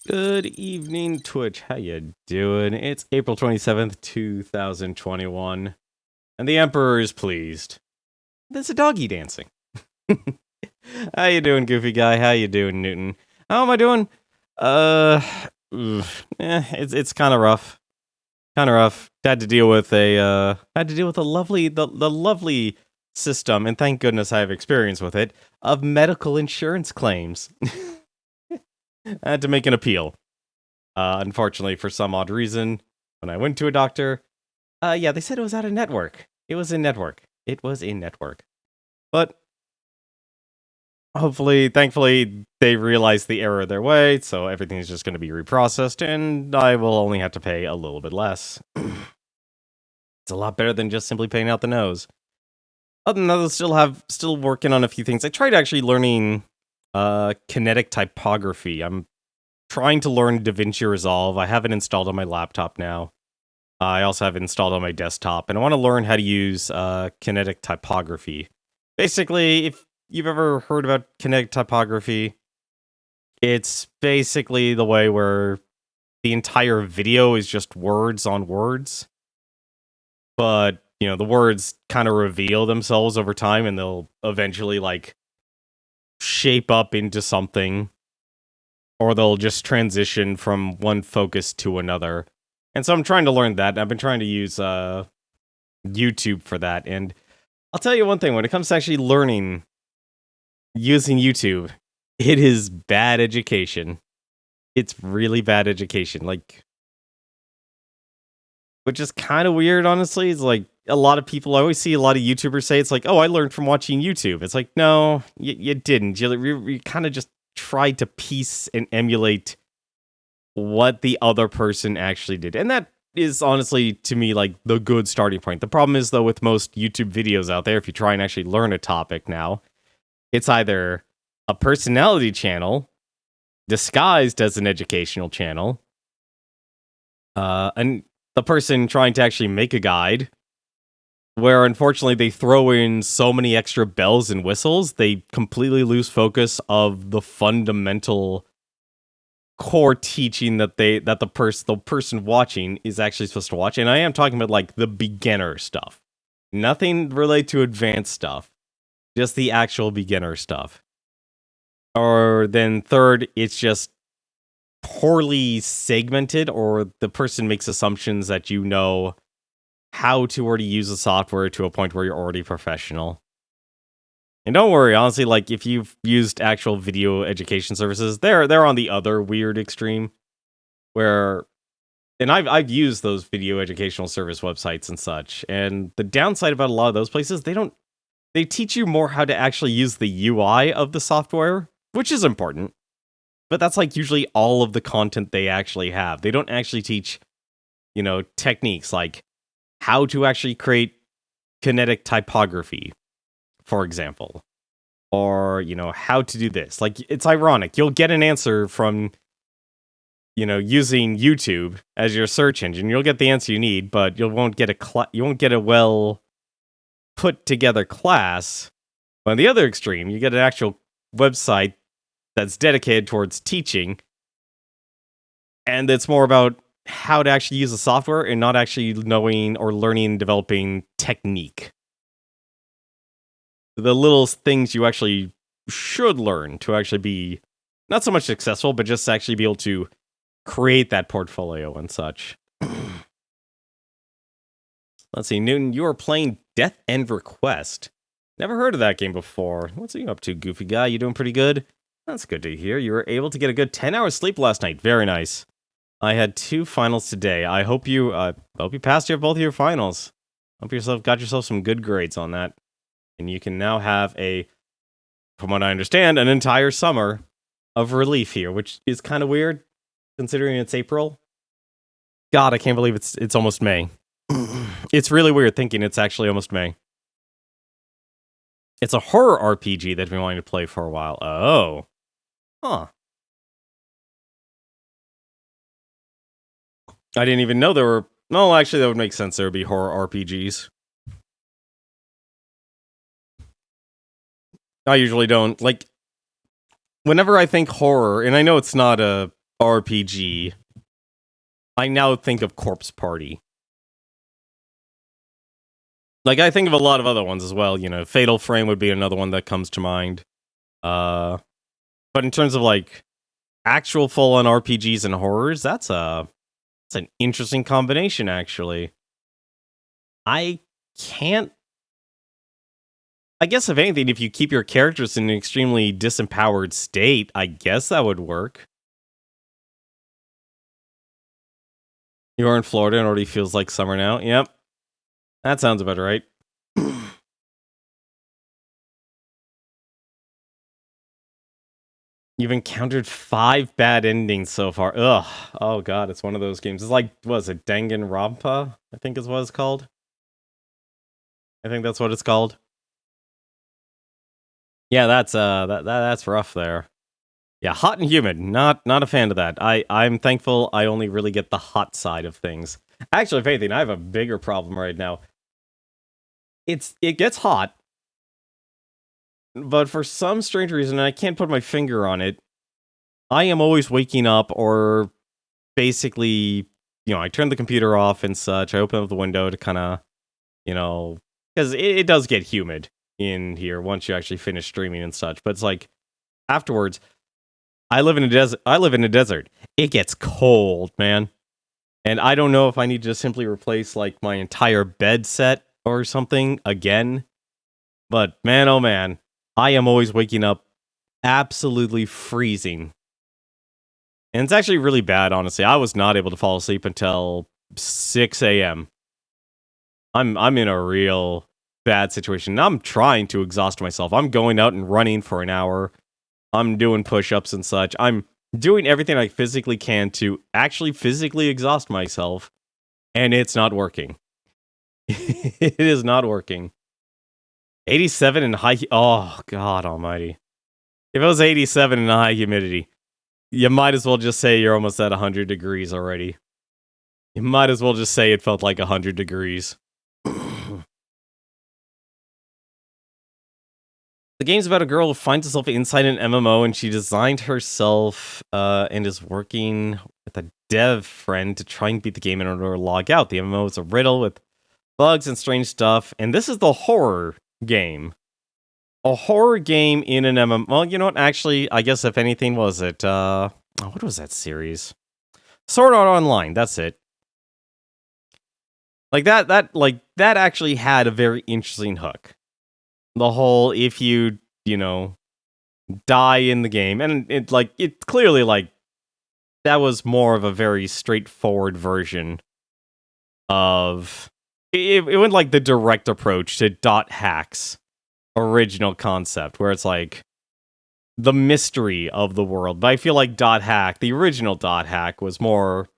Good evening, Twitch. How you doing? It's April 27th, 2021, and the Emperor is pleased. There's a doggy dancing. How you doing, Goofy Guy? How you doing, Newton? How am I doing? It's kind of rough. Kind of rough. Had to deal with a lovely system, and thank goodness I have experience with it, of medical insurance claims. I had to make an appeal. Unfortunately, for some odd reason, when I went to a doctor, they said it was out of network. It was in network. But thankfully, they realized the error their way, so everything's just going to be reprocessed, and I will only have to pay a little bit less. It's a lot better than just simply paying out the nose. Other than that, I'm still working on a few things. I tried actually learning kinetic typography. I'm trying to learn DaVinci Resolve. I have it installed on my laptop now. I also have it installed on my desktop, and I want to learn how to use kinetic typography. Basically, if you've ever heard about kinetic typography, it's basically the way where the entire video is just words on words, but the words kind of reveal themselves over time, and they'll eventually shape up into something, or they'll just transition from one focus to another. And so I'm trying to learn that. I've been trying to use YouTube for that. And I'll tell you one thing, when it comes to actually learning using YouTube, it is bad education. It's really bad education. Which is kind of weird, honestly. It's a lot of people, I always see a lot of YouTubers say, it's oh, I learned from watching YouTube. It's no, you didn't. You kind of just tried to piece and emulate what the other person actually did. And that is honestly, to me, the good starting point. The problem is, though, with most YouTube videos out there, if you try and actually learn a topic now, it's either a personality channel disguised as an educational channel, and the person trying to actually make a guide, where unfortunately they throw in so many extra bells and whistles, they completely lose focus of the fundamental core teaching that the person watching is actually supposed to watch. And I am talking about the beginner stuff. Nothing related to advanced stuff. Just the actual beginner stuff. Or then third, it's just poorly segmented, or the person makes assumptions that you know how to already use the software to a point where you're already professional. And don't worry, honestly, if you've used actual video education services, they're on the other weird extreme, where, and I've used those video educational service websites and such, and the downside about a lot of those places, they teach you more how to actually use the UI of the software, which is important, but that's usually all of the content they actually have. They don't actually teach, techniques like how to actually create kinetic typography, for example, or how to do this. It's ironic, you'll get an answer from using YouTube as your search engine. You'll get the answer you need, but you won't get a well put together class. On the other extreme, you get an actual website that's dedicated towards teaching, and it's more about how to actually use the software and not actually knowing or learning and developing technique. The little things you actually should learn to actually be not so much successful, but just actually be able to create that portfolio and such. Let's see, Newton, you are playing Death End Request. Never heard of that game before. What's you up to, Goofy Guy? You doing pretty good? That's good to hear. You were able to get a good 10 hours sleep last night. Very nice. I had 2 finals today. I hope you passed both of your finals. Hope got yourself some good grades on that. And you can now have from what I understand, an entire summer of relief here, which is kind of weird, considering it's April. God, I can't believe it's almost May. It's really weird thinking it's actually almost May. It's a horror RPG that I've been wanting to play for a while. Oh. Huh. I didn't even know there were... No, actually, that would make sense. There would be horror RPGs. I usually don't. Whenever I think horror, and I know it's not a RPG, I now think of Corpse Party. Like, I think of a lot of other ones as well. You know, Fatal Frame would be another one that comes to mind. But in terms of like actual full-on RPGs and horrors, that's an interesting combination. Actually, I can't. I guess if anything, if you keep your characters in an extremely disempowered state, I guess that would work. You are in Florida and already feels like summer now. Yep, that sounds about right. You've encountered 5 bad endings so far. Ugh. Oh god, it's one of those games. It's like, what is it, Danganronpa? I think is what it's called. I think that's what it's called. Yeah, that's rough there. Yeah, hot and humid. Not a fan of that. I'm thankful I only really get the hot side of things. Actually, if anything, I have a bigger problem right now. It gets hot, but for some strange reason, I can't put my finger on it, I am always waking up or basically, I turn the computer off and such. I open up the window to kind of, because it does get humid in here once you actually finish streaming and such. But it's like afterwards, I live in a desert. It gets cold, man. And I don't know if I need to just simply replace like my entire bed set or something again. But man, oh man, I am always waking up absolutely freezing. And it's actually really bad, honestly. I was not able to fall asleep until 6 a.m. I'm in a real bad situation. I'm trying to exhaust myself. I'm going out and running for an hour. I'm doing push-ups and such. I'm doing everything I physically can to actually physically exhaust myself, and it's not working. It is not working. 87 and high... Oh, God almighty. If it was 87 and high humidity, you might as well just say you're almost at 100 degrees already. You might as well just say it felt like 100 degrees. The game's about a girl who finds herself inside an MMO, and she designed herself and is working with a dev friend to try and beat the game in order to log out. The MMO is a riddle with bugs and strange stuff, and this is the horror game. A horror game in an MMO. Well, you know what? Actually, I guess if anything, was it? What was that series? Sword Art Online. That's it. Like that actually had a very interesting hook. The whole if you die in the game, and it clearly like that was more of a very straightforward version of it went like the direct approach to Dot Hack's original concept, where it's like the mystery of the world. But I feel like Dot Hack, the original Dot Hack, was more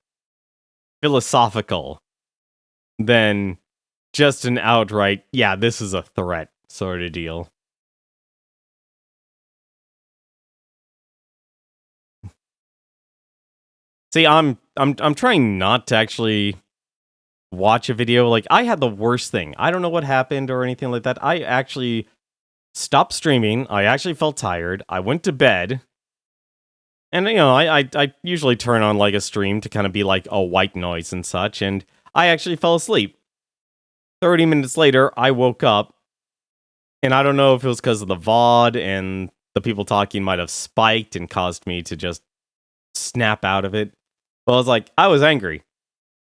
philosophical than just an outright, yeah, this is a threat sort of deal. See, I'm trying not to actually watch a video. Like, I had the worst thing. I don't know what happened or anything like that. I actually stopped streaming. I actually felt tired. I went to bed. And, I usually turn on, like, a stream to kind of be like a white noise and such. And I actually fell asleep. 30 minutes later, I woke up. And I don't know if it was because of the VOD and the people talking might have spiked and caused me to just snap out of it. Well, I was angry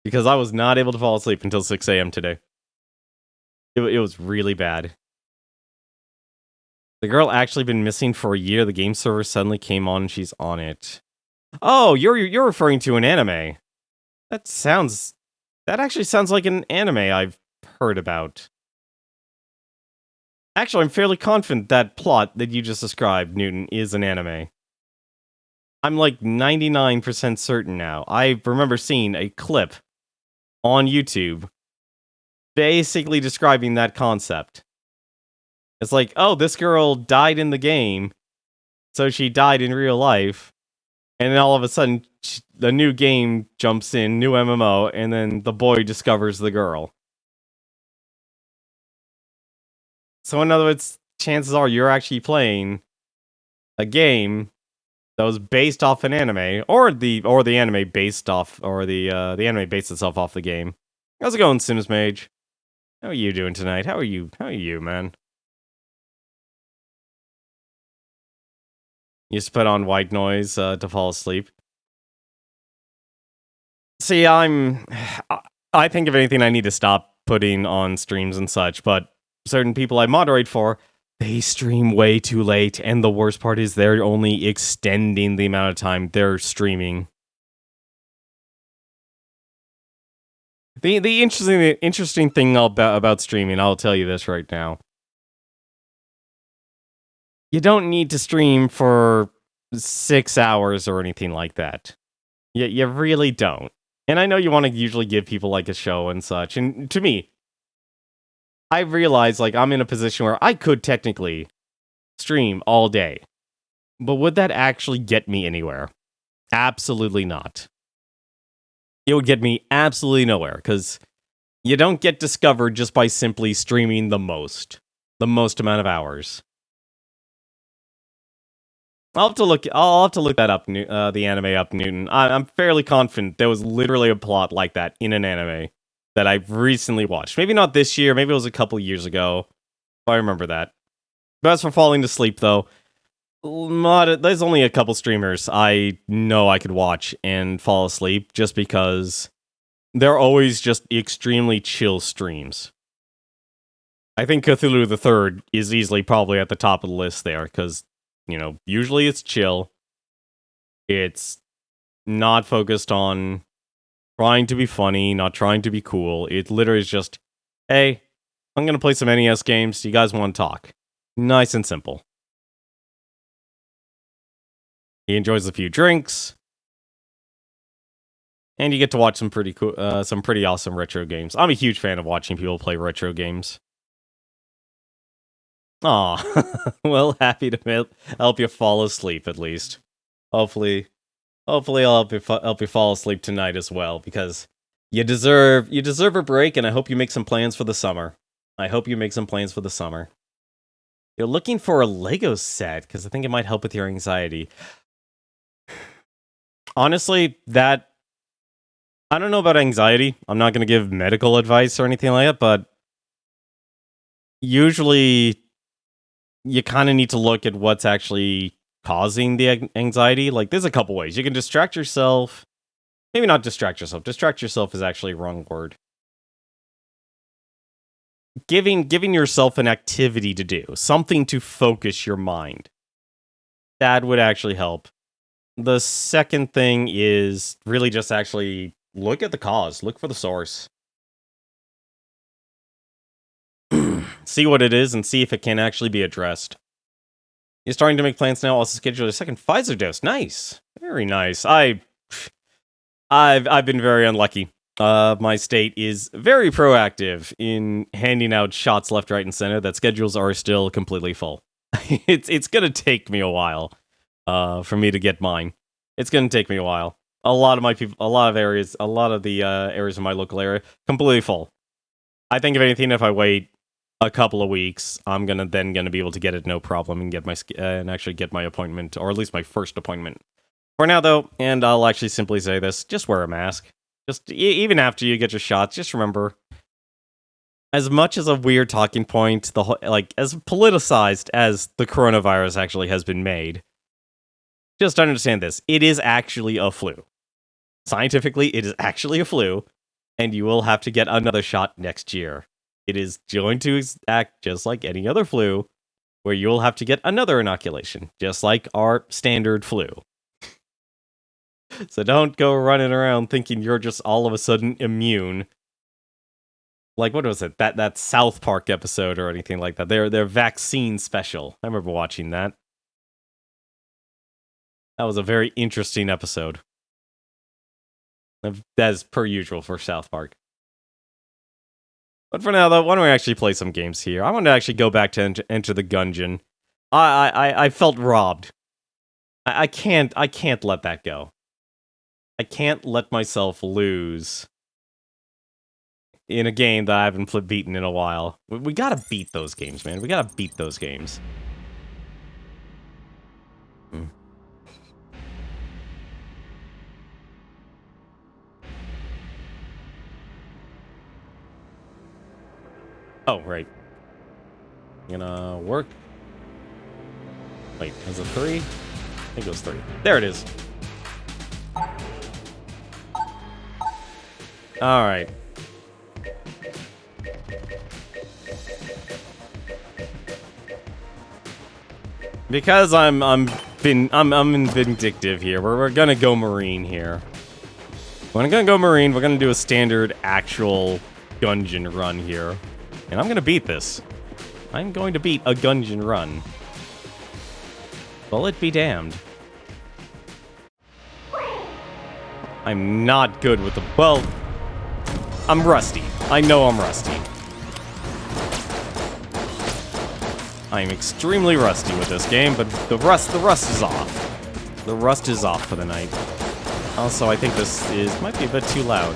because I was not able to fall asleep until 6 a.m. today. It was really bad. The girl actually been missing for a year. The game server suddenly came on and she's on it. Oh, you're referring to an anime. That actually sounds like an anime I've heard about. Actually, I'm fairly confident that plot that you just described, Newton, is an anime. I'm like 99% certain now. I remember seeing a clip on YouTube basically describing that concept. It's like, oh, this girl died in the game, so she died in real life, and then all of a sudden, the new game jumps in, new MMO, and then the boy discovers the girl. So in other words, chances are you're actually playing a game that was based off an anime, or the anime based off, or the anime based itself off the game. How's it going, Sims Mage? How are you doing tonight? How are you, man? You just put on white noise to fall asleep. See, I think if anything, I need to stop putting on streams and such, but certain people I moderate for, they stream way too late, and the worst part is they're only extending the amount of time they're streaming. The interesting thing about streaming, I'll tell you this right now. You don't need to stream for 6 hours or anything like that. You really don't. And I know you want to usually give people like a show and such, and to me, I realize like I'm in a position where I could technically stream all day. But would that actually get me anywhere? Absolutely not. It would get me absolutely nowhere, because you don't get discovered just by simply streaming the most amount of hours. I'll have to look that up, the anime up, Newton. I'm fairly confident there was literally a plot like that in an anime that I've recently watched. Maybe not this year, maybe it was a couple years ago. I remember that. But as for falling to sleep, though, there's only a couple streamers I know I could watch and fall asleep just because they're always just extremely chill streams. I think Cthulhu the Third is easily probably at the top of the list there, because, you know, usually it's chill. It's not focused on trying to be funny, not trying to be cool. It literally is just, hey, I'm going to play some NES games. Do you guys want to talk? Nice and simple. He enjoys a few drinks. And you get to watch some pretty cool, some pretty awesome retro games. I'm a huge fan of watching people play retro games. Aw, well, happy to help you fall asleep at least. Hopefully I'll help you fall asleep tonight as well, because you deserve a break, and I hope you make some plans for the summer. You're looking for a Lego set, because I think it might help with your anxiety. Honestly, I don't know about anxiety. I'm not going to give medical advice or anything like that, but usually you kind of need to look at what's actually causing the anxiety. Like, there's a couple ways. You can distract yourself. Maybe not distract yourself. Distract yourself is actually a wrong word. Giving yourself an activity to do, something to focus your mind. That would actually help. The second thing is really just actually look at the cause. Look for the source. See what it is and see if it can actually be addressed. You're starting to make plans now. Also schedule a second Pfizer dose. Nice. Very nice. I've been very unlucky. My state is very proactive in handing out shots left, right, and center. That schedules are still completely full. It's gonna take me a while for me to get mine. It's gonna take me a while. A lot of the areas in my local area completely full. I think if anything, if I wait a couple of weeks, I'm gonna be able to get it no problem and get actually get my appointment, or at least my first appointment. For now, though, and I'll actually simply say this: just wear a mask. Just even after you get your shots, just remember, as much as a weird talking point, as politicized as the coronavirus actually has been made, just understand this: it is actually a flu. Scientifically, it is actually a flu, and you will have to get another shot next year. It is going to act just like any other flu, where you'll have to get another inoculation, just like our standard flu. So don't go running around thinking you're just all of a sudden immune. Like, what was it? That South Park episode or anything like that. Their vaccine special. I remember watching that. That was a very interesting episode. As per usual for South Park. But for now, though, why don't we actually play some games here? I want to actually go back to enter the Gungeon. I felt robbed. I can't let that go. I can't let myself lose in a game that I haven't beaten in a while. We gotta beat those games, man. We gotta beat those games. Oh, right. Gonna work. Wait, is it 3? I think it was 3. There it is. Alright. Because I'm vindictive here. We're gonna go Marine here. We're gonna go Marine. We're gonna do a standard actual Gungeon run here. And I'm gonna beat this. I'm going to beat a Gungeon run. Will it be damned? I'm not good with the... Well, I'm rusty. I know I'm rusty. I'm extremely rusty with this game, but the rust is off. The rust is off for the night. Also, I think this might be a bit too loud.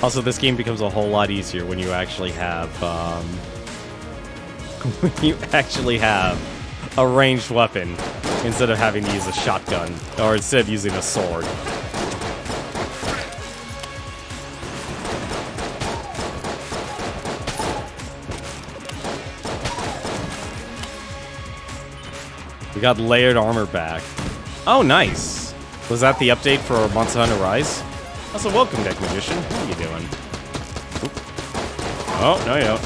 Also, this game becomes a whole lot easier when you actually have, a ranged weapon instead of having to use a shotgun, or instead of using a sword. We got layered armor back. Oh, nice. Was that the update for Monster Hunter Rise? Also, welcome, Deck Magician. How are you doing? Oop. Oh, no, you don't.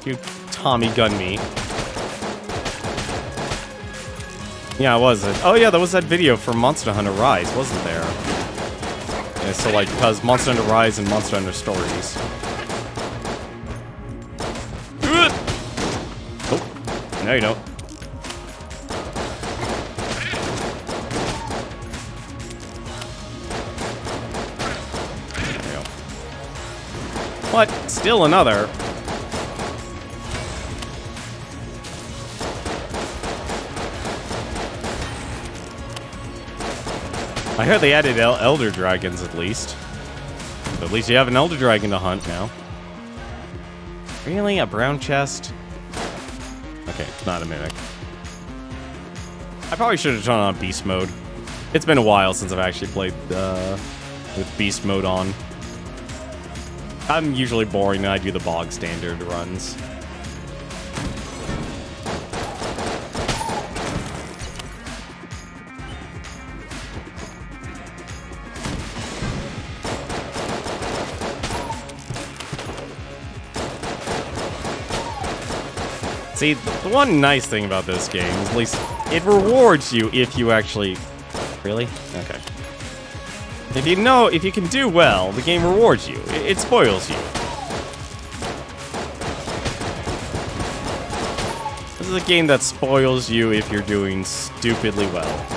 You Tommy gun me. Yeah, it was. Oh, yeah, that was that video from Monster Hunter Rise, wasn't there? Yeah, so, like, because Monster Hunter Rise and Monster Hunter Stories. Oh, no, you don't. What? Still another. I heard they added Elder Dragons at least. So at least you have an Elder Dragon to hunt now. Really? A brown chest? Okay, it's not a mimic. I probably should have turned on Beast Mode. It's been a while since I've actually played with Beast Mode on. I'm usually boring and I do the bog standard runs. See, the one nice thing about this game is at least it rewards you if you actually... Really? Okay. If you can do well, the game rewards you. It spoils you. This is a game that spoils you if you're doing stupidly well.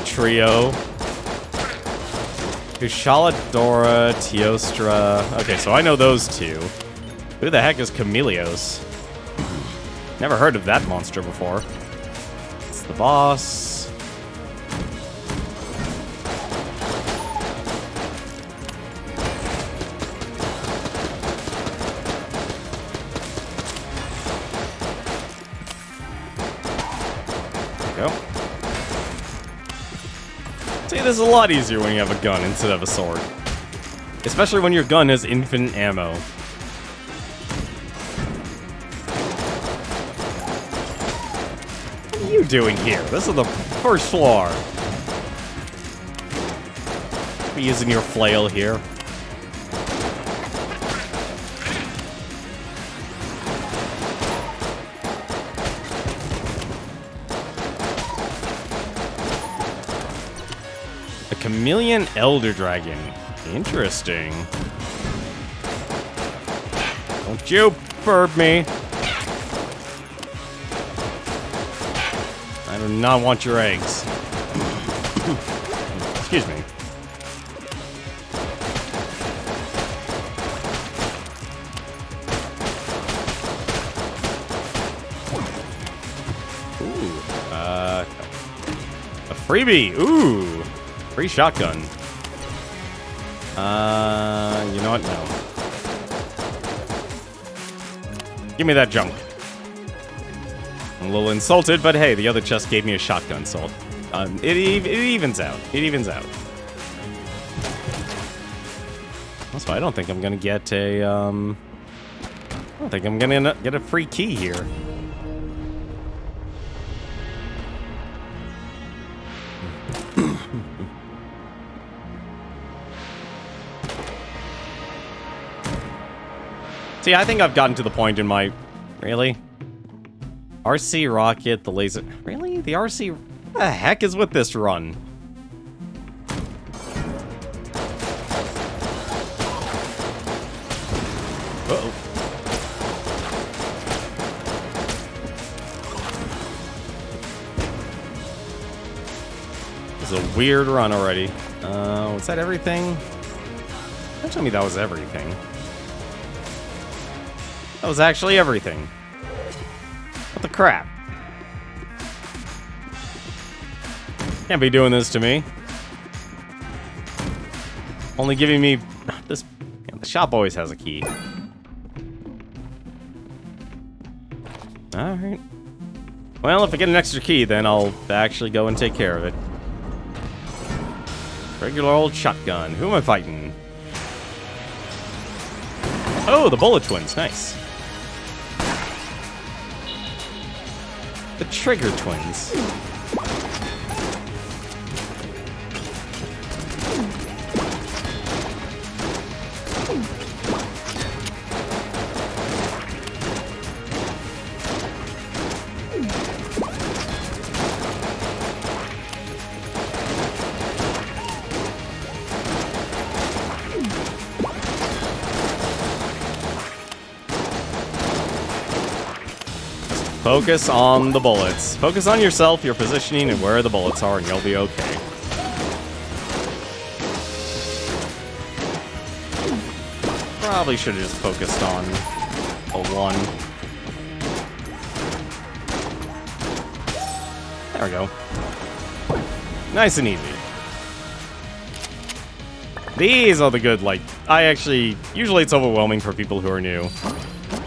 Trio. Kushala, Dora, Teostra. Okay, so I know those two. Who the heck is Chameleos? Never heard of that monster before. It's the boss. There we go. This is a lot easier when you have a gun instead of a sword. Especially when your gun has infinite ammo. What are you doing here? This is the first floor. Be using your flail here. Chameleon Elder Dragon. Interesting. Don't you burp me. I do not want your eggs. Excuse me. Freebie! Ooh! Free shotgun. You know what? No. Give me that junk. I'm a little insulted, but hey, the other chest gave me a shotgun, so it evens out. It evens out. Also, I don't think I'm gonna get a, I don't think I'm gonna get a free key here. See, I think I've gotten to the point in my... Really? RC rocket, the laser... Really? The RC... What the heck is with this run? Uh-oh. This is a weird run already. Was that everything? Don't tell me that was everything. That was actually everything. What the crap? Can't be doing this to me. Only giving me this. You know, the shop always has a key. Alright. Well, if I get an extra key, then I'll actually go and take care of it. Regular old shotgun. Who am I fighting? Oh, the bullet twins. Nice. The trigger twins. Focus on the bullets. Focus on yourself, your positioning, and where the bullets are, and you'll be okay. Probably should have just focused on a one. There we go. Nice and easy. These are the good, like, usually it's overwhelming for people who are new.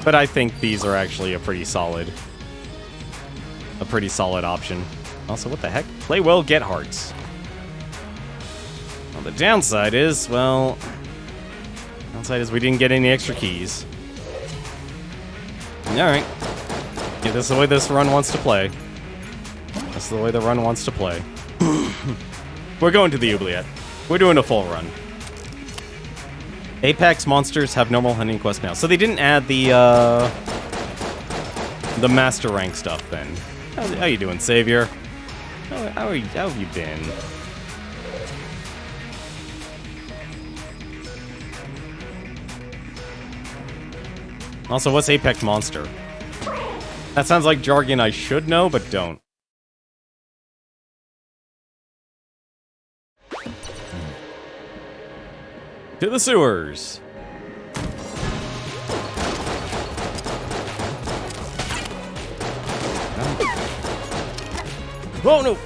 But I think these are actually a pretty solid option. Also, what the heck? Play well, get hearts. Well, the downside is, we didn't get any extra keys. Alright. Yeah, this is the way this run wants to play. This is the way the run wants to play. We're going to the oubliette. We're doing a full run. Apex monsters have normal hunting quest now. So they didn't add the master rank stuff then. How you doing, Savior? How have you been? Also, what's Apex Monster? That sounds like jargon I should know, but don't. To the sewers! Oh no!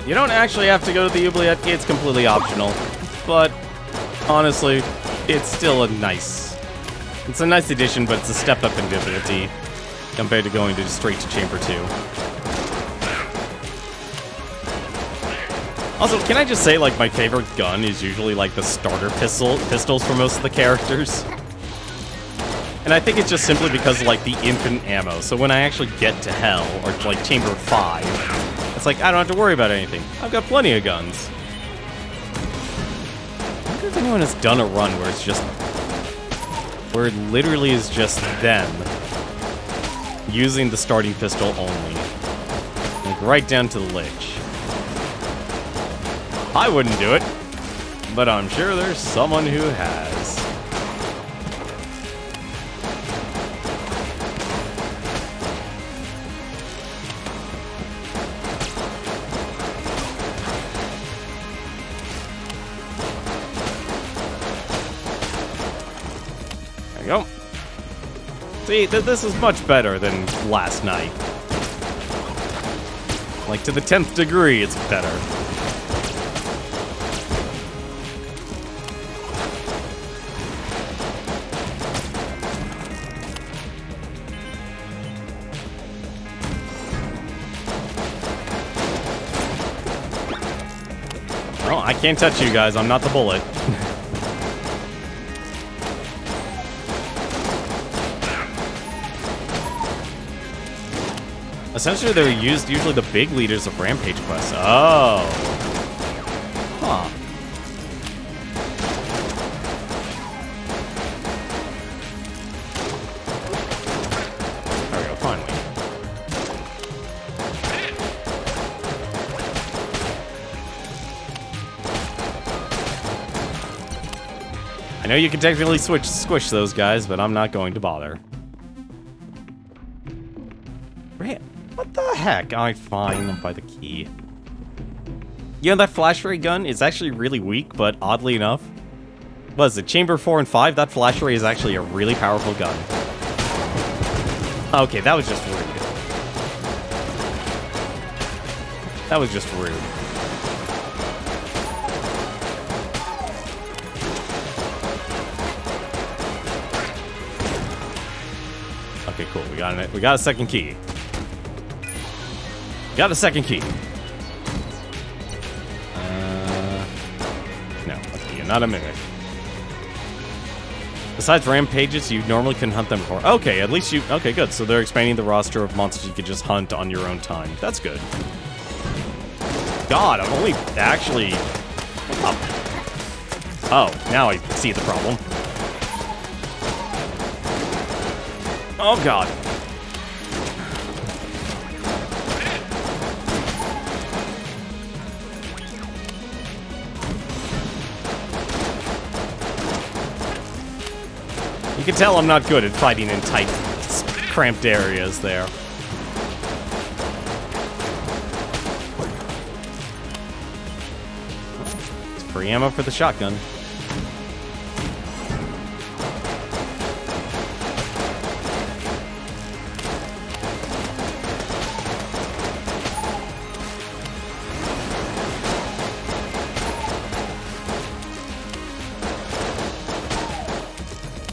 You don't actually have to go to the oubliette, it's completely optional. But, honestly, it's still it's a nice addition, but it's a step up in difficulty compared to going straight to Chamber 2. Also, can I just say, like, my favorite gun is usually, like, the starter pistols for most of the characters? And I think it's just simply because of, like, the infinite ammo. So when I actually get to Hell, or, like, Chamber 5, it's like, I don't have to worry about anything. I've got plenty of guns. I wonder if anyone has done a run where it's just... where it literally is just them using the starting pistol only. Like, right down to the lich. I wouldn't do it, but I'm sure there's someone who has. There you go. See, this is much better than last night. Like, to the 10th degree, it's better. Well, I can't touch you guys. I'm not the bullet. Essentially, they're usually the big leaders of Rampage quests. Oh. Huh. There we go, finally. I know you can technically squish those guys, but I'm not going to bother. What the heck? I'm fine. I'll buy the key. You know, that flash ray gun is actually really weak, but oddly enough, what is it? Chamber 4 and 5? That flash ray is actually a really powerful gun. Okay, that was just rude. That was just rude. Okay, cool. We got a second key. Got a second key. No, okay, not a mimic. Besides rampages, you normally couldn't hunt them before. Okay, at least you... Okay, good. So they're expanding the roster of monsters you could just hunt on your own time. That's good. God, I'm only actually... Oh, now I see the problem. Oh, God. You can tell I'm not good at fighting in tight, cramped areas there. It's free ammo for the shotgun.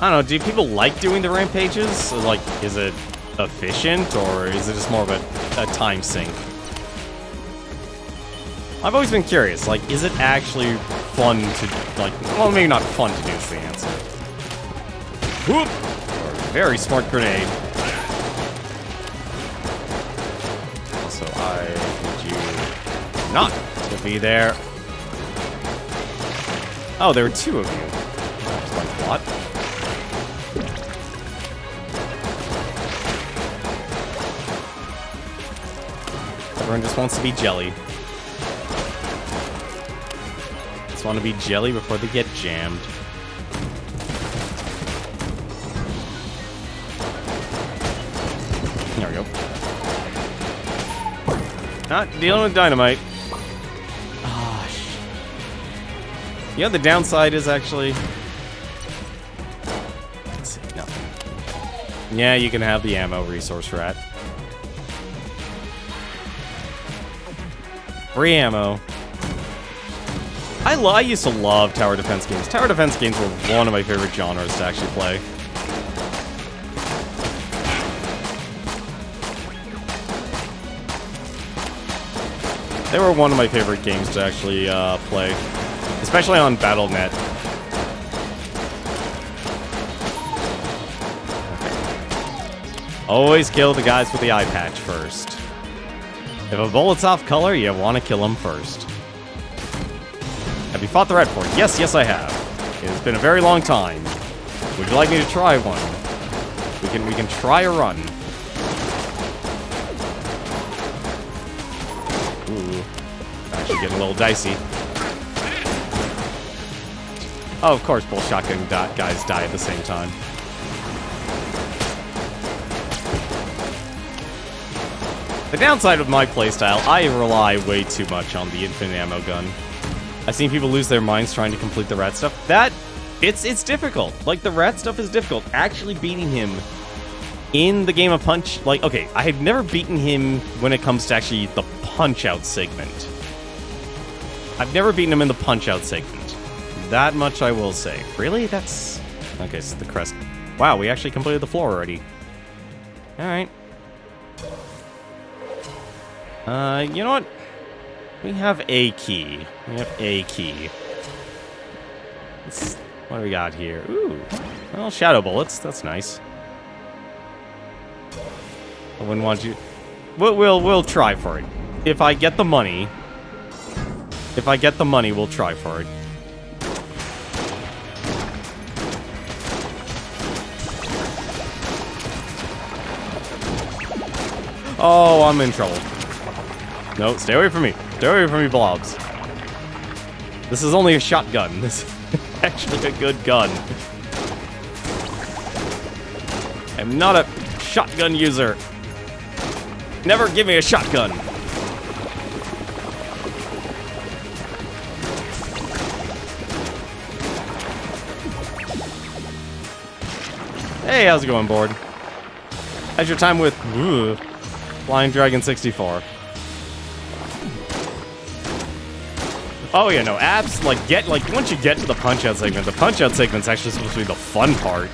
I don't know, do people like doing the rampages? Like, is it efficient, or is it just more of a time sink? I've always been curious, like, is it actually fun to, like, well, maybe not fun to do is the answer. Whoop! Very smart grenade. Also, I need you not to be there. Oh, there were two of you. Like, what? Everyone just wants to be jelly. Just want to be jelly before they get jammed. There we go. Not dealing with dynamite. Ah, you know, the downside is actually... Let's see, no. Yeah, you can have the ammo resource rat. Free ammo. I used to love tower defense games. Tower defense games were one of my favorite genres to actually play. They were one of my favorite games to actually play. Especially on Battle.net. Okay. Always kill the guys with the eye patch first. If a bullet's off color, you want to kill him first. Have you fought the Red Fort? Yes, yes I have. It's been a very long time. Would you like me to try one? We can try a run. Ooh. Actually getting a little dicey. Oh, of course, both shotgun guys die at the same time. The downside of my playstyle, I rely way too much on the infinite ammo gun. I've seen people lose their minds trying to complete the rat stuff. It's difficult. Like, the rat stuff is difficult. Actually beating him in the game of Punch, like, okay, I have never beaten him when it comes to actually the Punch-Out segment. I've never beaten him in the Punch-Out segment. That much I will say. Really? That's... Okay, so the crest. Wow, we actually completed the floor already. Alright. You know what? We have a key. We have a key. What do we got here? Ooh. Well, shadow bullets. That's nice. I wouldn't want you... We'll try for it. If I get the money... we'll try for it. Oh, I'm in trouble. No, stay away from me. Stay away from me, blobs. This is only a shotgun. This is actually a good gun. I'm not a shotgun user. Never give me a shotgun. Hey, how's it going, board? How's your time with Flying Dragon 64? Oh yeah, no, abs, like, once you get to the Punch-Out segment, the Punch-Out segment's actually supposed to be the fun part.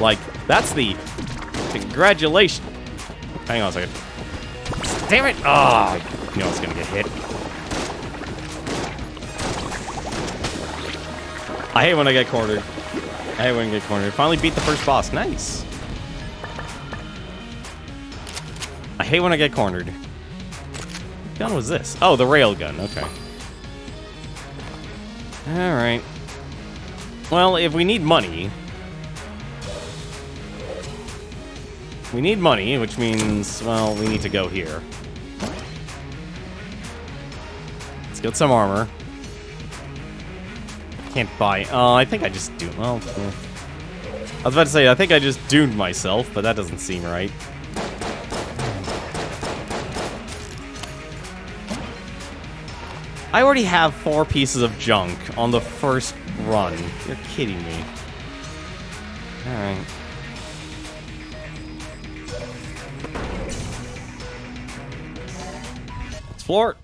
Like, that's the... Congratulations. Hang on a second. Damn it! Oh, you know it's gonna get hit. I hate when I get cornered. I hate when I get cornered. Finally beat the first boss. Nice. I hate when I get cornered. What gun was this? Oh, the rail gun. Okay. Alright. Well, if we need money... We need money, which means, well, we need to go here. Let's get some armor. Can't buy... Oh, I think I just doomed... Well, I was about to say, I think I just doomed myself, but that doesn't seem right. I already have 4 pieces of junk on the first run. You're kidding me. Alright. Floor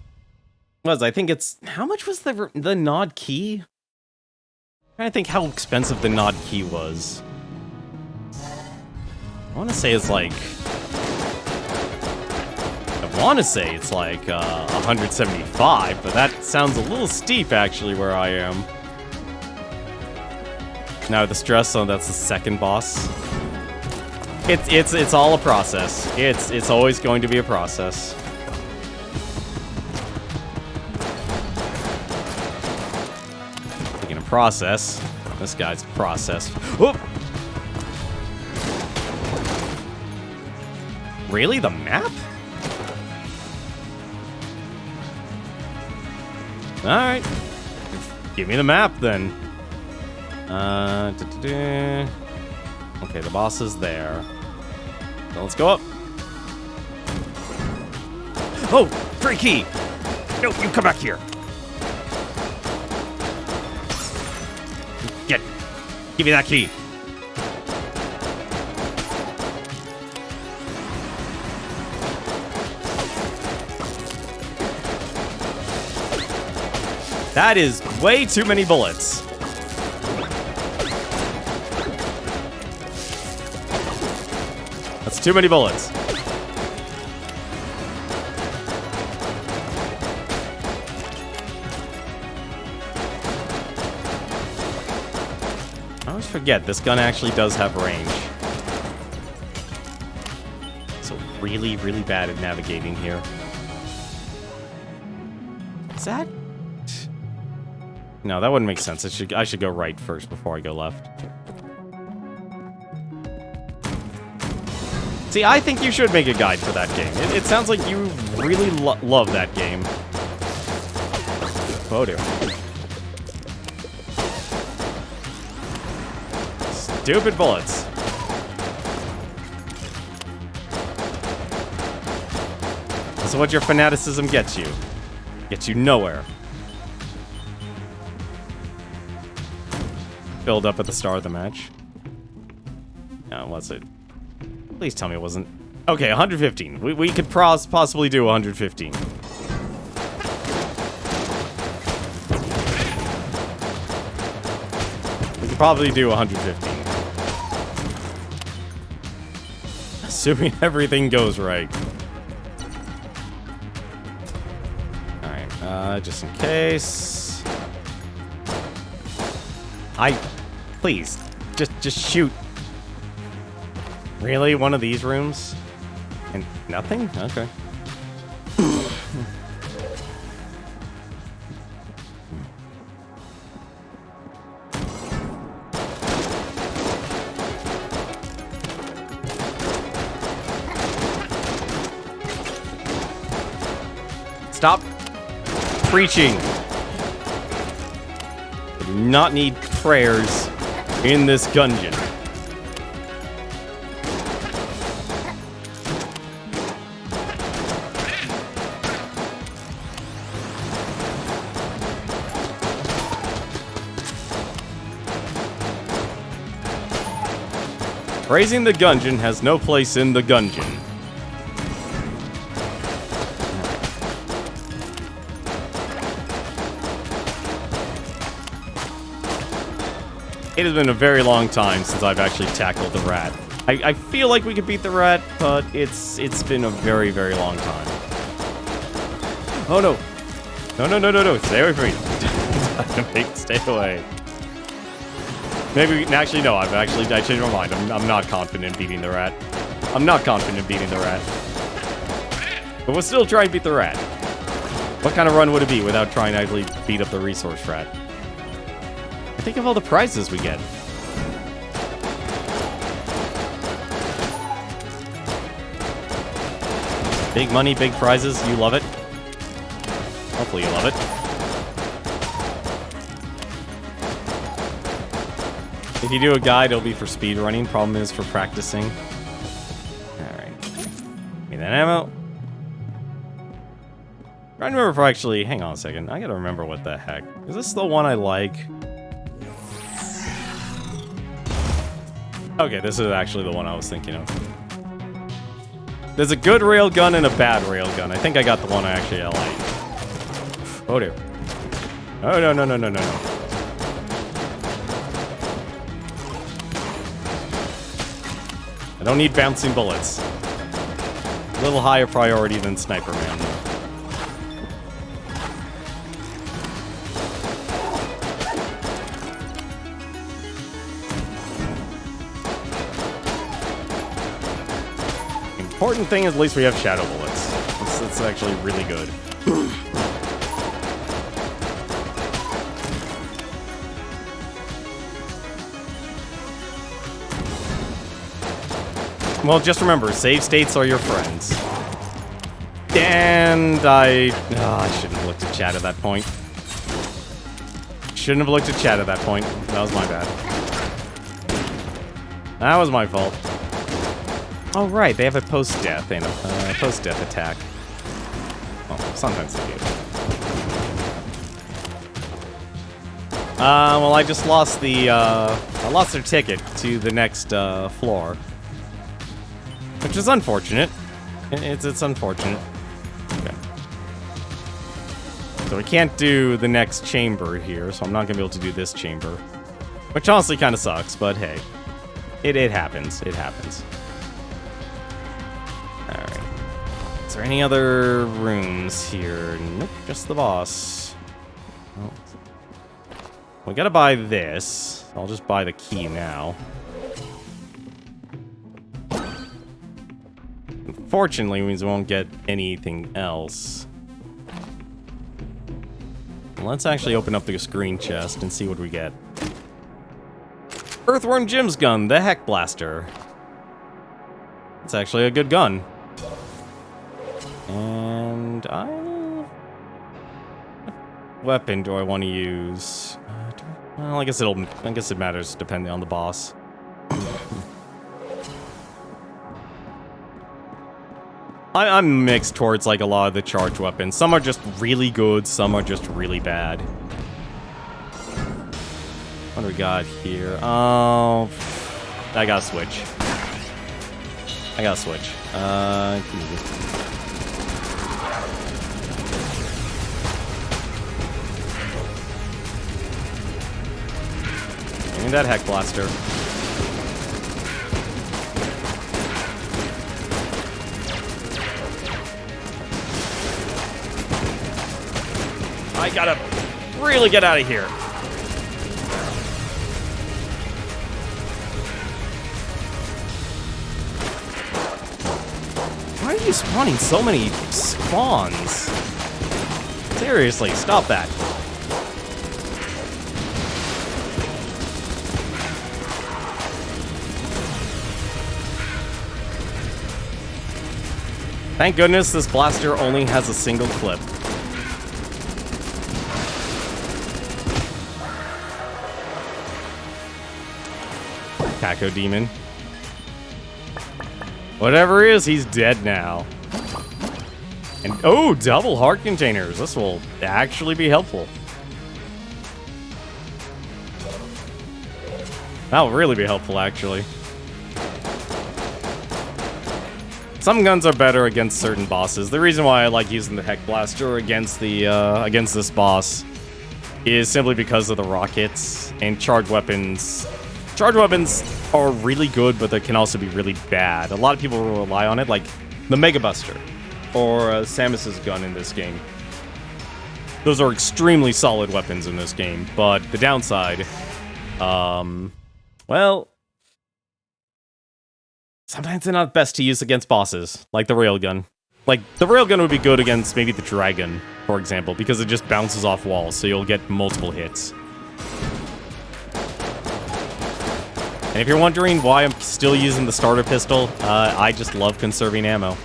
was, I think it's... How much was the Nod key? I'm trying to think how expensive the Nod key was. I want to say it's like... I want to say it's like 175, but that sounds a little steep actually where I am. Now the stress zone, that's the second boss. It's all a process. It's always going to be a process. Process. This guy's process. Whoop! Really? The map? Alright. Give me the map then. Okay, the boss is there. So let's go up. Oh! Free key! No, you come back here! Give me that key. That is way too many bullets. That's too many bullets. Forget, this gun actually does have range. So really, really bad at navigating here. Is that... No, that wouldn't make sense. I should go right first before I go left. See, I think you should make a guide for that game. It sounds like you really love that game. Oh dear. Stupid bullets. So what your fanaticism gets you. Gets you nowhere. Build up at the start of the match. What's it? Please tell me it wasn't. Okay, 115. We could possibly do 115. We could probably do 115. Assuming everything goes right. Alright, just in case. Please, just shoot. Really? One of these rooms? And nothing? Okay. Stop preaching. I do not need prayers in this Gungeon. Praising the Gungeon has no place in the Gungeon. It has been a very long time since I've actually tackled the rat. I feel like we could beat the rat, but it's been a very, very long time. Oh no. No. Stay away from me. Stay away. Maybe, actually, no, I changed my mind. I'm not confident in beating the rat. I'm not confident in beating the rat. But we'll still try and beat the rat. What kind of run would it be without trying to actually beat up the resource rat? I think of all the prizes we get. Big money, big prizes, you love it. Hopefully you love it. If you do a guide, it'll be for speed running. Problem is for practicing. Alright. Give me that ammo. Trying to remember if I actually... Hang on a second. I gotta remember what the heck. Is this the one I like? Okay, this is actually the one I was thinking of. There's a good railgun and a bad railgun. I think I got the one I actually like. Oh dear. Oh, no. I don't need bouncing bullets. A little higher priority than Sniper Man. Important thing is at least we have shadow bullets. That's actually really good. Well, just remember, save states are your friends. And I shouldn't have looked at chat at that point. Shouldn't have looked at chat at that point. That was my bad. That was my fault. Oh, right, they have a post-death and a post-death attack. Well, sometimes they do. Well, I just lost the, I lost their ticket to the next, floor. Which is unfortunate. It's unfortunate. Okay. So we can't do the next chamber here, so I'm not gonna be able to do this chamber. Which honestly kind of sucks, but hey. It happens. It happens. Alright. Is there any other rooms here? Nope, just the boss. Oh. We gotta buy this. I'll just buy the key now. Unfortunately, means we won't get anything else. Let's actually open up the screen chest and see what we get. Earthworm Jim's gun, the Heck Blaster. It's actually a good gun. And what weapon do I want to use? Well, I guess it matters depending on the boss. I'm mixed towards like a lot of the charge weapons. Some are just really good, some are just really bad. What do we got here? Oh, I gotta switch. I gotta switch. Give me that heck blaster. I gotta really get out of here. Why are you spawning so many spawns? Seriously, stop that. Thank goodness this blaster only has a single clip. Taco Demon. Whatever he is, he's dead now. And oh, double heart containers. This will actually be helpful. That will really be helpful, actually. Some guns are better against certain bosses. The reason why I like using the Heck Blaster against the against this boss is simply because of the rockets and charged weapons. Charged weapons are really good, but they can also be really bad. A lot of people rely on it, like the Mega Buster or Samus's gun in this game. Those are extremely solid weapons in this game, but the downside, well, sometimes they're not best to use against bosses, like the railgun. Like, the railgun would be good against maybe the dragon, for example, because it just bounces off walls, so you'll get multiple hits. And if you're wondering why I'm still using the starter pistol, I just love conserving ammo.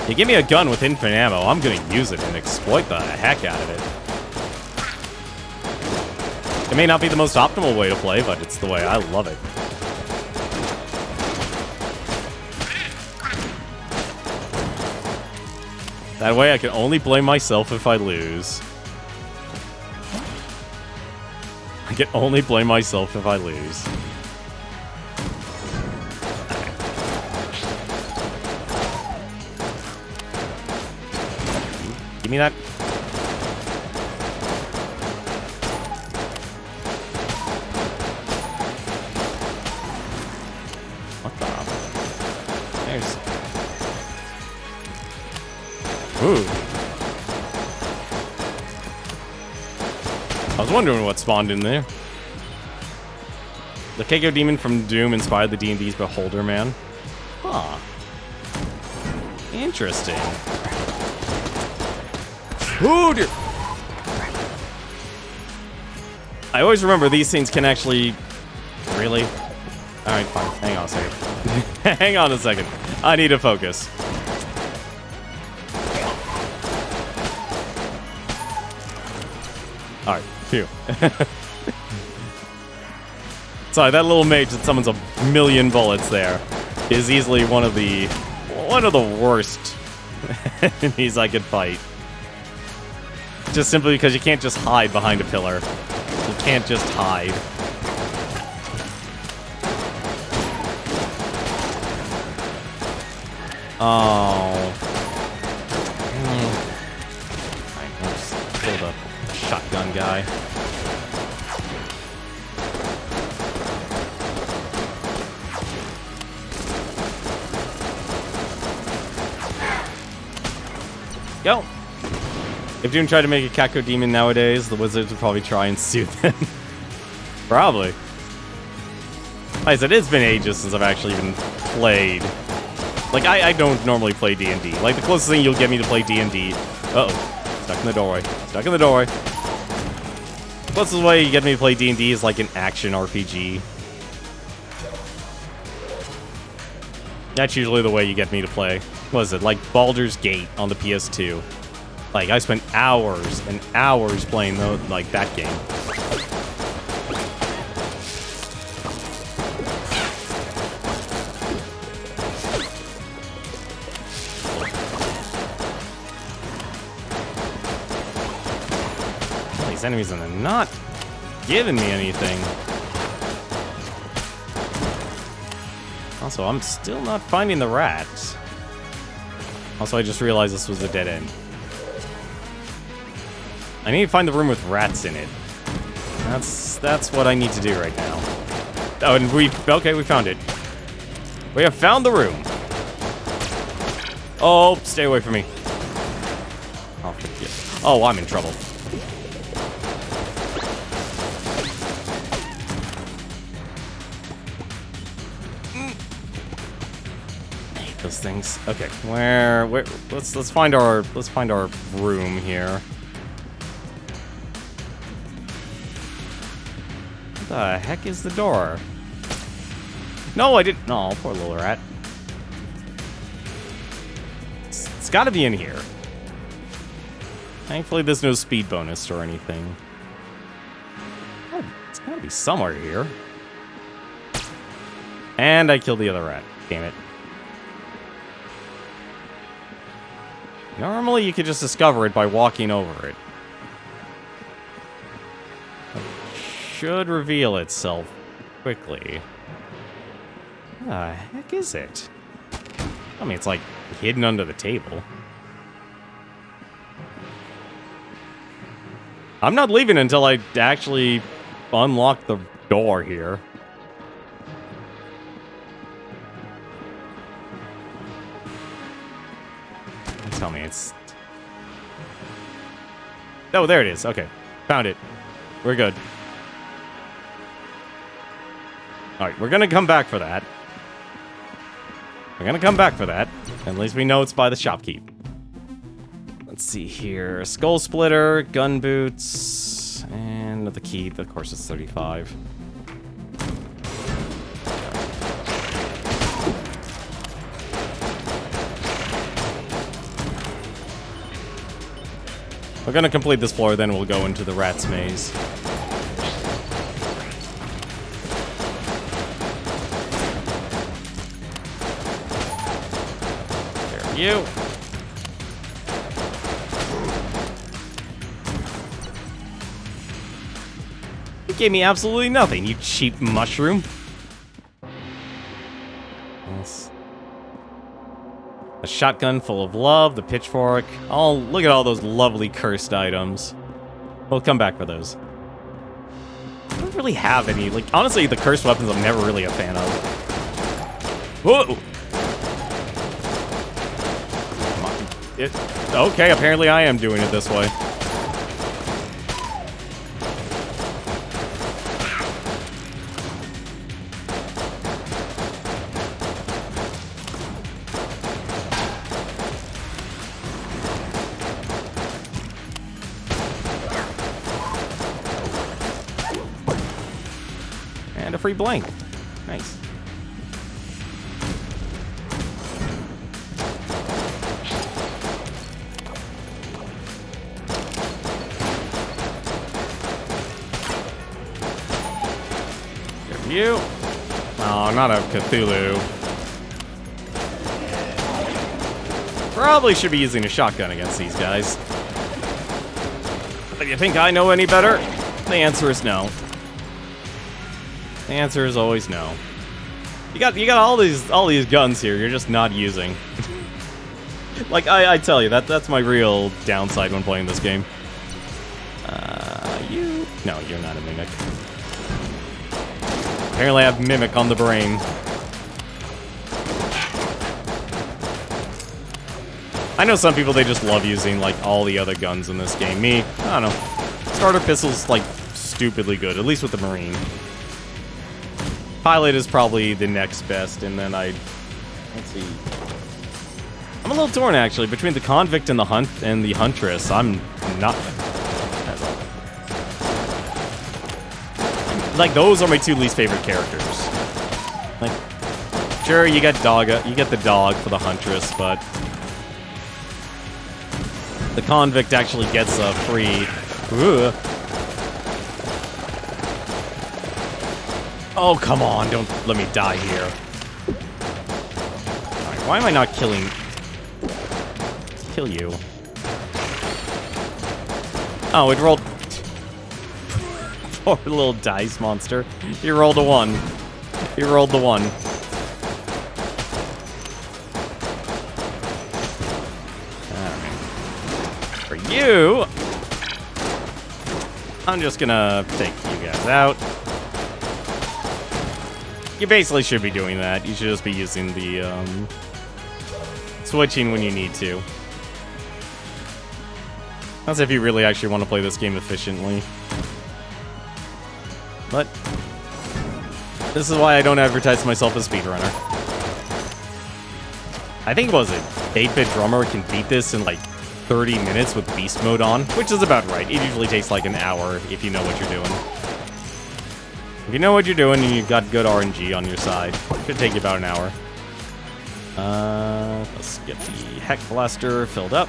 You give me a gun with infinite ammo, I'm gonna use it and exploit the heck out of it. It may not be the most optimal way to play, but it's the way I love it. That way I can only blame myself if I lose. I can only blame myself if I lose. Give me that. What the? There's... Ooh. I was wondering what spawned in there. The Keiko Demon from Doom inspired the D&D's Beholder Man. Huh. Interesting. Ooh, dear. I always remember these things can actually... Really? Alright, fine. Hang on a second. Hang on a second. I need to focus. Alright, phew. Sorry, that little mage that summons a million bullets there is easily one of the worst enemies I could fight. Just simply because you can't just hide behind a pillar. You can't just hide. Oh. Alright, I'll just kill the shotgun guy. Go! If Doom tried to make a Kako Demon nowadays, the wizards would probably try and soothe him. Probably. Like I said, it's been ages since I've actually even played. Like, I don't normally play D&D. Like, the closest thing you'll get me to play D&D... Uh-oh. Stuck in the doorway. Stuck in the doorway. The closest way you get me to play D&D is like an action RPG. That's usually the way you get me to play. What is it? Like Baldur's Gate on the PS2. Like, I spent hours and hours playing like that game. Well, these enemies are not giving me anything. Also, I'm still not finding the rats. Also, I just realized this was a dead end. I need to find the room with rats in it. That's what I need to do right now. Oh, and we found it. We have found the room. Oh, stay away from me. Oh, forget. Oh, I'm in trouble. Those things. Okay, where let's find our room here. What the heck is the door? No, I didn't. No, poor little rat. It's got to be in here. Thankfully, there's no speed bonus or anything. Oh, it's got to be somewhere here. And I killed the other rat. Damn it. Normally, you could just discover it by walking over it. It should reveal itself quickly. What the heck is it? I mean, it's like hidden under the table. I'm not leaving until I actually unlock the door here. Tell me it's... Oh, there it is. Okay. Found it. We're good. Alright, we're gonna come back for that. We're gonna come back for that. At least we know it's by the shopkeep. Let's see here. Skull Splitter, gun boots, and the key. Of course, it's 35. We're gonna complete this floor, then we'll go into the rat's maze. There you. You gave me absolutely nothing, you cheap mushroom. Yes. A shotgun full of love, the pitchfork. Oh, look at all those lovely cursed items. We'll come back for those. I don't really have any. Like, honestly, the cursed weapons I'm never really a fan of. Whoa! Come on. Okay, apparently I am doing it this way. Free blank. Nice. Good view. Oh, not a Cthulhu. Probably should be using a shotgun against these guys. But you think I know any better? The answer is no. The answer is always no. You got all these guns here. You're just not using. Like I tell you, that's my real downside when playing this game. No, you're not a mimic. Apparently, I have mimic on the brain. I know some people, they just love using like all the other guns in this game. Me, I don't know. Starter pistol's like stupidly good, at least with the Marine. Pilot is probably the next best, and then let's see. I'm a little torn actually between the convict and the huntress. I'm not. Like, those are my two least favorite characters. Like, sure, you get the dog for the huntress, but the convict actually gets a free. Ugh. Oh, come on, don't let me die here. Alright, why am I not kill you? Oh, it rolled... Poor little dice monster. He rolled a 1. He rolled the 1. you... I'm just gonna take you guys out. You basically should be doing that. You should just be using the, switching when you need to. That's if you really actually want to play this game efficiently. But this is why I don't advertise myself as a speedrunner. I think, what was it, 8-Bit Drummer can beat this in like 30 minutes with beast mode on, which is about right. It usually takes like an hour if you know what you're doing. If you know what you're doing and you've got good RNG on your side, it could take you about an hour. Let's get the Heck Blaster filled up.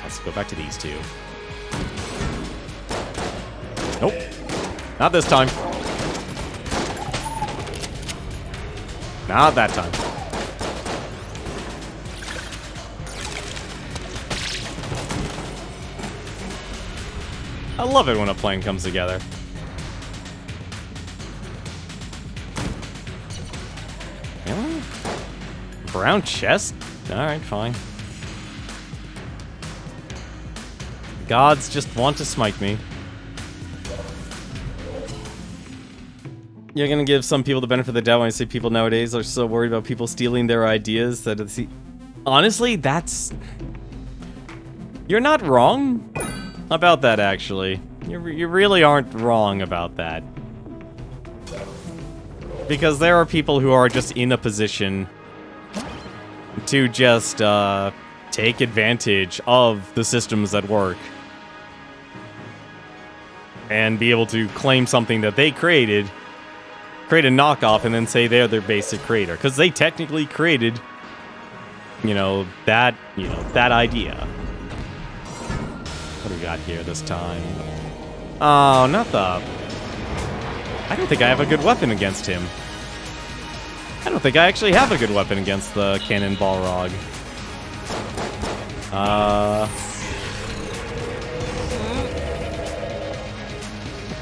Let's go back to these two. Nope. Not this time. Not that time. I love it when a plan comes together. Really? Brown chest? Alright, fine. Gods just want to smite me. You're gonna give some people the benefit of the doubt when I say people nowadays are so worried about people stealing their ideas that it's... Honestly, that's... You're not wrong about that, actually. You really aren't wrong about that. Because there are people who are just in a position to just take advantage of the systems that work. And be able to claim something that they created, create a knockoff, and then say they're their basic creator. Because they technically created, that idea. What do we got here this time? Oh, not the... I don't think I have a good weapon against him. I don't think I actually have a good weapon against the Cannon Balrog.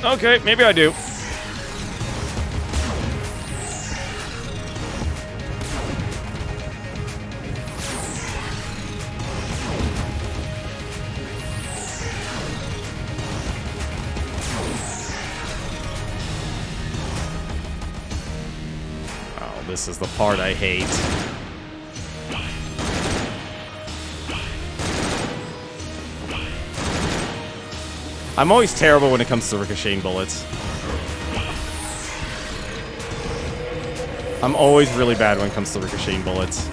Okay, maybe I do. Oh, this is the part I hate. I'm always terrible when it comes to ricocheting bullets. I'm always really bad when it comes to ricocheting bullets.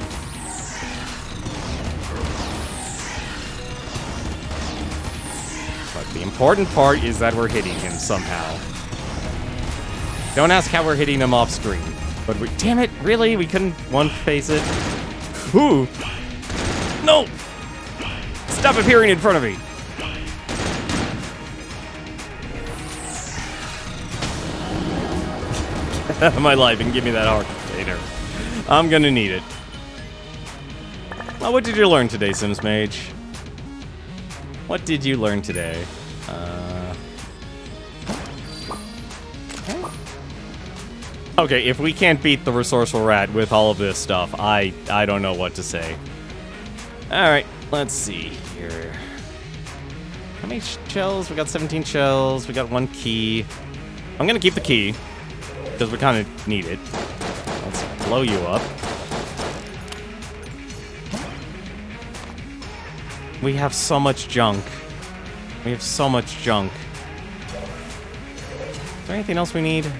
But the important part is that we're hitting him somehow. Don't ask how we're hitting him off screen. But we... Damn it, really? We couldn't one-face it? Ooh! No! Stop appearing in front of me! Out of my life and give me that heart container. I'm gonna need it. Well, what did you learn today, Sims Mage? What did you learn today? Okay, if we can't beat the Resourceful Rat with all of this stuff, I don't know what to say. Alright, let's see here. How many shells? We got 17 shells. We got 1 key. I'm gonna keep the key, because we kind of need it. Let's blow you up. We have so much junk. We have so much junk. Is there anything else we need?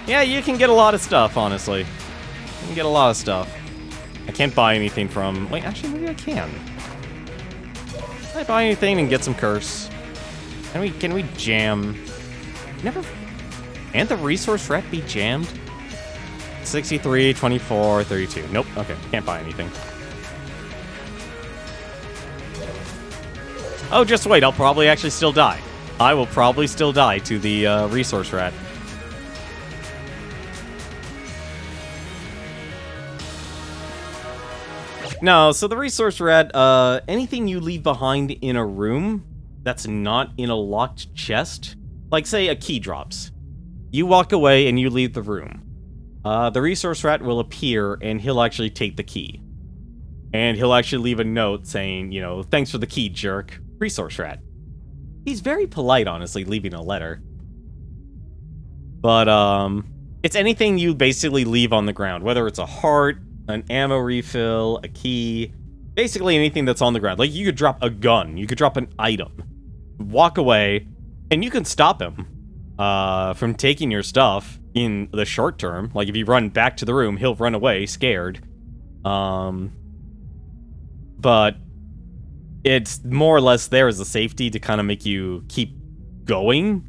Yeah, you can get a lot of stuff, honestly. You can get a lot of stuff. I can't buy anything from... Wait, actually, maybe I can. Can I buy anything and get some curse? Can we jam? Never... And the resource rat be jammed? 63, 24, 32. Nope, okay, can't buy anything. Oh, just wait, I'll probably actually still die. I will probably still die to the resource rat. No, so the resource rat, anything you leave behind in a room that's not in a locked chest, like say a key drops. You walk away and you leave the room. The resource rat will appear and he'll actually take the key. And he'll actually leave a note saying, you know, thanks for the key, jerk. Resource rat. He's very polite, honestly, leaving a letter. But, it's anything you basically leave on the ground, whether it's a heart, an ammo refill, a key, basically anything that's on the ground. Like, you could drop a gun, you could drop an item, walk away, and you can stop him from taking your stuff in the short term. Like, if you run back to the room, he'll run away, scared. But it's more or less there as a safety to kind of make you keep going.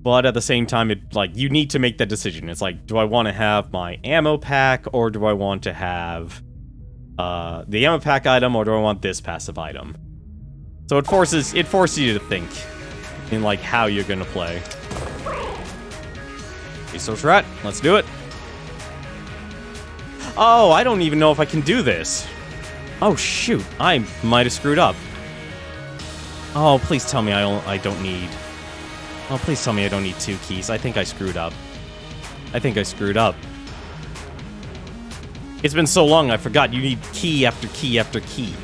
But at the same time, it like you need to make that decision. It's like, do I want to have my ammo pack, or do I want to have the ammo pack item, or do I want this passive item? So it forces you to think in like how you're gonna play. Resource rat, let's do it. Oh, I don't even know if I can do this. Oh shoot, I might have screwed up. Oh, please tell me I don't need. Oh, please tell me I don't need 2 keys. I think I screwed up. It's been so long, I forgot. You need key after key after key.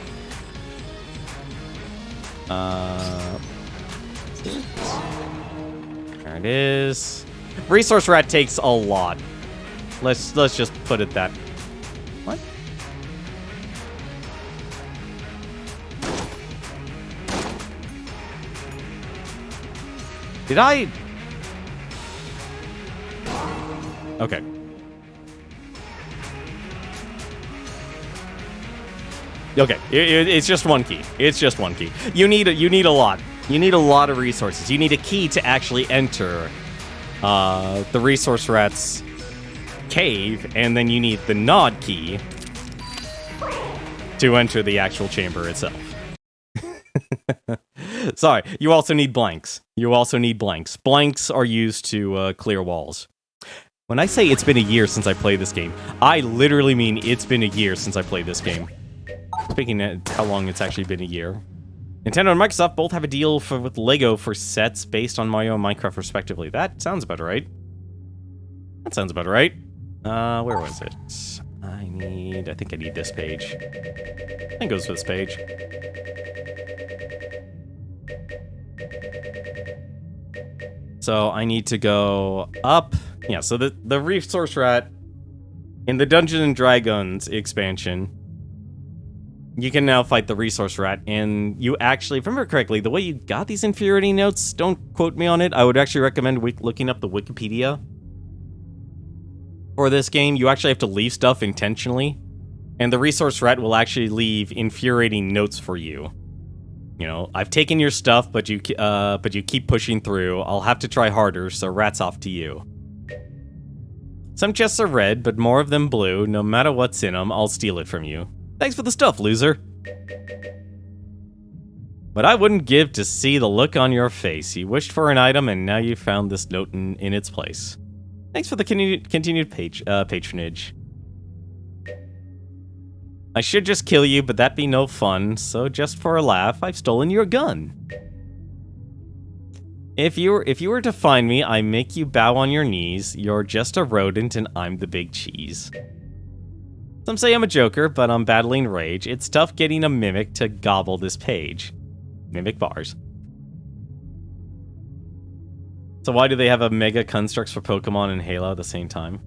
There it is. Resource rat takes a lot. Let's just put it that. What? Did I? Okay. Okay, it's just 1 key. It's just 1 key. You need a lot. You need a lot of resources. You need a key to actually enter the resource rat's cave, and then you need the nod key to enter the actual chamber itself. Sorry, you also need blanks. Blanks are used to clear walls. When I say it's been a year since I played this game, I literally mean it's been a year since I played this game. Speaking of how long it's actually been a year. Nintendo and Microsoft both have a deal with LEGO for sets based on Mario and Minecraft respectively. That sounds about right. Where was it? I think I need this page. I think it goes with this page. So I need to go up. Yeah, so the resource rat in the Dungeons and Dragons expansion, you can now fight the resource rat, and you actually, if I remember correctly, the way you got these infuriating notes, don't quote me on it, I would actually recommend looking up the Wikipedia for this game. You actually have to leave stuff intentionally, and the resource rat will actually leave infuriating notes for you. You know, I've taken your stuff, but you keep pushing through. I'll have to try harder, so rat's off to you. Some chests are red, but more of them blue. No matter what's in them, I'll steal it from you. Thanks for the stuff, loser. But I wouldn't give to see the look on your face. You wished for an item, and now you found this note in its place. Thanks for the continued patronage. I should just kill you, but that'd be no fun, so just for a laugh, I've stolen your gun. If you were to find me, I make you bow on your knees. You're just a rodent, and I'm the big cheese. Some say I'm a joker, but I'm battling rage. It's tough getting a mimic to gobble this page. Mimic bars. So why do they have a Mega Constructs for Pokemon and Halo at the same time?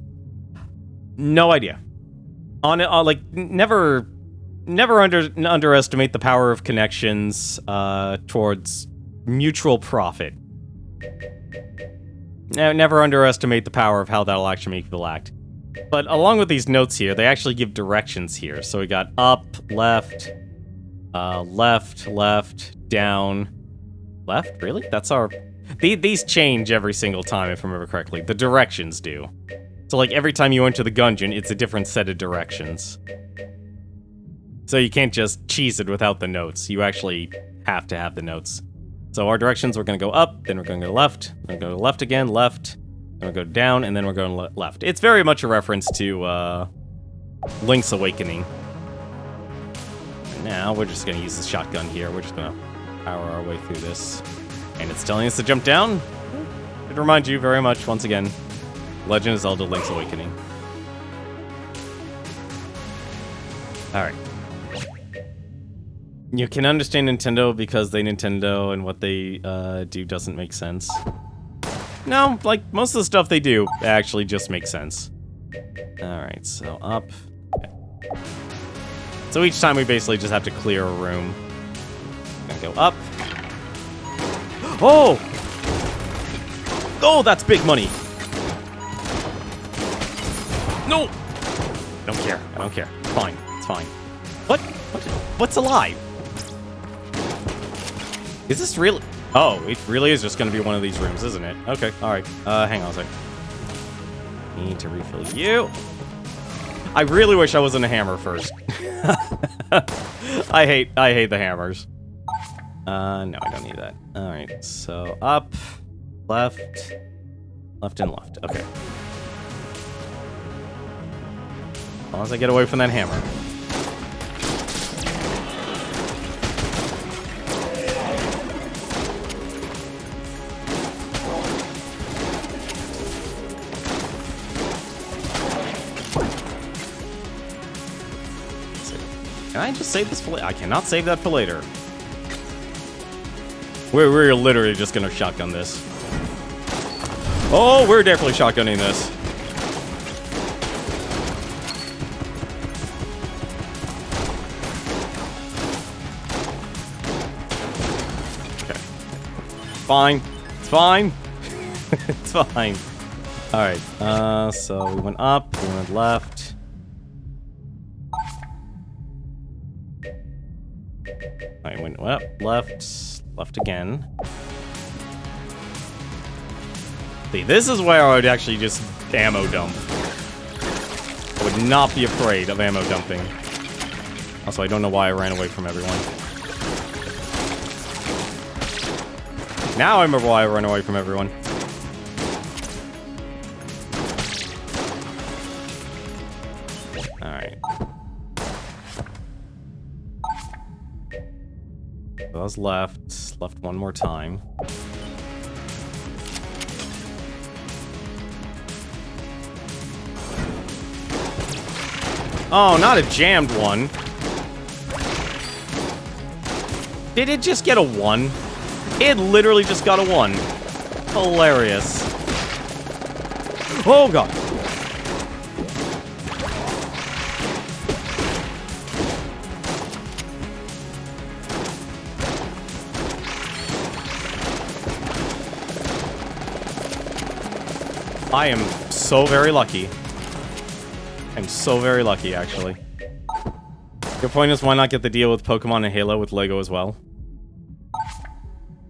No idea. Never underestimate the power of connections towards mutual profit. Never underestimate the power of how that'll actually make people act. But along with these notes here, they actually give directions here. So we got up, left, left, down, left. Really? That's our. These change every single time, if I remember correctly. The directions do. So, like, every time you enter the Gungeon, it's a different set of directions. So you can't just cheese it without the notes. You actually have to have the notes. So our directions, we're going to go up, then we're going to go left, then go left again, left, then we'll go down, and then we're going left. It's very much a reference to Link's Awakening. And now we're just going to use this shotgun here. We're just going to power our way through this. And it's telling us to jump down. It reminds you very much, once again, Legend of Zelda Link's Awakening. Alright. You can understand Nintendo because they Nintendo and what they do doesn't make sense. No, like, most of the stuff they do actually just makes sense. Alright, so up. Okay. So each time we basically just have to clear a room. Gonna go up. Oh! Oh, that's big money! No! I don't care. I don't care. It's fine. It's fine. What? What's alive? Is this really... Oh, it really is just going to be one of these rooms, isn't it? Okay, alright. Hang on a sec. Need to refill you. I really wish I wasn't a hammer first. I hate the hammers. No, I don't need that. Alright, so up, left, left, and left. Okay. As long as I get away from that hammer. Can I just save this for later? I cannot save that for later. We're literally just gonna shotgun this. Oh, we're definitely shotgunning this. Okay. Fine. It's fine. It's fine. Alright, so we went up, we went left. I went up, left again. See, this is where I would actually just ammo dump. I would not be afraid of ammo dumping. Also, I don't know why I ran away from everyone. Now I remember why I ran away from everyone. Alright. So I was left one more time. Oh, not a jammed one. Did it just get a 1? It literally just got a 1. Hilarious. Oh, God. I am so very lucky. I'm so very lucky, actually. Your point is, why not get the deal with Pokemon and Halo with Lego as well?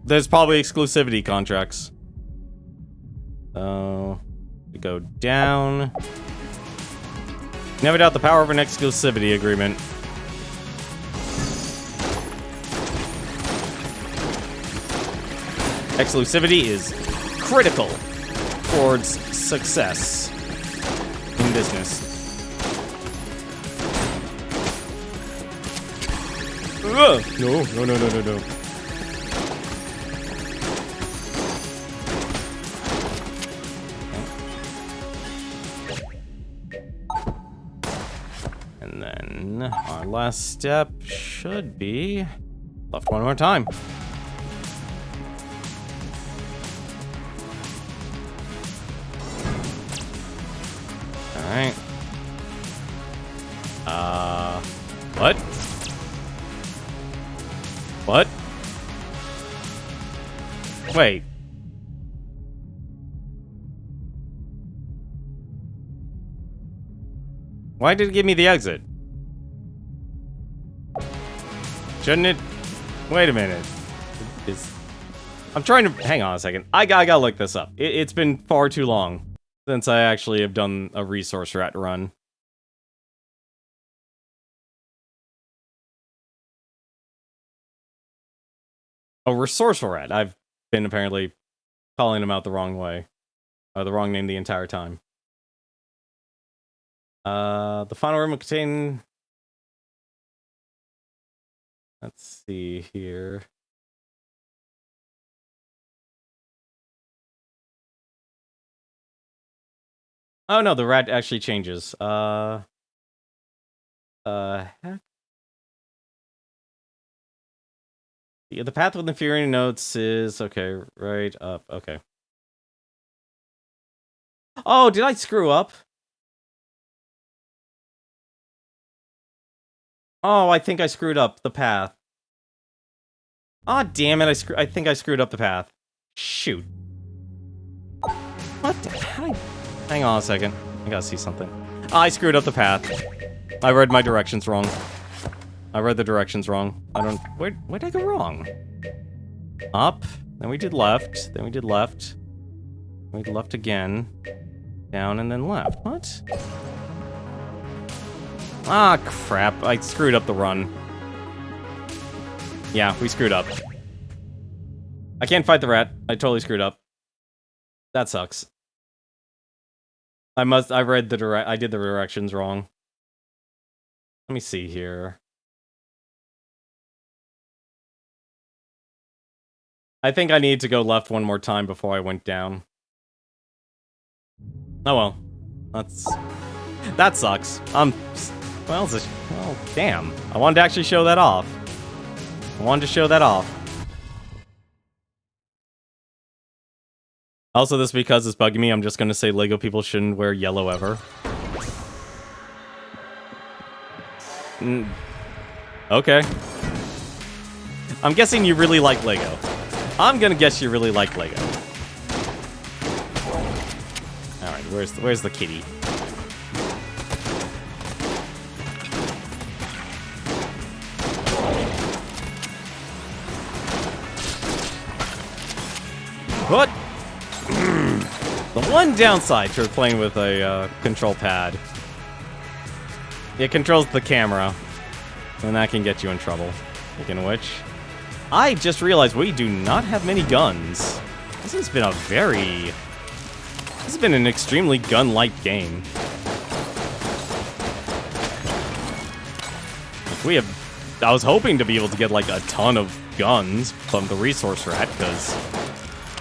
There's probably exclusivity contracts. So, we go down. Never doubt the power of an exclusivity agreement. Exclusivity is critical towards success in business. No, no, no, no, no, no. And then our last step should be left one more time. Alright. What? What? Wait. Why did it give me the exit? Shouldn't it? Wait a minute. I'm trying to... Hang on a second. I gotta look this up. It's been far too long since I actually have done a resource rat run. Oh, resourceful rat. I've been apparently calling him out the wrong way. Or the wrong name the entire time. The final room will contain... Let's see here. Oh no, the rat actually changes. Heck? Yeah, the path with inferior notes is... Okay, right up. Okay. Oh, did I screw up? Oh, I think I screwed up the path. Aw, oh, damn it, I think I screwed up the path. Shoot. What the hell? Hang on a second. I gotta see something. I screwed up the path. I read my directions wrong. I read the directions wrong. I don't... Where'd I go wrong? Up. Then we did left. Then we did left. We did left again. Down and then left. What? Ah, crap. I screwed up the run. Yeah, we screwed up. I can't fight the rat. I totally screwed up. That sucks. I did the directions wrong. Let me see here. I think I need to go left one more time before I went down. Oh well. That sucks. Well, damn. I wanted to actually show that off. Also, this because it's bugging me, I'm just gonna say Lego people shouldn't wear yellow ever. Okay. I'm guessing you really like Lego. I'm gonna guess you really like Lego. Alright, where's the kitty? What? The one downside to playing with a control pad. It controls the camera. And that can get you in trouble. Speaking of which, I just realized we do not have many guns. This has been an extremely gun-light game. I was hoping to be able to get like a ton of guns from the resource rat, because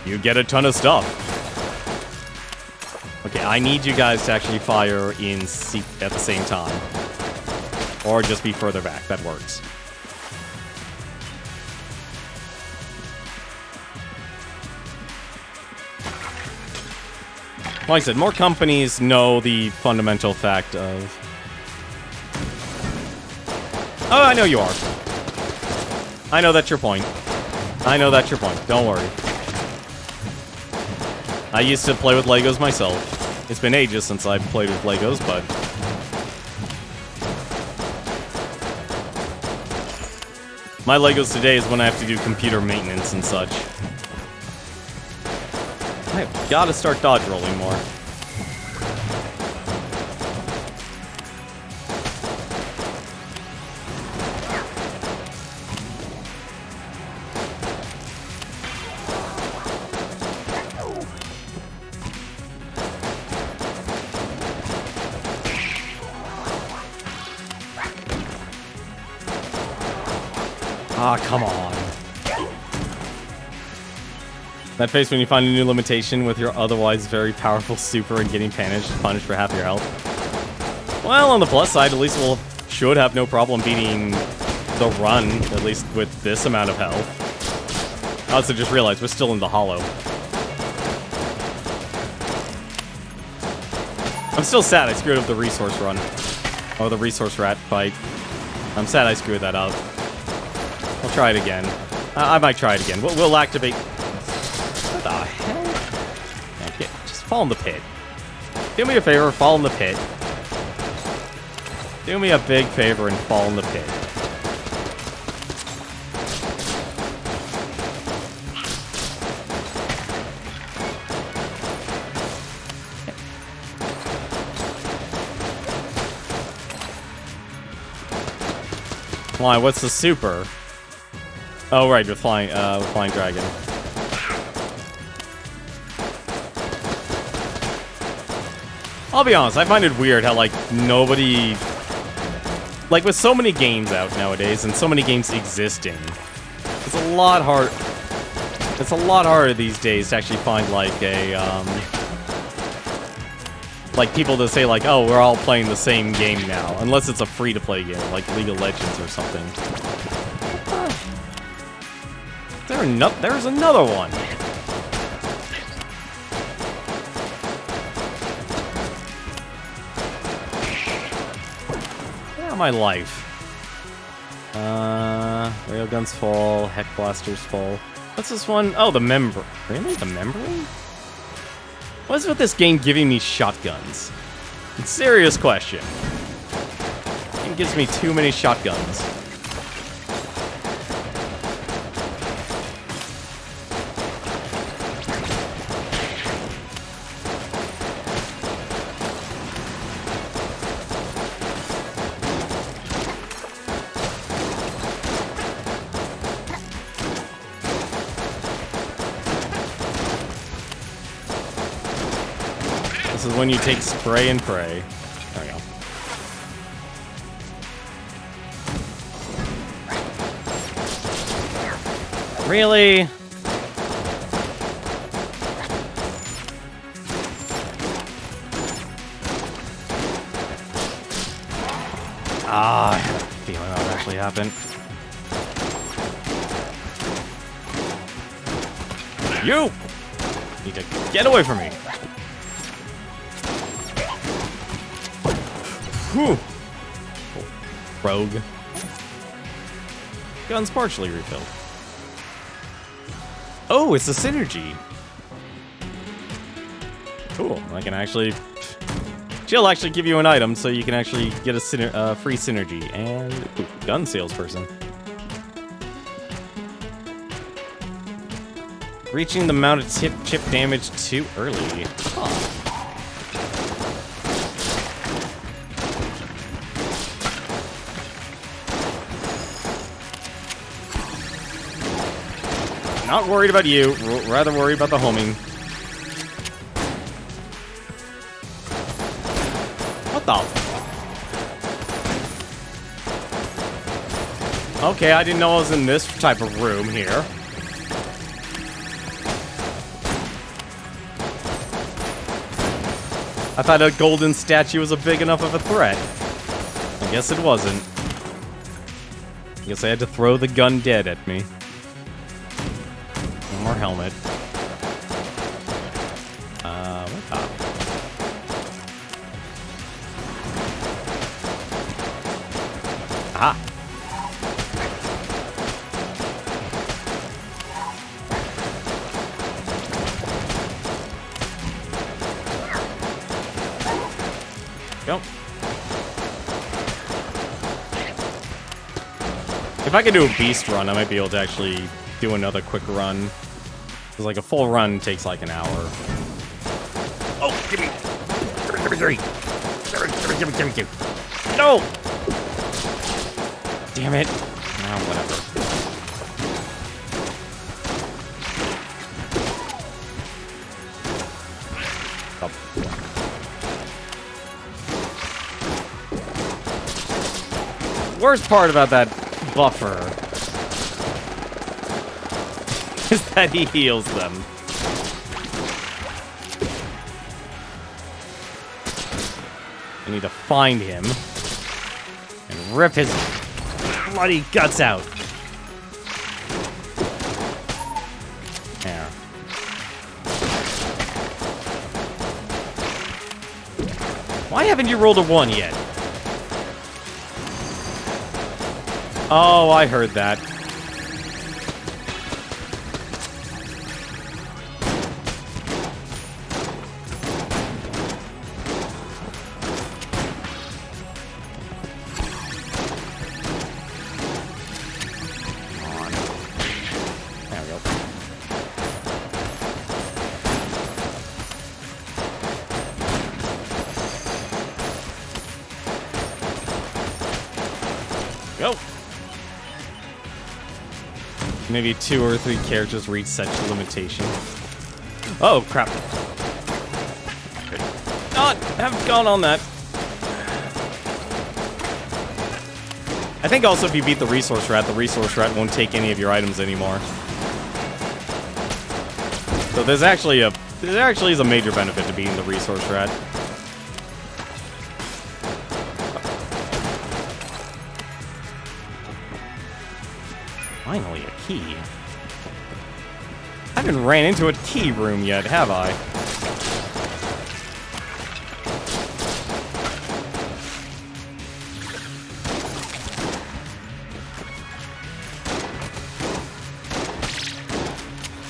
you get a ton of stuff. Okay, I need you guys to actually fire in at the same time. Or just be further back, that works. Like I said, more companies know the fundamental fact of... Oh, I know you are. I know that's your point. Don't worry. I used to play with Legos myself. It's been ages since I've played with Legos, but... My Legos today is when I have to do computer maintenance and such. I've got to start dodge rolling more. Ah, come on. That face when you find a new limitation with your otherwise very powerful super and getting punished for half your health. Well, on the plus side, at least should have no problem beating the run, at least with this amount of health. I also just realized we're still in the hollow. I'm still sad I screwed up the resource run. Or the resource rat fight. I'm sad I screwed that up. I'll try it again. I might try it again. We'll activate... What the hell? Okay, just fall in the pit. Do me a favor, fall in the pit. Do me a big favor and fall in the pit. Why, what's the super? Oh, right, with flying dragon. I'll be honest, I find it weird how, like, nobody... Like, with so many games out nowadays, and so many games existing, it's a lot hard... It's a lot harder these days to actually find, like, a, like, people to say, like, oh, we're all playing the same game now. Unless it's a free-to-play game, like League of Legends or something. There's another one. Yeah, my life. Railguns full, Heck Blasters full. What's this one? Oh, the membrane. Really? The membrane? What is with this game giving me shotguns? Serious question. It gives me too many shotguns. This is when you take spray and pray. There we go. Really? Ah, I had a feeling that would actually happen. You need to get away from me. Whew. Rogue. Gun's partially refilled. Oh, it's a synergy. Cool. I can actually... She'll actually give you an item, so you can actually get a free synergy. And... Ooh, gun salesperson. Reaching the mounted chip damage too early. Huh. Not worried about you, rather worried about the homing. What the? Okay, I didn't know I was in this type of room here. I thought a golden statue was a big enough of a threat. I guess it wasn't. I guess I had to throw the gun dead at me. More helmet. What the? Aha! Go. If I could do a beast run, I might be able to actually do another quick run. Because, like, a full run takes, like, an hour. Oh, give me! Give me. No! Damn it. Ah, whatever. Oh. Worst part about that buffer is that he heals them. I need to find him and rip his bloody guts out. There. Why haven't you rolled a 1 yet? Oh, I heard that. Go. Maybe 2 or 3 characters reach such limitation. Oh, crap. Good. Oh, haven't gone on that. I think also if you beat the resource rat won't take any of your items anymore. So there actually is a major benefit to beating the resource rat. Finally, a key. I haven't ran into a key room yet, have I?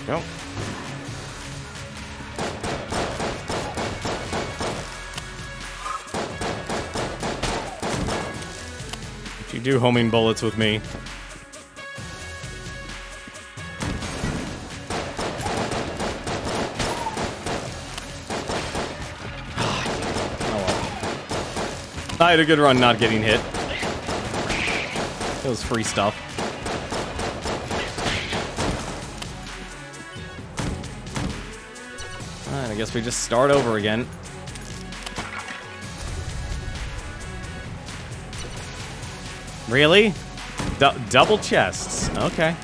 Nope. If you do homing bullets with me. I had a good run not getting hit. It was free stuff. Alright, I guess we just start over again. Really? Double chests. Okay.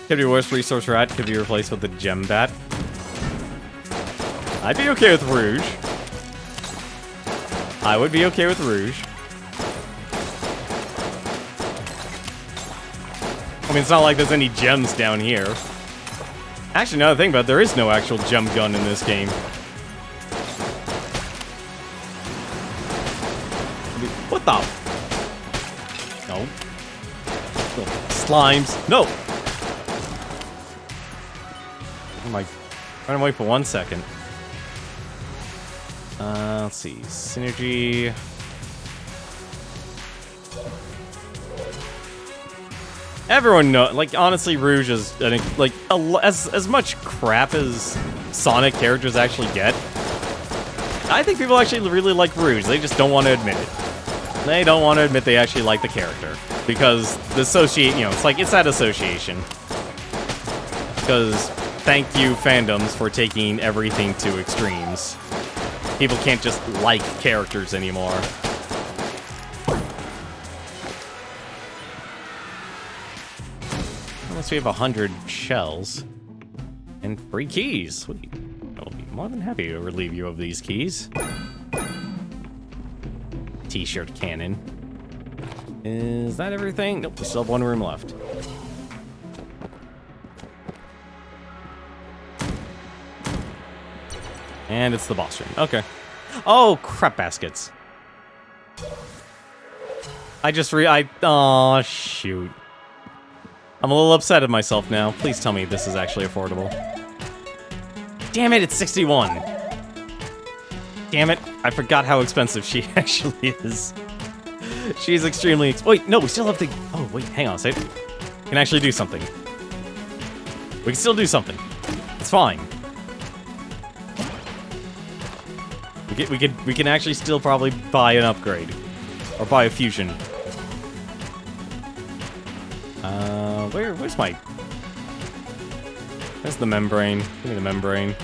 Could be worse. Resource rat could be replaced with a gem bat. I'd be okay with Rouge. I would be okay with Rouge. I mean, it's not like there's any gems down here. Actually, now that I think about it, there is no actual gem gun in this game. What the? No. Slimes. No! Oh my... Run away for 1 second. Let's see. Synergy... Everyone knows, like, honestly, Rouge is, like, as much crap as Sonic characters actually get. I think people actually really like Rouge. They just don't want to admit it. They don't want to admit they actually like the character. Because the it's that association. Because thank you, fandoms, for taking everything to extremes. People can't just like characters anymore. Unless we have 100 shells. And free keys. Sweet. I'll be more than happy to relieve you of these keys. T-shirt cannon. Is that everything? Nope, we still have one room left. And it's the boss room. Okay. Oh, crap baskets. Aw, shoot. I'm a little upset at myself now. Please tell me this is actually affordable. Damn it, it's 61. Damn it, I forgot how expensive she actually is. She's extremely wait, no, we still have the... Oh, wait, hang on a second. We can actually do something. We can still do something. It's fine. We can actually still probably buy an upgrade. Or buy a fusion. Where's my... Where's the membrane? Give me the membrane.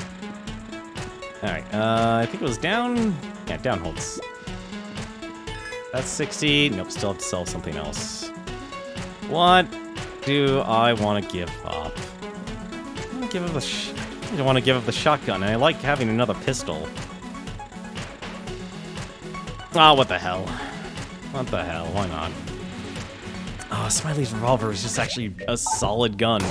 Alright, I think it was down... Yeah, down holds. That's 60. Nope, still have to sell something else. What do I want to give up? I want to give up I don't want to give up the shotgun, and I like having another pistol. Ah, what the hell? What the hell? Why not? Oh, Smiley's revolver is just actually a solid gun.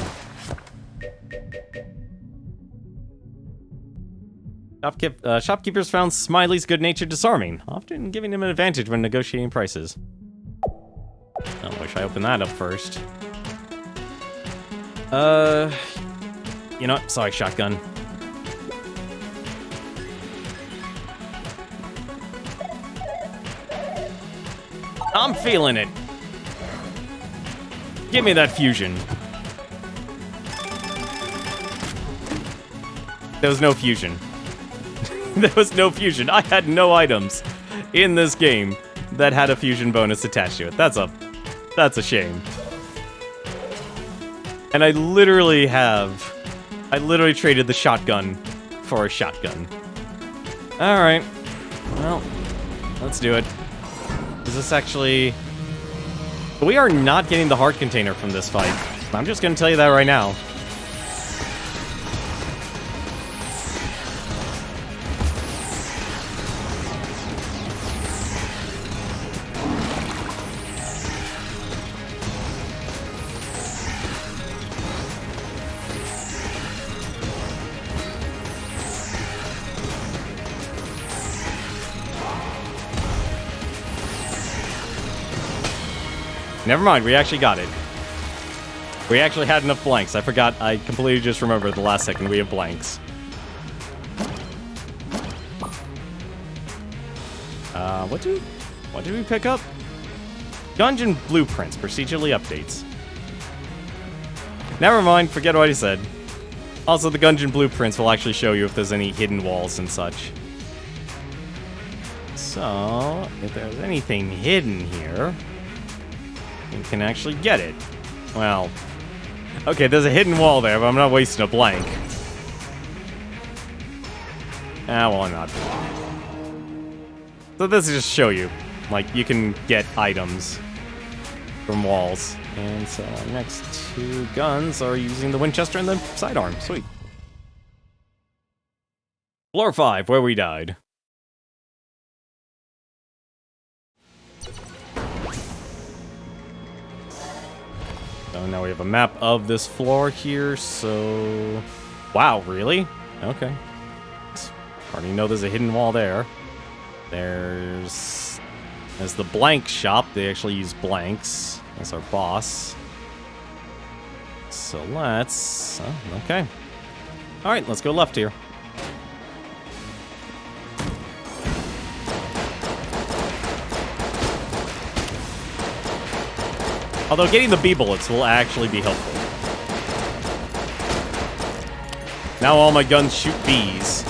Shopkeepers found Smiley's good nature disarming, often giving him an advantage when negotiating prices. I wish I opened that up first. You know what? Sorry, shotgun. I'm feeling it. Give me that fusion. There was no fusion. There was no fusion. I had no items in this game that had a fusion bonus attached to it. That's a shame. And I literally traded the shotgun for a shotgun. Alright. Well, let's do it. Is this actually... We are not getting the heart container from this fight. I'm just gonna tell you that right now. Never mind, we actually got it. We actually had enough blanks. I forgot. I completely just remembered the last second we have blanks. What did we pick up? Gungeon blueprints, procedurally updates. Never mind, forget what I said. Also, the Gungeon blueprints will actually show you if there's any hidden walls and such. So, if there's anything hidden here, you can actually get it. Well, okay, there's a hidden wall there, but I'm not wasting a blank. Ah, well, I'm not. So this is just show you. Like, you can get items from walls. And so our next two guns are using the Winchester and the sidearm. Sweet. Floor 5, where we died. So now we have a map of this floor here, so... Wow, really? Okay. Already know there's a hidden wall there. There's the blank shop. They actually use blanks. That's our boss. So let's... Oh, okay. Alright, let's go left here. Although getting the bee bullets will actually be helpful. Now all my guns shoot bees.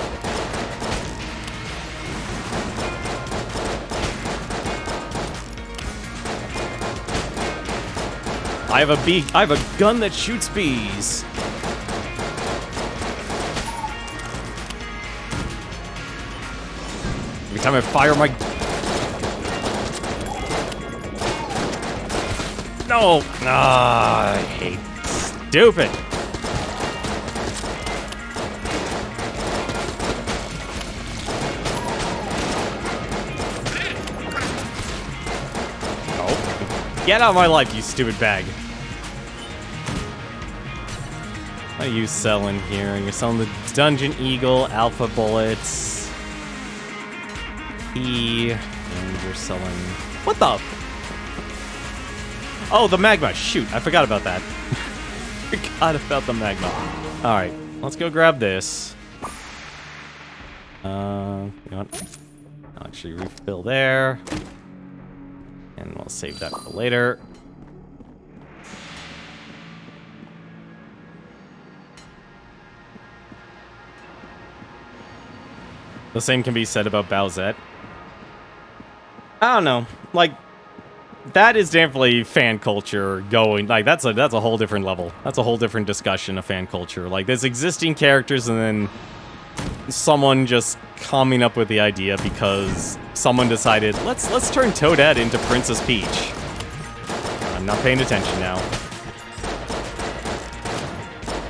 I have a gun that shoots bees. Every time I fire my... No! Ah, I hate... Stupid! Oh. Get out of my life, you stupid bag. What are you selling here? You're selling the Dungeon Eagle, Alpha Bullets. And you're selling... What the... Oh, the magma. Shoot, I forgot about that. Forgot about the magma. Alright, let's go grab this. You know what? I'll actually refill there. And we'll save that for later. The same can be said about Bowsette. I don't know. Like... That is definitely fan culture going, like, that's a whole different level. That's a whole different discussion of fan culture. Like, there's existing characters and then someone just coming up with the idea because someone decided, let's turn Toadette into Princess Peach. I'm not paying attention now.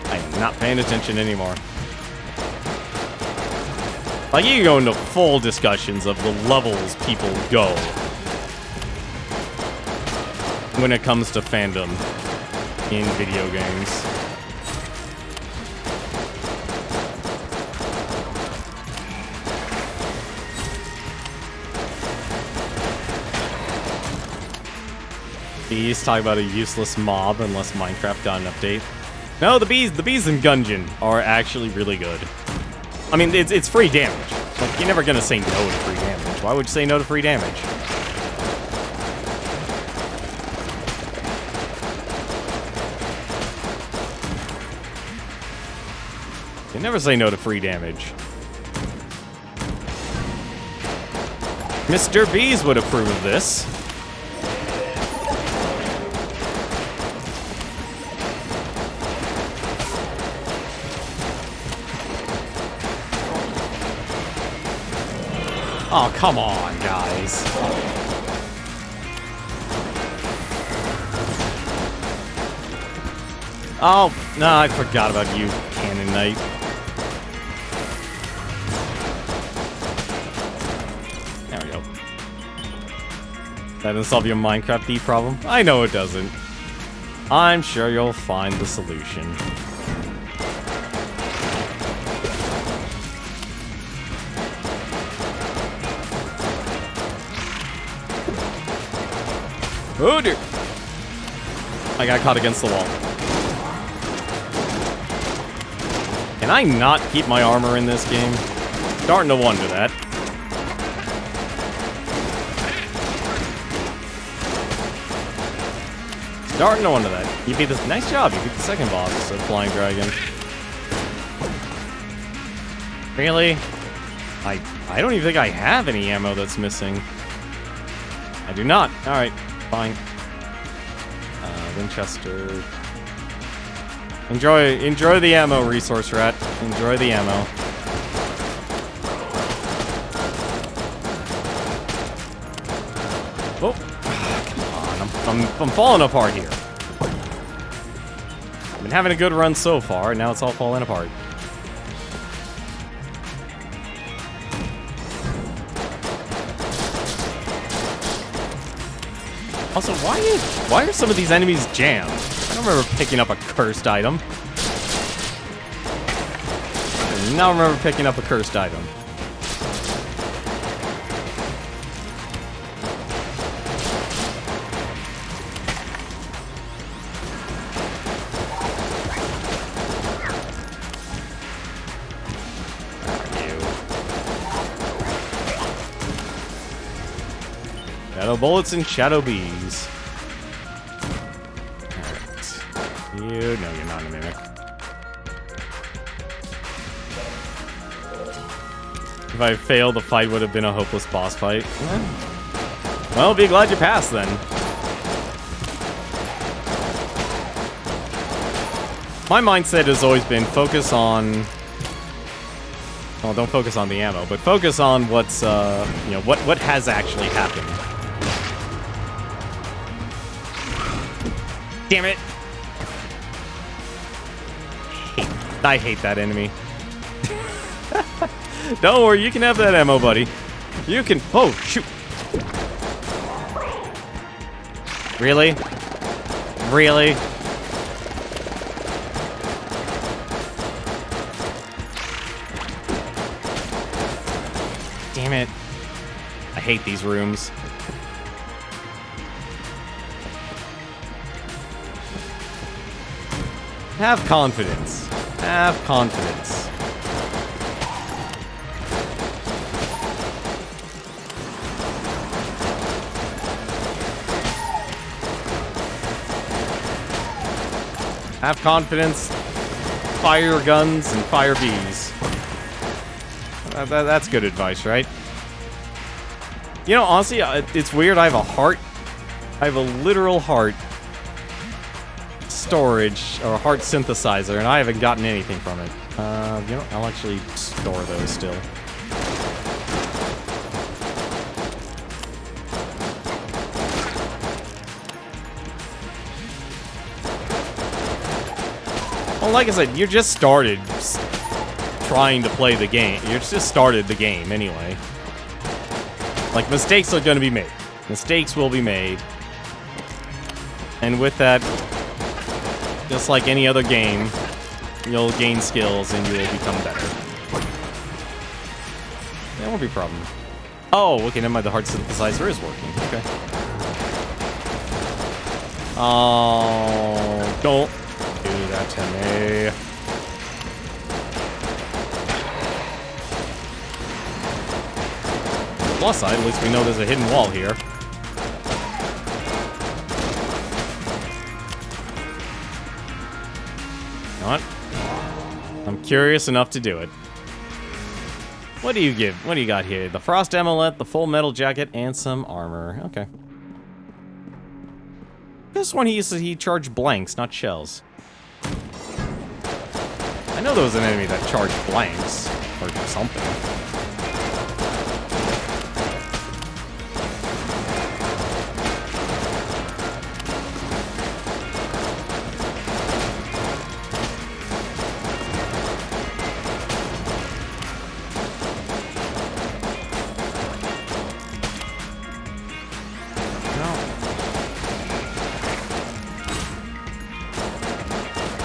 I am not paying attention anymore. Like, you can go into full discussions of the levels people go when it comes to fandom in video games. Bees talk about a useless mob unless Minecraft got an update. No, the bees in Gungeon are actually really good. I mean, it's free damage. Like, you're never gonna say no to free damage. Why would you say no to free damage? You never say no to free damage. Mr. Bees would approve of this. Oh, come on, guys. Oh, no, I forgot about you, Cannon Knight. There we go. That doesn't solve your Minecraft thief problem? I know it doesn't. I'm sure you'll find the solution. Oh dear. I got caught against the wall. Can I not keep my armor in this game? Starting to wonder that. Starting to wonder that. You beat this. Nice job. You beat the second boss of Flying Dragon. Really? I don't even think I have any ammo that's missing. I do not. Alright, fine. Winchester. Enjoy the ammo, resource rat. Enjoy the ammo. Oh, come on. I'm falling apart here. I've been having a good run so far, and now it's all falling apart. Also, why are some of these enemies jammed? I don't remember picking up a cursed item. I do not remember picking up a cursed item. Shadow bullets and shadow bees. Alright. No, you're not a mimic. If I failed, the fight would have been a hopeless boss fight. Well, be glad you passed then. My mindset has always been focus on... Well, don't focus on the ammo, but focus on what's, what has actually happened. Damn it! I hate that enemy. Don't worry, you can have that ammo, buddy. You can... Oh, shoot! Really? Really? Damn it. I hate these rooms. Have confidence. Have confidence. Have confidence. Fire your guns and fire bees. That's good advice, right? You know, honestly, it's weird. I have a heart. I have a literal heart storage, or a heart synthesizer, and I haven't gotten anything from it. You know, I'll actually store those still. Well, like I said, you just started trying to play the game. You just started the game anyway. Like, mistakes are going to be made. Mistakes will be made. And with that, just like any other game, you'll gain skills and you will become better. That won't be a problem. Oh, okay, never mind. The heart synthesizer is working. Okay. Oh, don't do that to me. Plus side, at least we know there's a hidden wall here. You know what? I'm curious enough to do it. What do you give? What do you got here? The frost amulet, the full metal jacket, and some armor. Okay. This one he charged blanks, not shells. I know there was an enemy that charged blanks or something.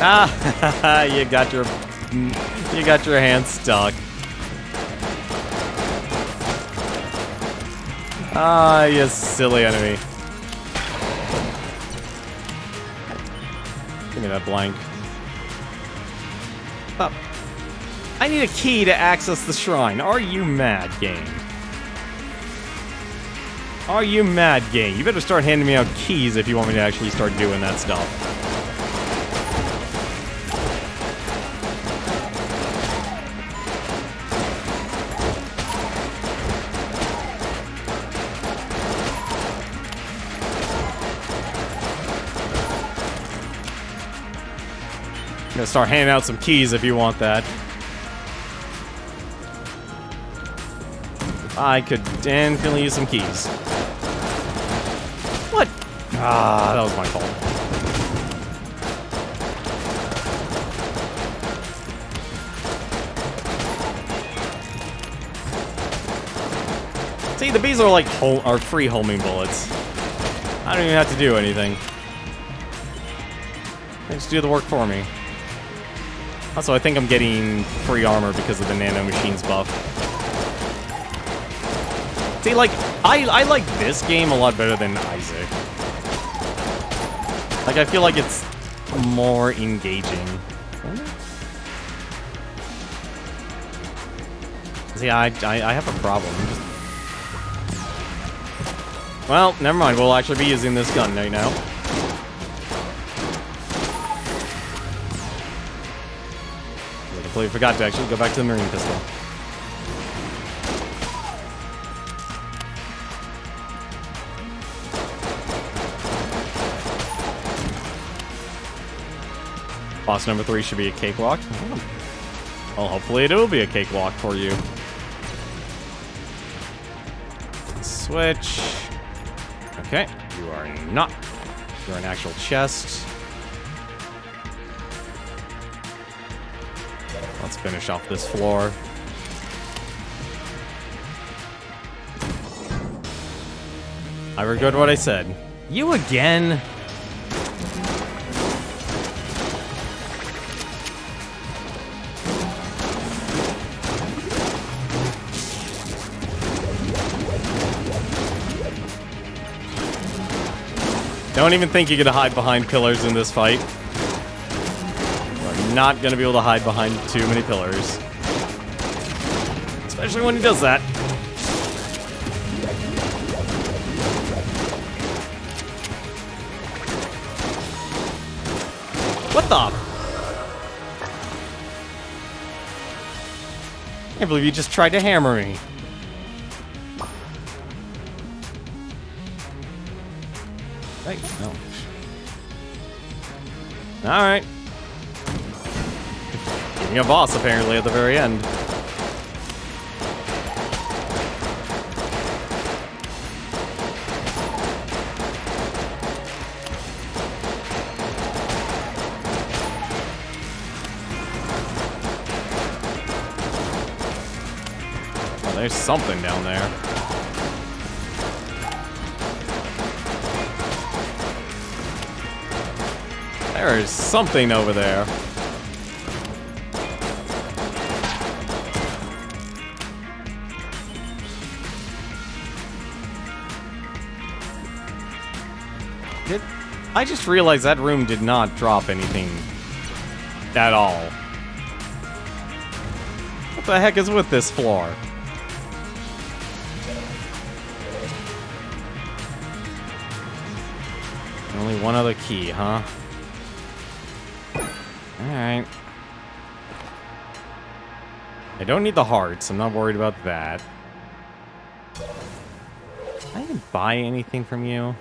Ah, you got your hand stuck. Ah, you silly enemy. Give me that blank. Up. I need a key to access the shrine. Are you mad, game? Are you mad, game? You better start handing me out keys if you want me to actually start doing that stuff. I'm gonna start handing out some keys if you want that. I could definitely use some keys. What? Ah, that was my fault. See, the bees are like free homing bullets. I don't even have to do anything. They just do the work for me. Also, I think I'm getting free armor because of the nano machines buff. See, like, I like this game a lot better than Isaac. Like, I feel like it's more engaging. See, I have a problem. Well, never mind. We'll actually be using this gun right now. I completely forgot to actually go back to the marine pistol. Boss number 3 should be a cakewalk. Well, hopefully it will be a cakewalk for you. Switch. Okay, you are not. You're an actual chest. Let's finish off this floor. I regret what I said. You again? Don't even think you're gonna hide behind pillars in this fight. You're not gonna be able to hide behind too many pillars. Especially when he does that. What the? I can't believe you just tried to hammer me. Hey, no. Alright. Getting a boss, apparently, at the very end. Oh, there's something down there. There is something over there. I just realized that room did not drop anything at all. What the heck is with this floor? Only one other key, huh? Alright. I don't need the hearts. I'm not worried about that. I didn't buy anything from you.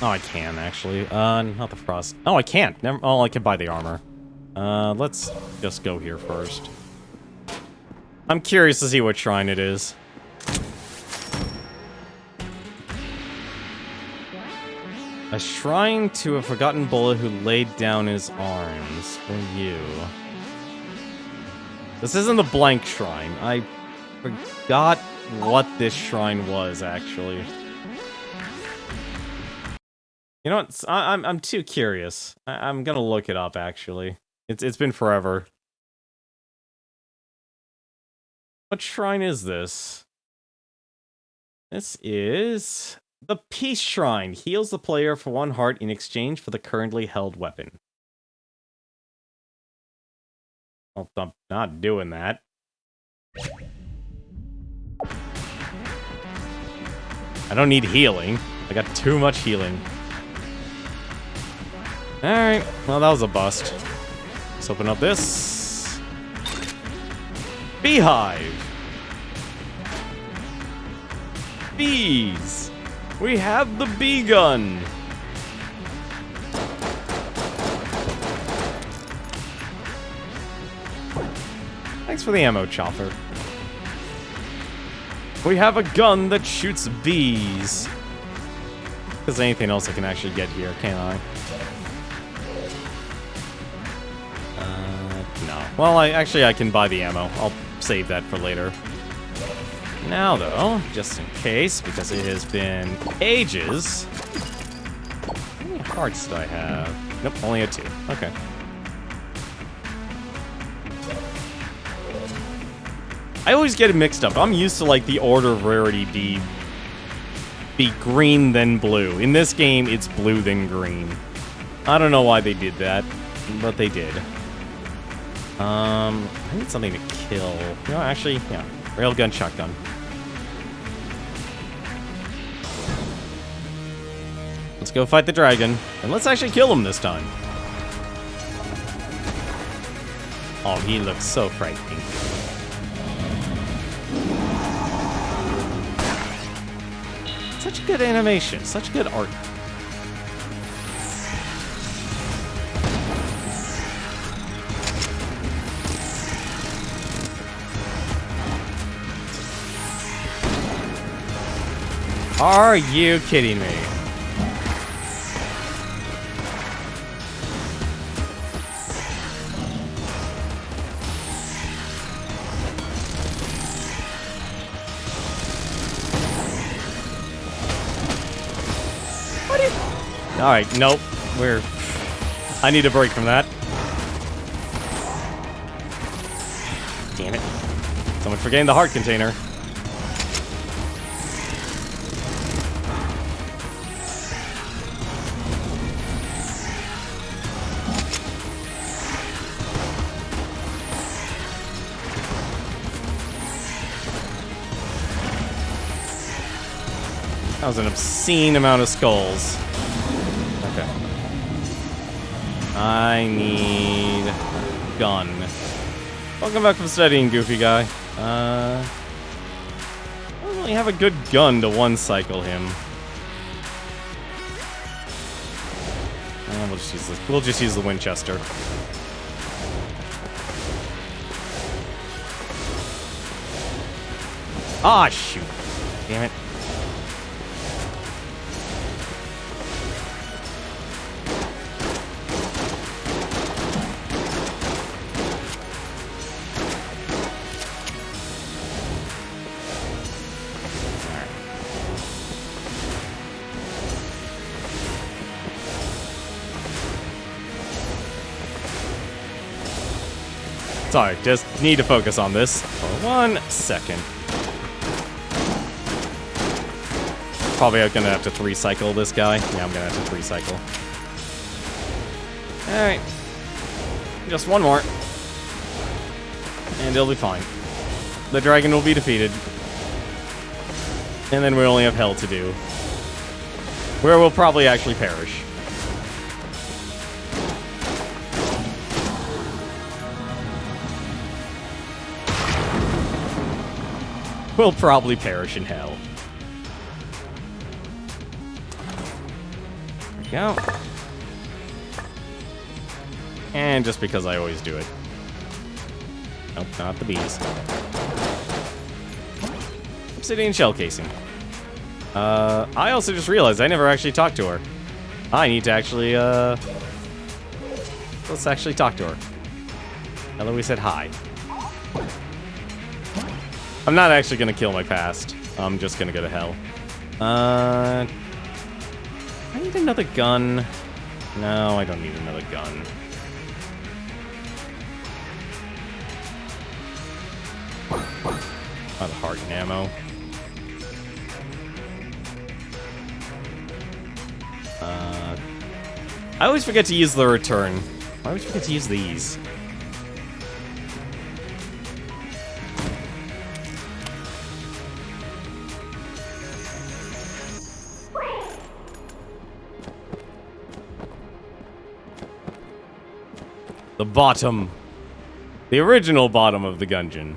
Oh, I can, actually. Not the frost. Oh, I can't. Never. Oh, I can buy the armor. Let's just go here first. I'm curious to see what shrine it is. A shrine to a forgotten bullet who laid down his arms for you. This isn't the blank shrine. I forgot what this shrine was, actually. You know what? I'm too curious. I'm gonna look it up, actually. It's been forever. What shrine is this? This is the Peace Shrine. Heals the player for 1 heart in exchange for the currently held weapon. Well, I'm not doing that. I don't need healing. I got too much healing. Alright, well that was a bust. Let's open up this. Beehive. Bees. We have the bee gun. Thanks for the ammo, Chopper. We have a gun that shoots bees. If there's anything else I can actually get here, can't I? No. Well, I can buy the ammo. I'll save that for later. Now, though, just in case, because it has been ages. How many hearts do I have? Nope, only a 2. Okay. I always get it mixed up. I'm used to, like, the order of rarity be green, then blue. In this game, it's blue, then green. I don't know why they did that, but they did. I need something to kill. No, actually, yeah. Railgun, shotgun. Let's go fight the dragon, and let's actually kill him this time. Oh, he looks so frightening. Such good animation, such good art. Are you kidding me? Alright, nope. I need a break from that. Damn it. Someone forgetting the heart container. That was an obscene amount of skulls. Okay. I need a gun. Welcome back from studying, Goofy Guy. I don't really have a good gun to one-cycle him. We'll just use this. We'll just use the Winchester. Ah, shoot. Damn it. Sorry, just need to focus on this for 1 second. Probably gonna have to 3-cycle this guy. Yeah, I'm gonna have to 3-cycle. Alright. Just 1 more. And it'll be fine. The dragon will be defeated. And then we only have hell to do. Where we'll probably actually perish. We'll probably perish in hell. There we go. And just because I always do it. Nope, not the bees. Obsidian shell casing. I also just realized I never actually talked to her. I need to actually, let's actually talk to her. Eloise said hi. I'm not actually gonna kill my past. I'm just gonna go to hell. I need another gun. No, I don't need another gun. Oh, the heart and ammo. I always forget to use the return. I always forget to use these. The bottom. The original bottom of the Gungeon.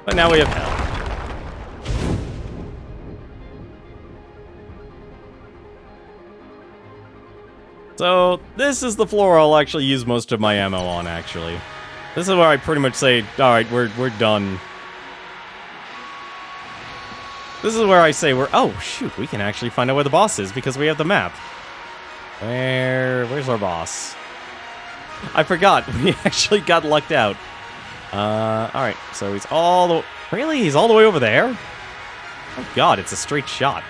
But now we have hell. So, this is the floor I'll actually use most of my ammo on, actually. This is where I pretty much say, alright, we're done. This is where I say oh shoot, we can actually find out where the boss is because we have the map. Where's our boss? I forgot, we actually got lucked out. Alright, so he's all the... Really? He's all the way over there? Oh god, it's a straight shot.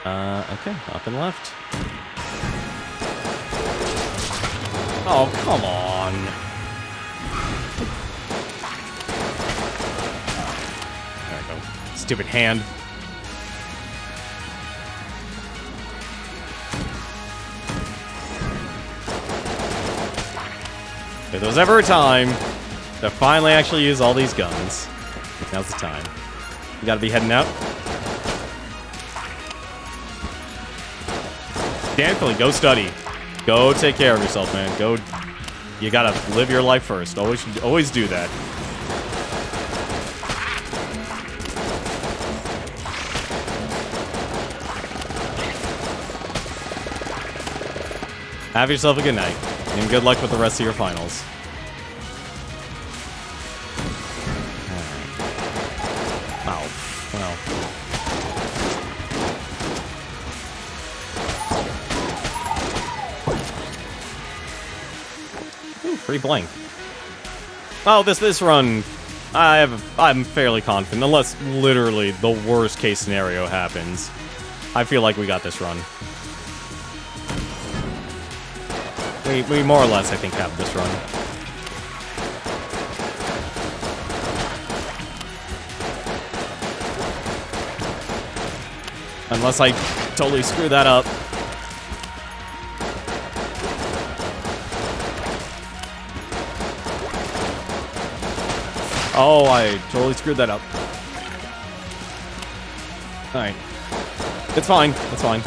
Okay, up and left. Oh, come on. There we go. Stupid hand. If there was ever a time to finally actually use all these guns, now's the time. You gotta be heading out. Danfully, go study. Go take care of yourself, man. Go. You gotta live your life first. Always do that. Have yourself a good night, and good luck with the rest of your finals. Alright. Oh, well. Free blank. Oh, this run, I'm fairly confident, unless literally the worst case scenario happens. I feel like we got this run. We more or less, I think, have this run. Unless I totally screw that up. Oh, I totally screwed that up. Alright. It's fine. It's fine.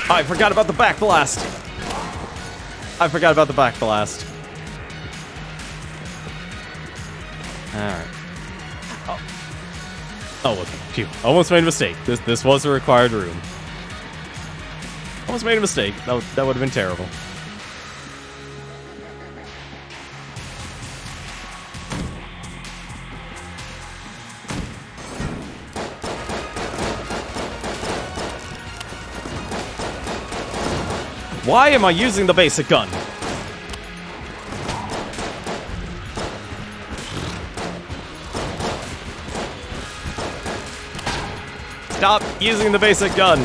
I forgot about the back blast. I forgot about the back blast. Alright. Oh, okay. Phew. Almost made a mistake. This was a required room. Almost made a mistake. That would have been terrible. Why am I using the basic gun? Stop using the basic gun.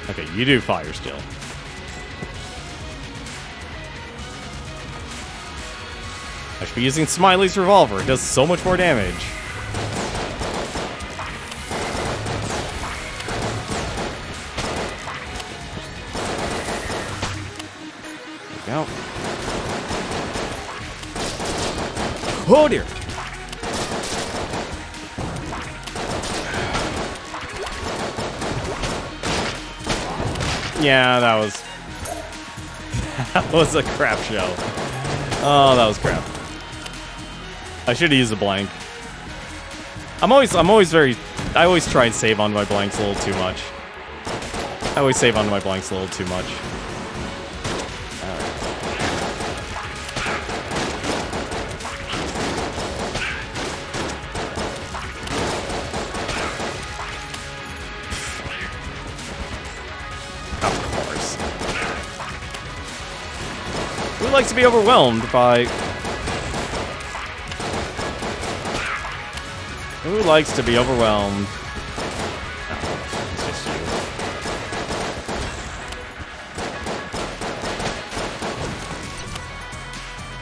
Okay, you do fire still. I should be using Smiley's revolver. It does so much more damage. There we go. Oh dear. Yeah, that was a crap show. Oh, that was crap. I should have used a blank. I always try and save on my blanks a little too much. I always save on my blanks a little too much. Who likes to be overwhelmed by... Who likes to be overwhelmed? Oh, it's just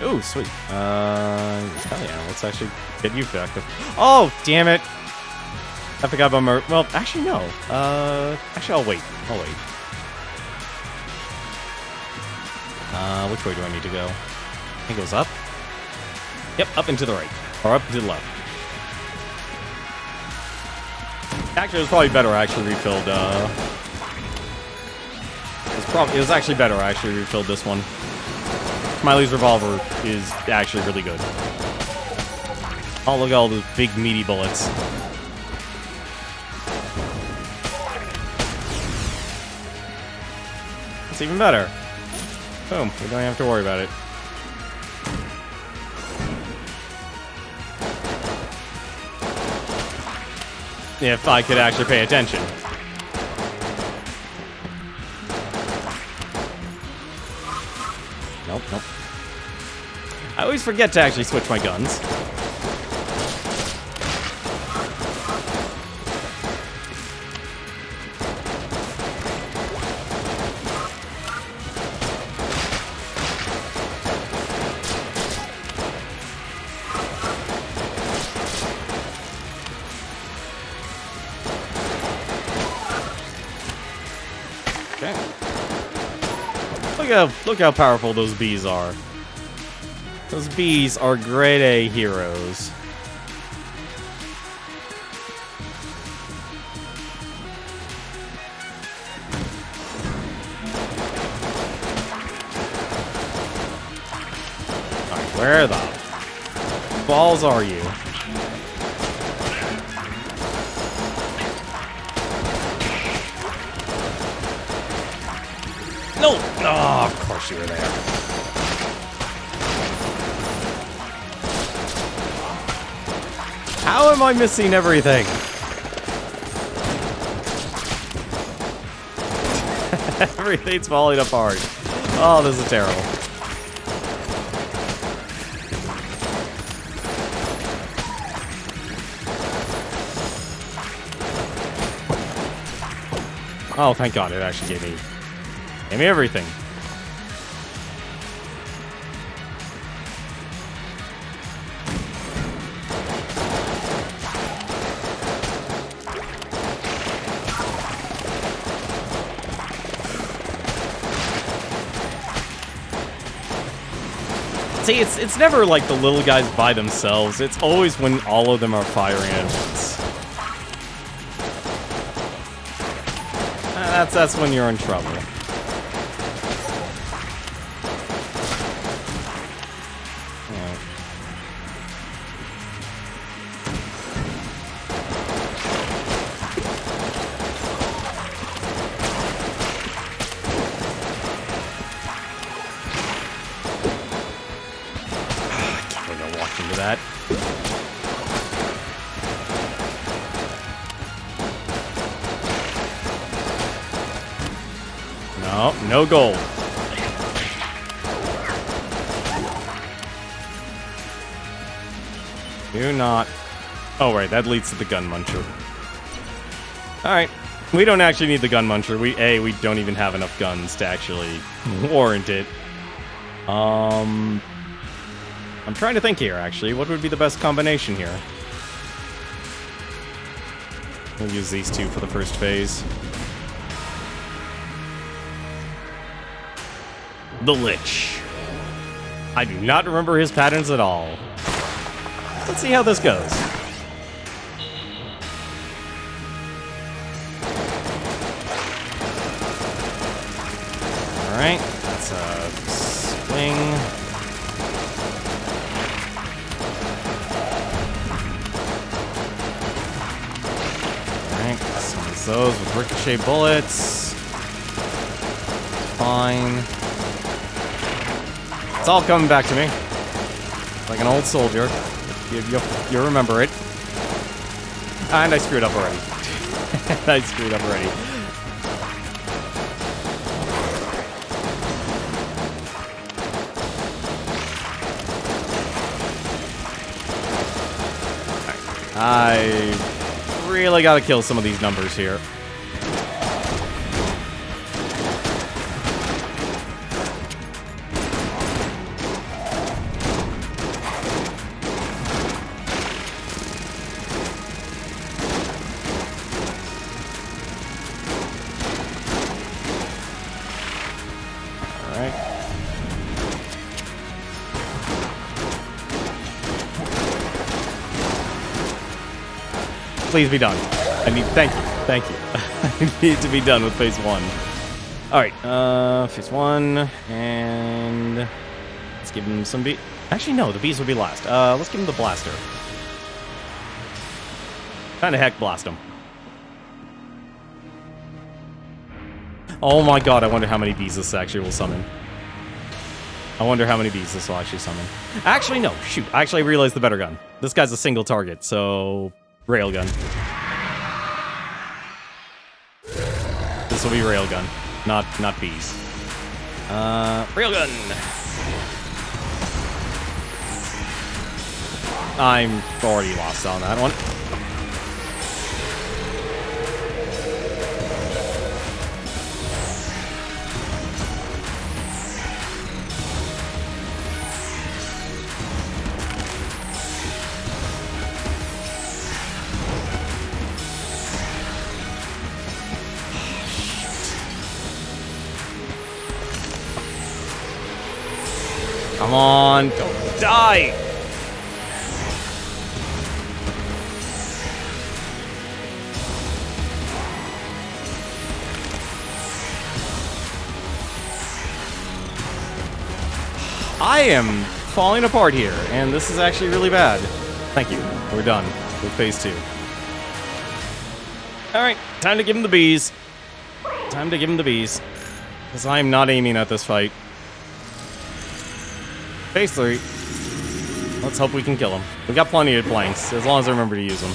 you. Ooh, sweet. Hell yeah, let's actually get you effective. Oh, damn it! I forgot about my... Well, actually, no. Actually, I'll wait. Which way do I need to go? I think it goes up? Yep, up and to the right. Or up and to the left. Actually, it was probably better I actually refilled, It was actually better I actually refilled this one. Smiley's revolver is actually really good. Oh, look at all those big, meaty bullets. It's even better. Boom. We don't have to worry about it. If I could actually pay attention. Nope. I always forget to actually switch my guns. Look how powerful those bees are. Those bees are grade A heroes. Alright, where the balls are you? No! Oh, of course you were there. How am I missing everything? Everything's falling apart. Oh, this is terrible. Oh, thank God, it actually gave me everything. See, it's never like the little guys by themselves. It's always when all of them are firing at once. That's when you're in trouble. That. No gold. Do not. Oh, right, that leads to the gun muncher. Alright. We don't actually need the gun muncher. We don't even have enough guns to actually warrant it. I'm trying to think here, actually. What would be the best combination here? We'll use these two for the first phase. The Lich. I do not remember his patterns at all. Let's see how this goes. Alright, that's a swing. Those with ricochet bullets. Fine. It's all coming back to me. Like an old soldier. You remember it. And I screwed up already. I screwed up already. I really gotta kill some of these numbers here. Please be done. Thank you. I need to be done with phase 1. Alright, phase 1, and let's give him some bees. Actually, no, the bees will be last. Let's give him the blaster. Kinda heck blast him. Oh my god, I wonder how many bees this actually will summon. Actually, no, shoot. Actually, I realized the better gun. This guy's a single target, so... Railgun. This will be railgun, not bees. Railgun! I'm already lost on that one. Come on, don't die! I am falling apart here, and this is actually really bad. Thank you. We're done with phase 2. Alright, time to give him the bees. Because I'm not aiming at this fight. Phase 3. Let's hope we can kill him. We got plenty of planks, as long as I remember to use them.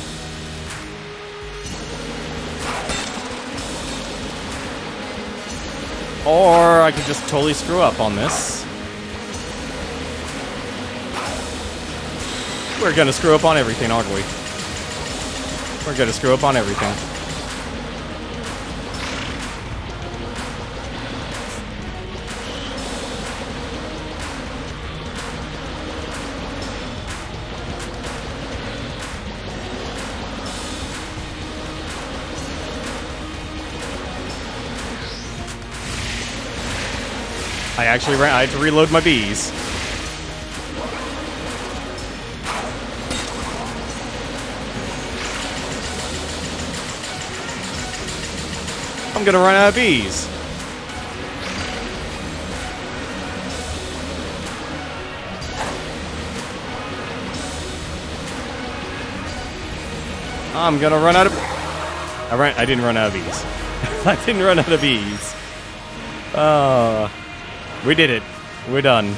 Or I could just totally screw up on this. We're gonna screw up on everything, aren't we? We're gonna screw up on everything. I had to reload my bees. I'm gonna run out of bees. I'm gonna run out of... I didn't run out of bees. I didn't run out of bees. We did it. We're done.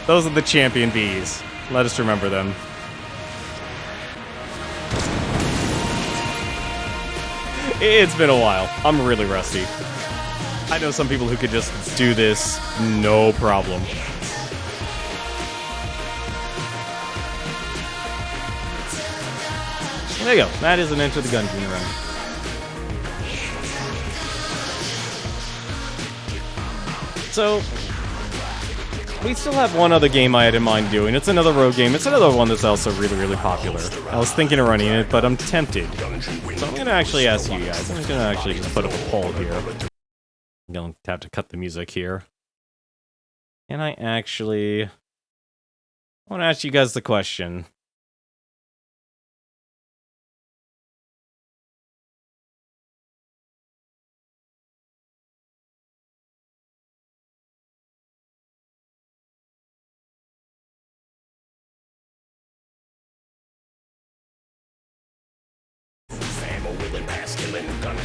Those are the champion bees. Let us remember them. It's been a while. I'm really rusty. I know some people who could just do this no problem. There you go. That is an Enter the Gungeon run. So, we still have one other game I had in mind doing. It's another rogue game. It's another one that's also really, really popular. I was thinking of running it, but I'm tempted. So I'm going to actually ask you guys. I'm going to actually just put up a poll here. I'm going to have to cut the music here. And I want to ask you guys the question.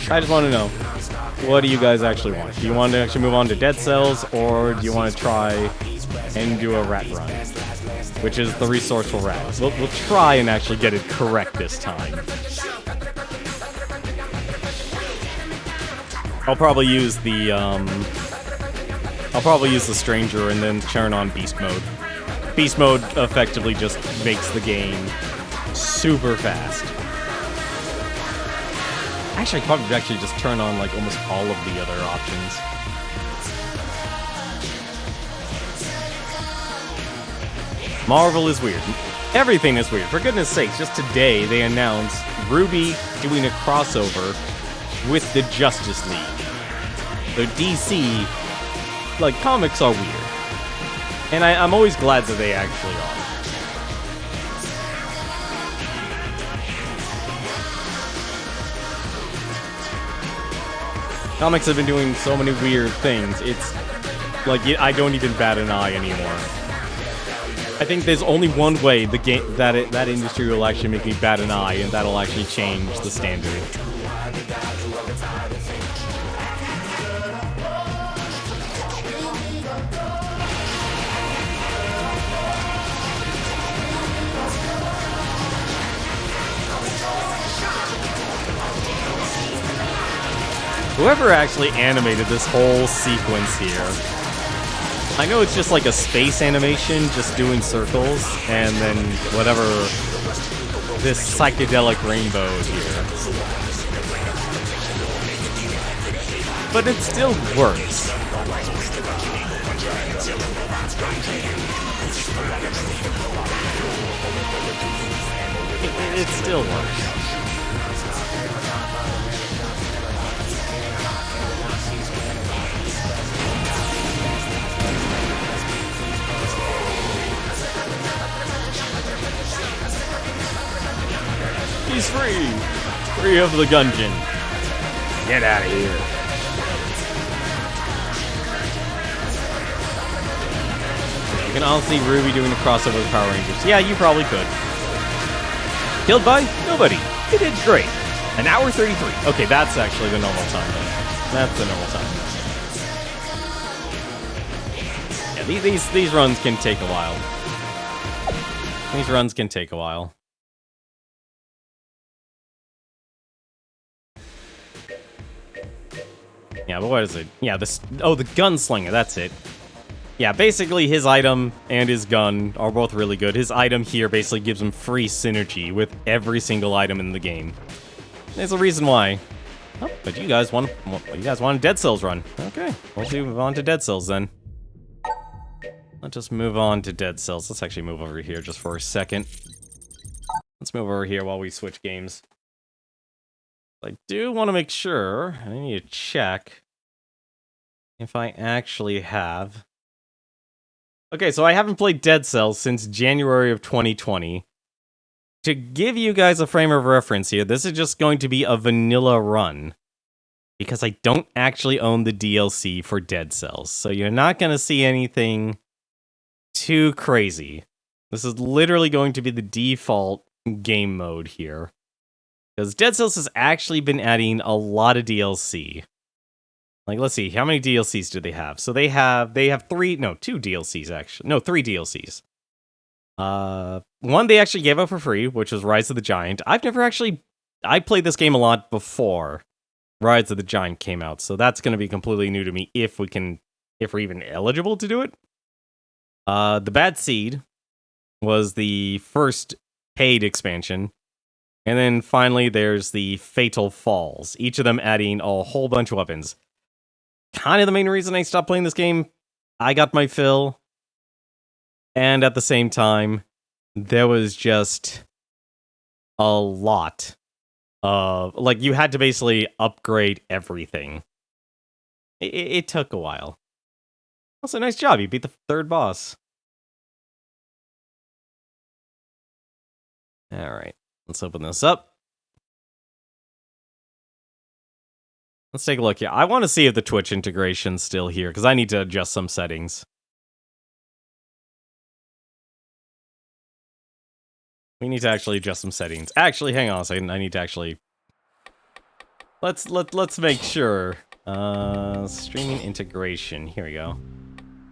I just want to know, what do you guys actually want? Do you want to actually move on to Dead Cells, or do you want to try and do a rat run? Which is the resourceful rat. We'll try and actually get it correct this time. I'll probably use the stranger and then turn on beast mode. Beast mode effectively just makes the game super fast. Actually, I could probably actually just turn on like almost all of the other options. Marvel is weird. Everything is weird. For goodness sakes, just today they announced Ruby doing a crossover with the Justice League. So DC, like, comics are weird. And I'm always glad that they actually are. Comics have been doing so many weird things. It's like I don't even bat an eye anymore. I think there's only one way the game that industry will actually make me bat an eye, and that'll actually change the standard. Whoever actually animated this whole sequence here, I know it's just like a space animation, just doing circles, and then whatever, this psychedelic rainbow here. But it still works. It still works. He's free! Free of the Gungeon. Get out of here. You can all see Ruby doing a crossover with Power Rangers. Yeah, you probably could. Killed by nobody. You did great. An hour 33. Okay, that's actually the normal time then. That's the normal time. Yeah, these runs can take a while. These runs can take a while. Yeah, but what is it? Yeah, this... Oh, the Gunslinger, that's it. Yeah, basically his item and his gun are both really good. His item here basically gives him free synergy with every single item in the game. There's a reason why. Oh, but you guys want a Dead Cells run. Okay, we'll move on to Dead Cells then. Let's just move on to Dead Cells. Let's actually move over here just for a second. Let's move over here while we switch games. I do want to make sure, and I need to check if I actually have. Okay, so I haven't played Dead Cells since January of 2020. To give you guys a frame of reference here, this is just going to be a vanilla run, because I don't actually own the DLC for Dead Cells, so you're not going to see anything too crazy. This is literally going to be the default game mode here. Because Dead Cells has actually been adding a lot of DLC. Like, let's see, how many DLCs do they have? So they have two DLCs actually. No, 3 DLCs. One they actually gave out for free, which was Rise of the Giant. I played this game a lot before Rise of the Giant came out, so that's going to be completely new to me if we're even eligible to do it. The Bad Seed was the first paid expansion. And then finally, there's the Fatal Falls, each of them adding a whole bunch of weapons. Kind of the main reason I stopped playing this game. I got my fill. And at the same time, there was just a lot of... Like, you had to basically upgrade everything. It took a while. Also, nice job. You beat the 3rd boss. Alright. Let's open this up. Let's take a look here. I want to see if the Twitch integration's still here, because I need to adjust some settings. We need to actually adjust some settings. Actually, hang on a second. I need to actually... Let's make sure. Streaming integration. Here we go.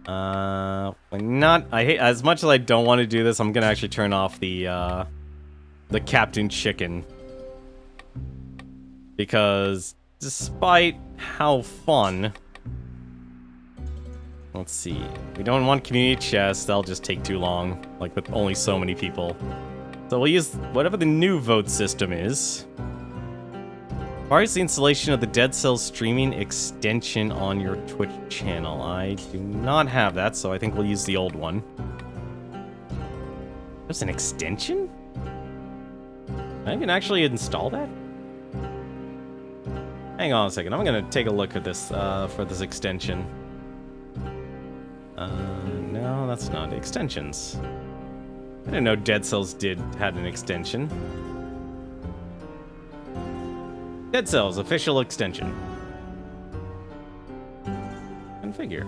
I hate... As much as I don't want to do this, I'm gonna actually turn off the Captain Chicken. Because despite how fun... Let's see. We don't want community chests. That'll just take too long, like with only so many people. So we'll use whatever the new vote system is. Requires the installation of the Dead Cells streaming extension on your Twitch channel. I do not have that, so I think we'll use the old one. There's an extension? I can actually install that? Hang on a second. I'm gonna take a look at this for this extension. No, that's not extensions. I didn't know Dead Cells had an extension. Dead Cells official extension. Configure.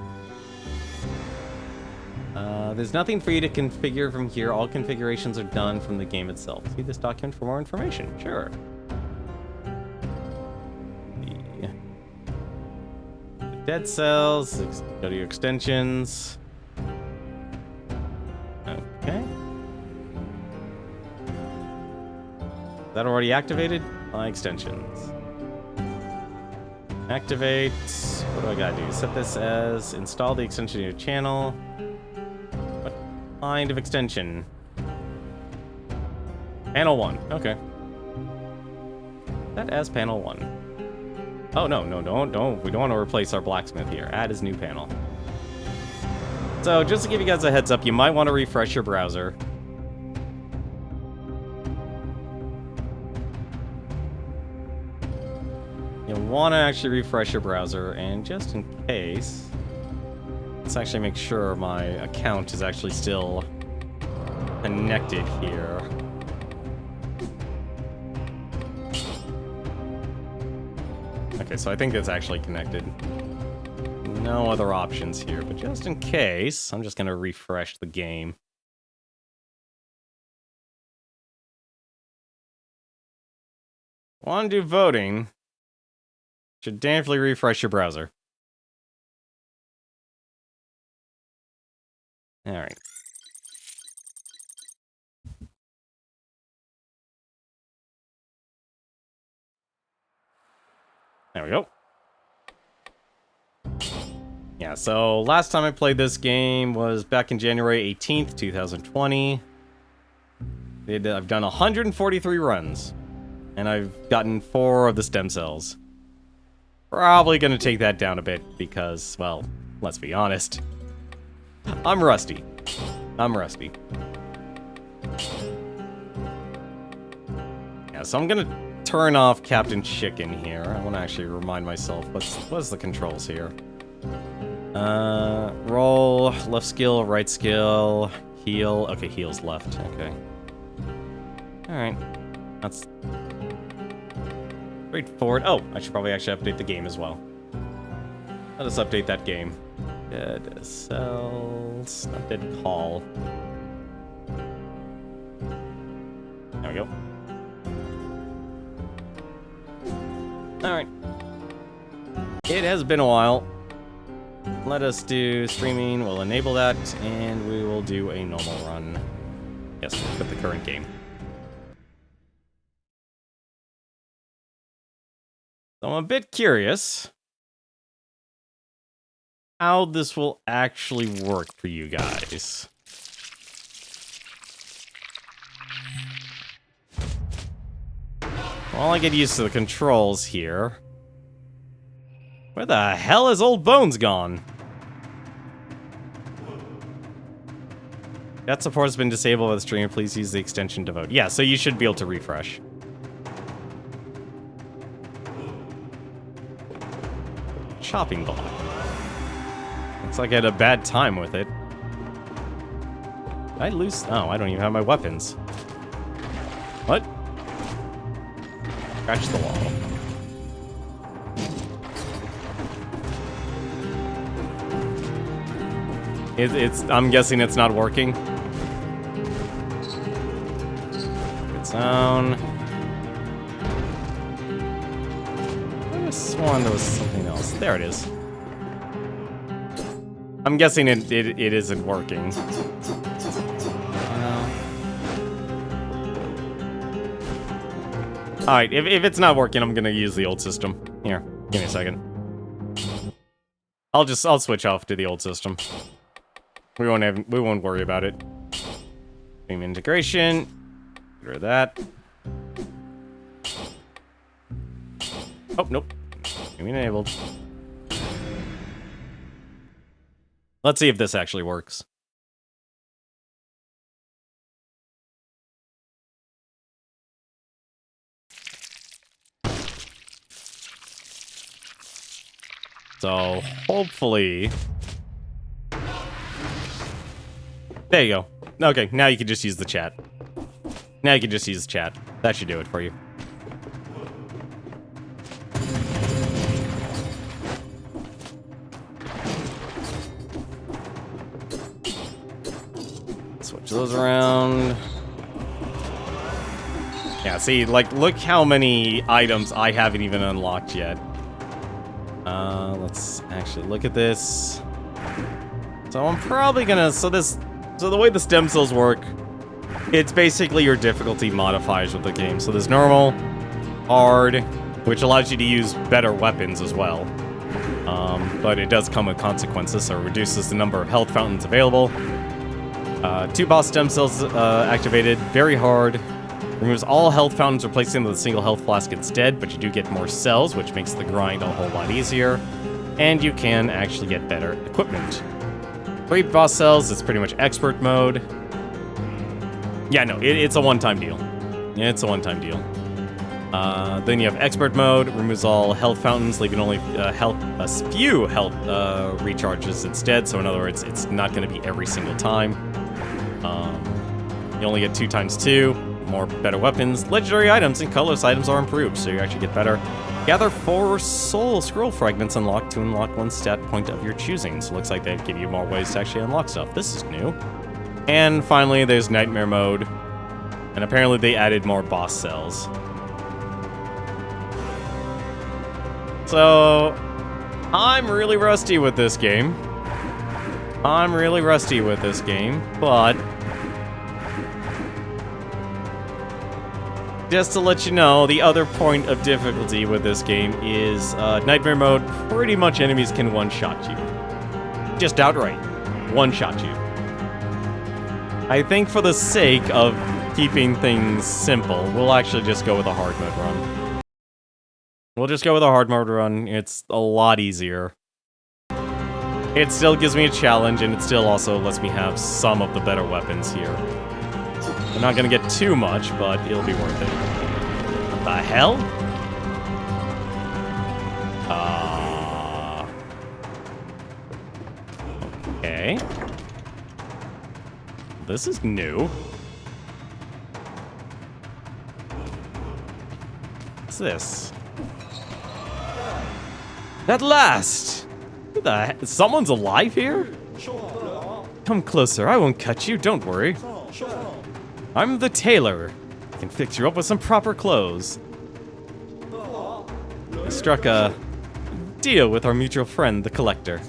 There's nothing for you to configure from here. All configurations are done from the game itself. See this document for more information. Sure. The Dead Cells. Go to your extensions. Okay. Is that already activated? My extensions. Activate. What do I gotta do? Set this as install the extension to your channel. What kind of extension? Panel 1. Okay. That as panel 1. Oh, no, don't. We don't want to replace our blacksmith here. Add his new panel. So, just to give you guys a heads up, you might want to refresh your browser. You'll want to actually refresh your browser, and just in case, let's actually make sure my account is actually still connected here. Okay, so I think it's actually connected. No other options here, but just in case, I'm just going to refresh the game. Want to do voting? Should definitely refresh your browser. Alright. There we go. Yeah, so last time I played this game was back in January 18th, 2020. I've done 143 runs, and I've gotten 4 of the stem cells. Probably gonna take that down a bit because, well, let's be honest. I'm rusty. Yeah, so I'm gonna turn off Captain Chicken here. I want to actually remind myself what's the controls here. Roll, left skill, right skill, heal. Okay, heal's left. Okay. Alright. That's straightforward. Oh, I should probably actually update the game as well. Let us update that game. Dead Cells. Not Dead Call. There we go. Alright. It has been a while. Let us do streaming. We'll enable that, and we will do a normal run. Yes, with the current game. So I'm a bit curious how this will actually work for you guys. While I get used to the controls here. Where the hell is Old Bones gone? Chat support has been disabled by the stream. Please use the extension to vote. Yeah, so you should be able to refresh. Chopping block. Looks like I had a bad time with it. Did I lose? Oh, I don't even have my weapons. What? Scratch the wall. I'm guessing it's not working. Good sound. I could have sworn there was something else. There it is. I'm guessing it isn't working. Alright, if it's not working, I'm gonna use the old system. Here, give me a second. I'll switch off to the old system. We won't worry about it. Beam integration. Get rid of that. Oh, nope. Beam enabled. Let's see if this actually works. So, hopefully... There you go. Okay, now you can just use the chat. Now you can just use the chat. That should do it for you. Switch those around. Yeah, see, like, look how many items I haven't even unlocked yet. Let's actually look at this. So I'm probably gonna, so the way the stem cells work, it's basically your difficulty modifiers with the game. So there's normal, hard, which allows you to use better weapons as well. But it does come with consequences, so it reduces the number of health fountains available. 2 boss stem cells activated, very hard. Removes all health fountains, replacing them with a single health flask instead, but you do get more cells, which makes the grind a whole lot easier. And you can actually get better equipment. 3 boss cells, it's pretty much expert mode. Yeah, no, it's a one-time deal. It's a one-time deal. Then you have expert mode, removes all health fountains, leaving only a few health recharges instead. So in other words, it's not going to be every single time. You only get 2 times 2. More better weapons, legendary items, and colorless items are improved, so you actually get better. Gather 4 soul scroll fragments unlocked to unlock 1 stat point of your choosing. So it looks like they give you more ways to actually unlock stuff. This is new. And finally, there's nightmare mode. And apparently they added more boss cells. So, I'm really rusty with this game. But just to let you know, the other point of difficulty with this game is Nightmare Mode, pretty much enemies can one-shot you. Just outright. One-shot you. I think for the sake of keeping things simple, we'll actually just go with a hard mode run. We'll just go with a hard mode run. It's a lot easier. It still gives me a challenge, and it still also lets me have some of the better weapons here. I'm not gonna get too much, but it'll be worth it. What the hell? Okay. This is new. What's this? At last! Who the heck? Someone's alive here? Come closer, I won't cut you, don't worry. I'm the tailor. I can fix you up with some proper clothes. I struck a deal with our mutual friend, the collector.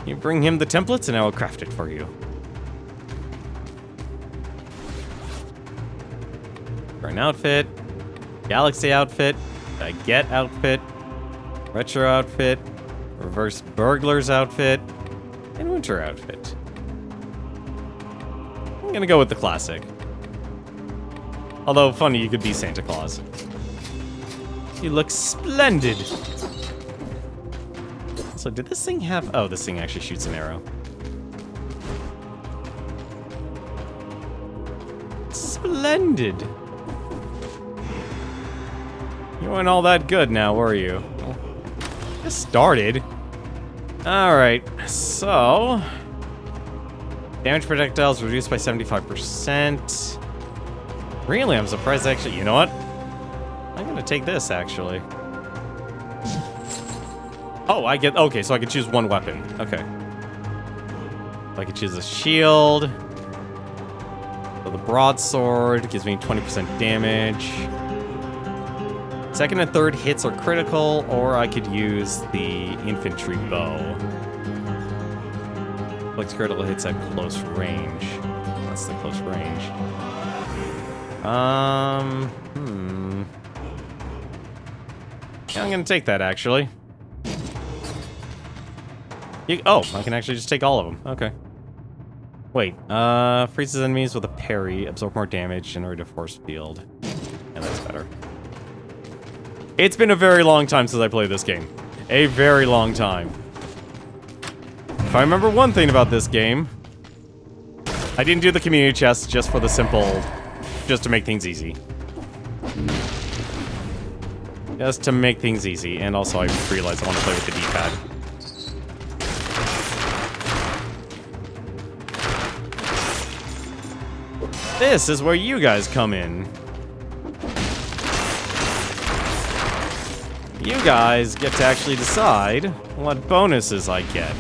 You bring him the templates and I will craft it for you. Burn outfit, galaxy outfit, baguette outfit, retro outfit, reverse burglar's outfit, and winter outfit. I'm gonna go with the classic. Although, funny, you could be Santa Claus. You look splendid! So, did this thing have... Oh, this thing actually shoots an arrow. Splendid! You weren't all that good now, were you? Well, just started. Alright, so... Damage projectiles reduced by 75%. Really, I'm surprised actually. You know what? I'm gonna take this, actually. Oh, I get... Okay, so I can choose one weapon. Okay. I can choose a shield. So the broadsword gives me 20% damage. Second and third hits are critical, or I could use the infantry bow. Looks critical hits at close range. That's the close range. Yeah, I'm gonna take that, actually. Oh, I can actually just take all of them. Okay. Wait, freezes enemies with a parry, absorb more damage, generate a force field. Yeah, that's better. It's been a very long time since I played this game. A very long time. If I remember one thing about this game, I didn't do the community chest just for the simple... just to make things easy. Just to make things easy, and also I realized I want to play with the D-pad. This is where you guys come in. You guys get to actually decide what bonuses I get.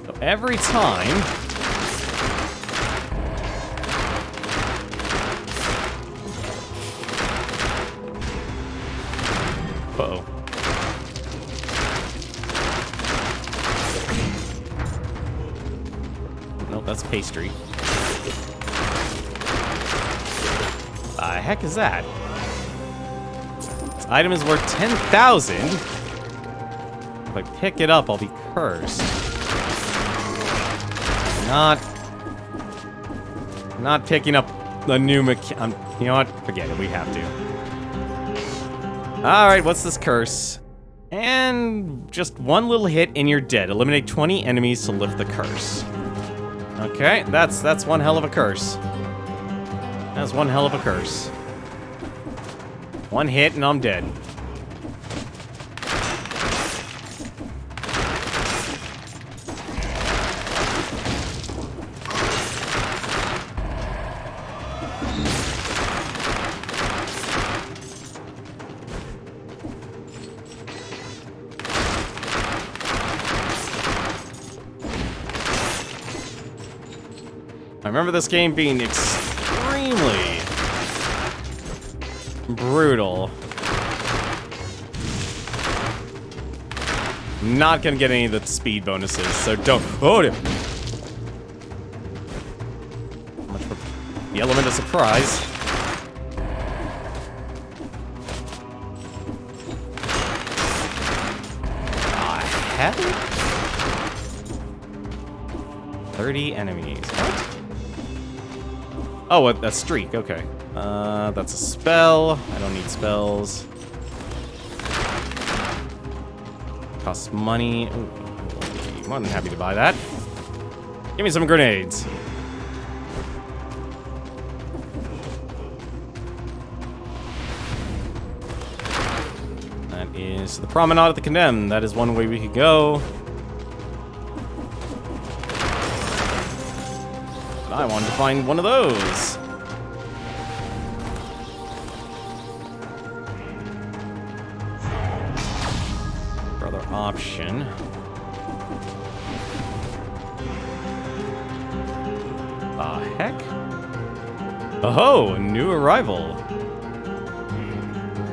So every time... Uh-oh. That's pastry. The heck is that? This item is worth 10,000. If I pick it up, I'll be cursed. Not picking up the new you know what? Forget it. We have to. All right. What's this curse? And just one little hit and you're dead. Eliminate 20 enemies to lift the curse. Okay, that's one hell of a curse. That's one hell of a curse. One hit and I'm dead. I remember this game being extremely brutal. Not gonna get any of the speed bonuses, so don't. Oh, no. Much for the element of surprise. Heck? 30 enemies. What? Oh, a streak, okay. That's a spell. I don't need spells. Costs money. Ooh, I'm more than happy to buy that. Give me some grenades. That is the Promenade of the Condemned. That is one way we could go. I wanted to find one of those. Other option. The heck? Oh, a new arrival.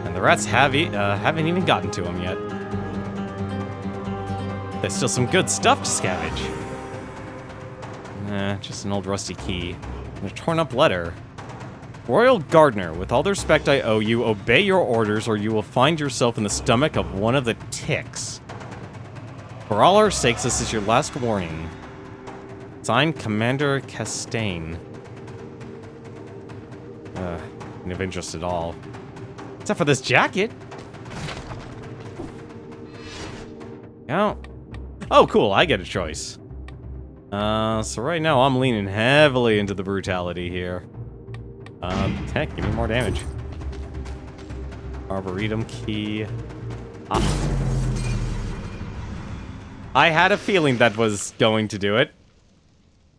And the rats haven't even gotten to him yet. There's still some good stuff to scavenge. Just an old rusty key. And a torn up letter. Royal Gardener, with all the respect I owe you, obey your orders or you will find yourself in the stomach of one of the ticks. For all our sakes, this is your last warning. Signed, Commander Castaigne. No interest at all. Except for this jacket. Oh, cool, I get a choice. So right now I'm leaning heavily into the brutality here. Heck, give me more damage. Arboretum key. I had a feeling that was going to do it.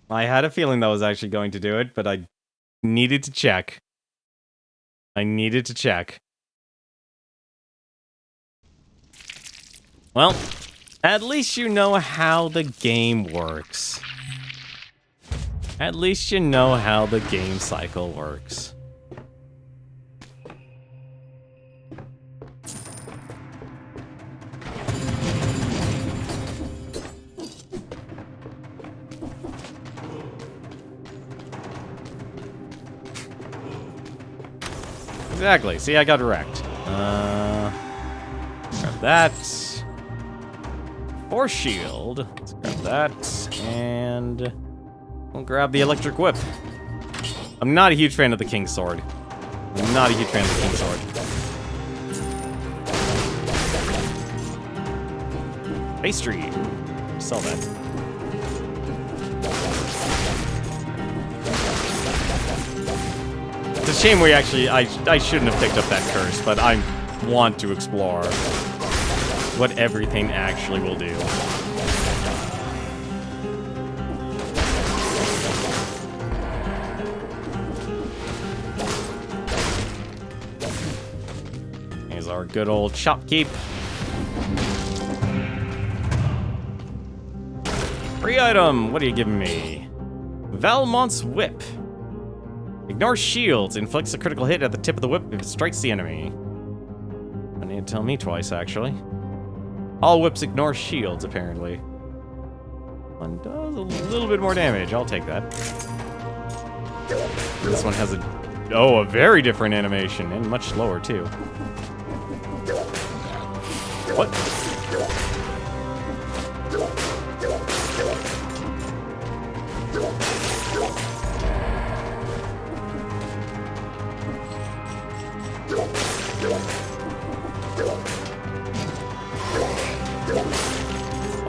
I had a feeling that was actually going to do it, but I needed to check. I needed to check. Well, at least you know how the game works. At least you know how the game cycle works. Exactly. See, I got wrecked. Grab that. Force shield. Let's grab that. And we'll grab the electric whip. I'm not a huge fan of the King's Sword. I'm not a huge fan of the King's Sword. Pastry. Sell that. It's a shame we actually... I shouldn't have picked up that curse, but I want to explore what everything actually will do. Here's our good old shopkeep. Free item! What are you giving me? Valmont's Whip. Ignore shields. Inflicts a critical hit at the tip of the whip if it strikes the enemy. I need to tell me twice, actually. All whips ignore shields, apparently. One does a little bit more damage. I'll take that. This one has a very different animation, and much slower, too. What?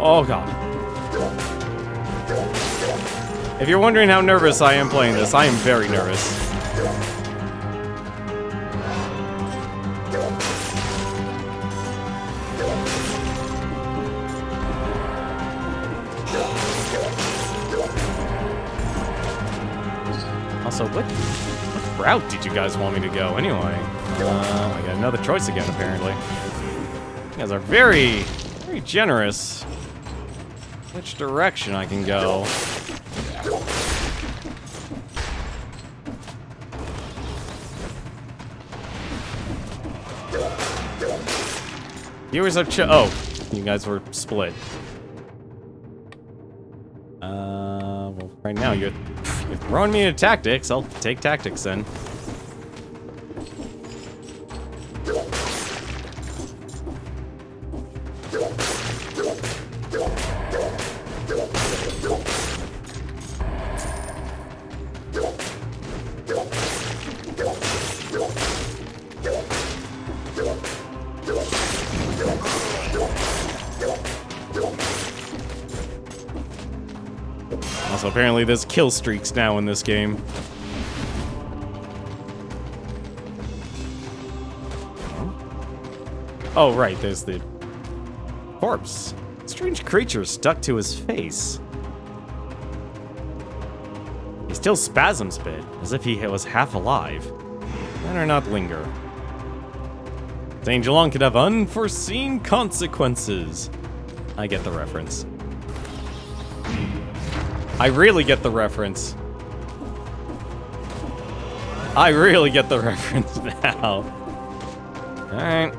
Oh god. If you're wondering how nervous I am playing this, I am very nervous. Also, what route did you guys want me to go anyway? I got another choice again, apparently. You guys are very generous. Which direction I can go? Viewers have oh, you guys were split. Well, right now you're throwing me into tactics. I'll take tactics then. Also, apparently there's kill streaks now in this game. Oh, right, there's the corpse. Strange creature stuck to his face. He still spasms a bit, as if he was half alive. Better not linger. Staying long could have unforeseen consequences. I get the reference. I really get the reference. I really get the reference now. Alright.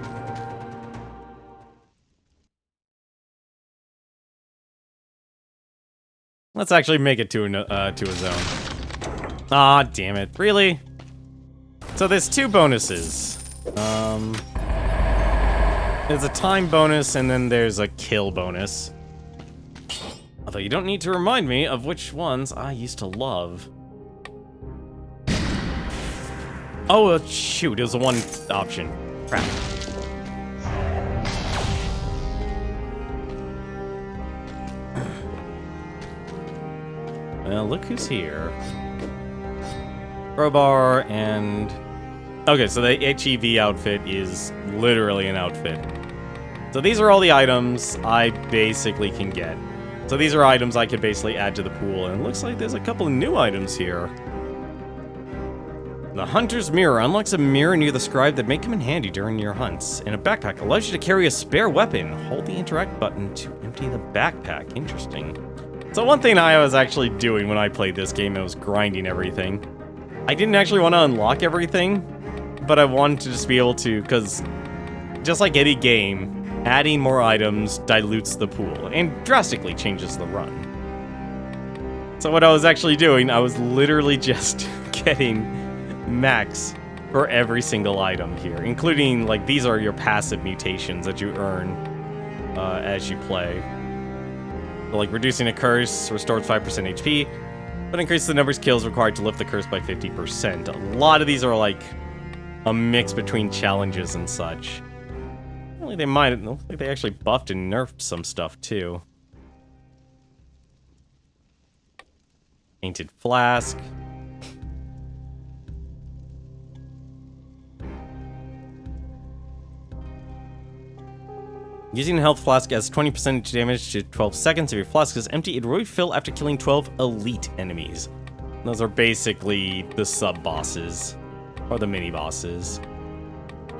Let's actually make it to a zone. Ah, damn it. Really? So there's two bonuses. There's a time bonus and then there's a kill bonus. Although you don't need to remind me of which ones I used to love. Oh, shoot, it was the one option. Crap. Well, look who's here. Crowbar and... Okay, so the HEV outfit is literally an outfit. So these are all the items I basically can get. So these are items I could basically add to the pool, and it looks like there's a couple of new items here. The Hunter's Mirror unlocks a mirror near the scribe that may come in handy during your hunts. And a backpack allows you to carry a spare weapon. Hold the interact button to empty the backpack. Interesting. So one thing I was actually doing when I played this game, I was grinding everything. I didn't actually want to unlock everything, but I wanted to just be able to, because just like any game, adding more items dilutes the pool and drastically changes the run. So what I was actually doing, I was literally just getting max for every single item here, including, like, these are your passive mutations that you earn as you play. So, like, reducing a curse restores 5% HP, but increases the number of kills required to lift the curse by 50%. A lot of these are, like, a mix between challenges and such. Really, they might, it looks like they actually buffed and nerfed some stuff, too. Painted Flask. Using a health flask adds 20% damage to 12 seconds. If your flask is empty, it will refill after killing 12 elite enemies. Those are basically the sub-bosses, or the mini-bosses.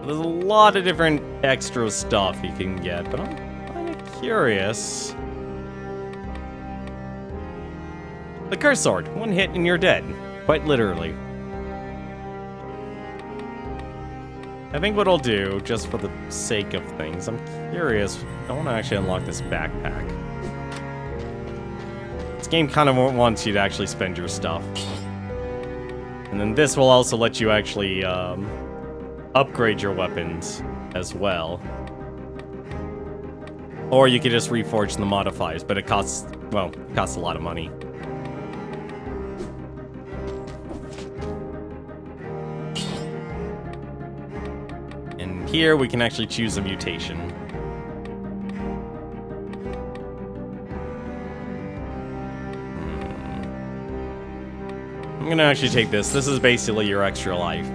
There's a lot of different extra stuff you can get, but I'm kind of curious. The Curse Sword. One hit and you're dead. Quite literally. I think what I'll do, just for the sake of things, I'm curious. I want to actually unlock this backpack. This game kind of wants you to actually spend your stuff. And then this will also let you actually upgrade your weapons as well. Or you could just reforge the modifiers, but it costs, well, it costs a lot of money. Here we can actually choose a mutation. I'm gonna actually take this. This is basically your extra life.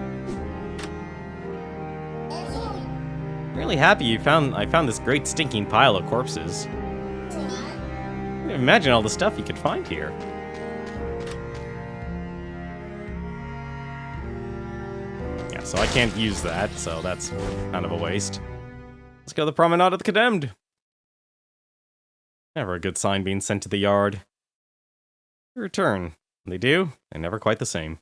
I'm really happy I found this great stinking pile of corpses. I can imagine all the stuff you could find here. So I can't use that, so that's kind of a waste. Let's go to the Promenade of the Condemned. Never a good sign being sent to the yard. Return. When they do, they're never quite the same.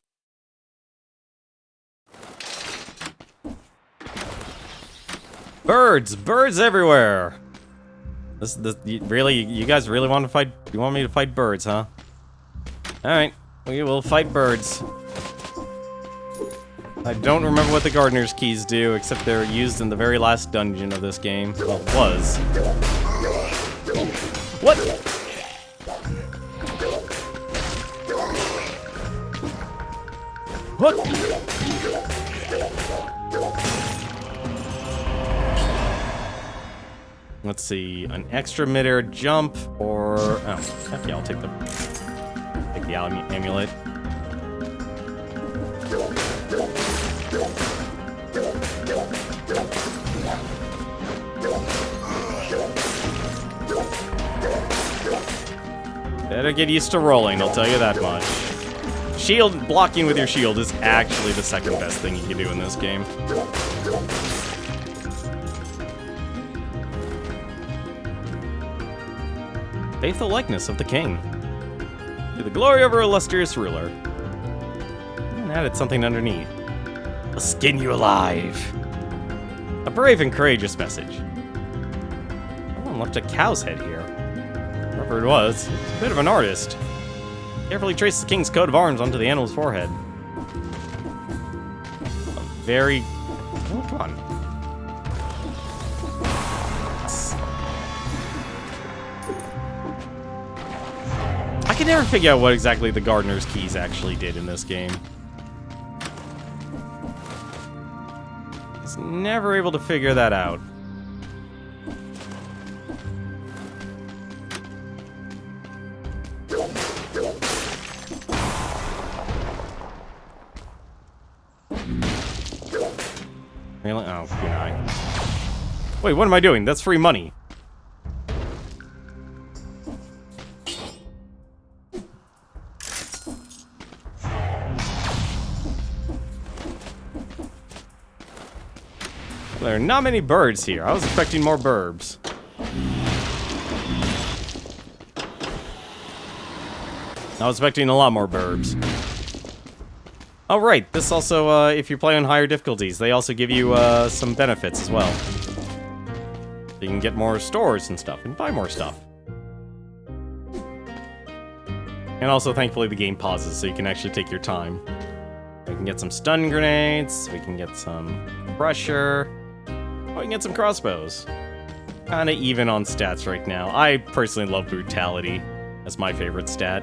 Birds! Birds everywhere! You guys really want to fight? You want me to fight birds, huh? Alright, we will fight birds. I don't remember what the Gardener's Keys do, except they're used in the very last dungeon of this game. Well, it was. What? What? Let's see, an extra mid-air jump, or... oh, heck yeah, I'll take the amulet. Better get used to rolling, I'll tell you that much. Shield, blocking with your shield is actually the second best thing you can do in this game. Faithful likeness of the king. To the glory of our illustrious ruler. And added something underneath. I'll skin you alive. A brave and courageous message. Someone left a cow's head here. Whoever it was, a bit of an artist. Carefully traced the king's coat of arms onto the animal's forehead. A very... oh, come on. I can never figure out what exactly the Gardener's Keys actually did in this game. I was never able to figure that out. Really? Oh, good eye. Wait, what am I doing? That's free money. There are not many birds here. I was expecting more burbs. I was expecting a lot more burbs. Oh, right. This also, if you play on higher difficulties, they also give you some benefits as well. So you can get more stores and stuff, and buy more stuff. And also, thankfully, the game pauses, so you can actually take your time. Like, can get some stun grenades. We can get some pressure. Oh, we can get some crossbows. Kind of even on stats right now. I personally love brutality. That's my favorite stat.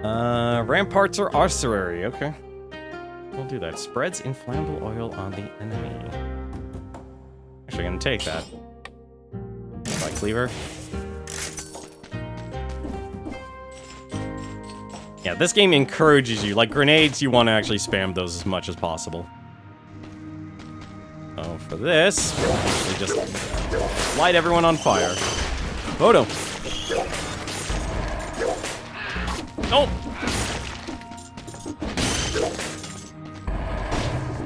Ramparts or ossuary. Okay. We'll do that. Spreads inflammable oil on the enemy. Actually, gonna take that. Spike cleaver. Yeah, this game encourages you. Like grenades, you want to actually spam those as much as possible. So for this, we'll actually just light everyone on fire. Oh no. No!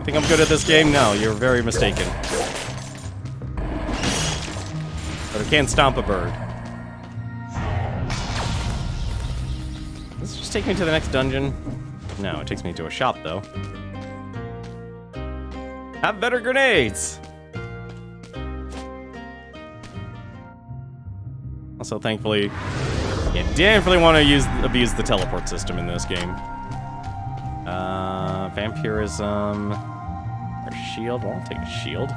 Think I'm good at this game? No, you're very mistaken. But I can't stomp a bird. Does this just take me to the next dungeon? No, it takes me to a shop, though. Have better grenades! Also, thankfully, you definitely want to abuse the teleport system in this game. Vampirism... or shield? Well, I'll take a shield.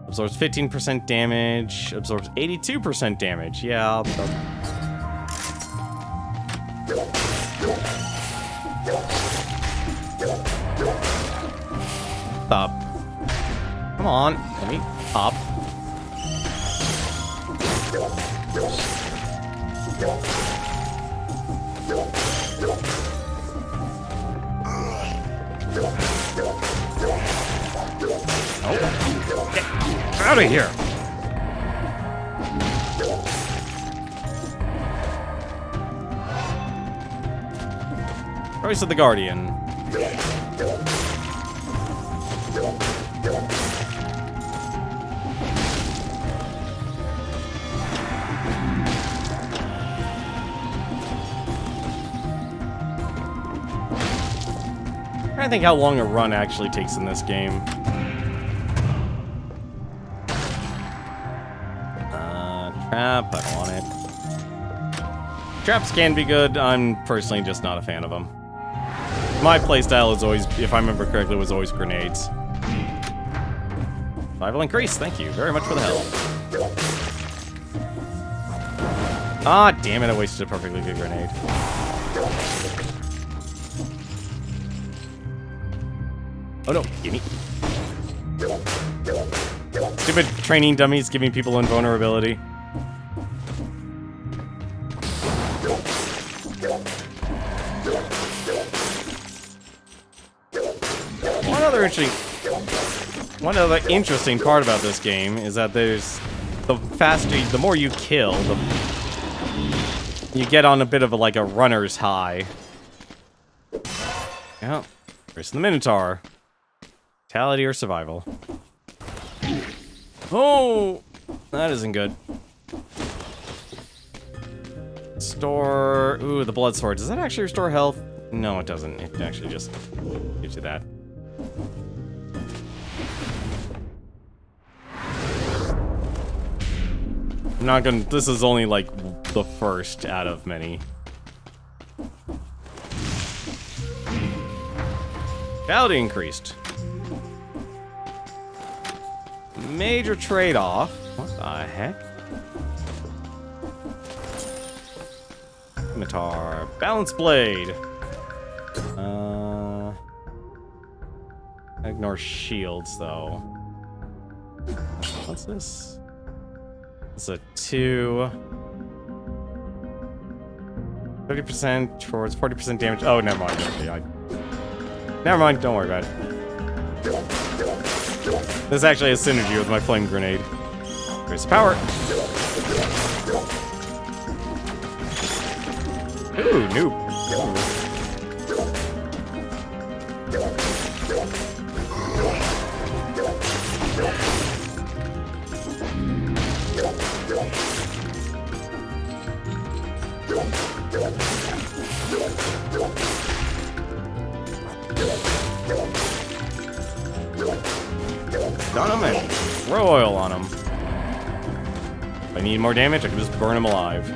Absorbs 15% damage. Absorbs 82% damage. Yeah, I'll... Stop. Come on. Let me pop. Oh. Get out of here. Voice of the Guardian. I think how long a run actually takes in this game. Trap, I don't want it. Traps can be good. I'm personally just not a fan of them. My playstyle is always, if I remember correctly, was always grenades. Survival increase. Thank you very much for the help. Ah, damn it! I wasted a perfectly good grenade. Oh no, gimme. Stupid training dummies giving people invulnerability. One other interesting part about this game is that there's the more you kill, you get on a bit of a runner's high. Yeah, where's the Minotaur? Vitality or survival? Oh, that isn't good. Store. Ooh, the blood sword. Does that actually restore health? No, it doesn't. It actually just gives you that. I'm not gonna. This is only like the first out of many. Vitality increased. Major trade-off. What the heck? Scimitar. Balance blade. Ignore shields though. What's this? It's a 2. 50% towards 40% damage. Oh, never mind. Okay, never mind. Don't worry about it. This actually has synergy with my flame grenade. Increase power. Ooh, noob. Gun him and throw oil on him. If I need more damage, I can just burn him alive.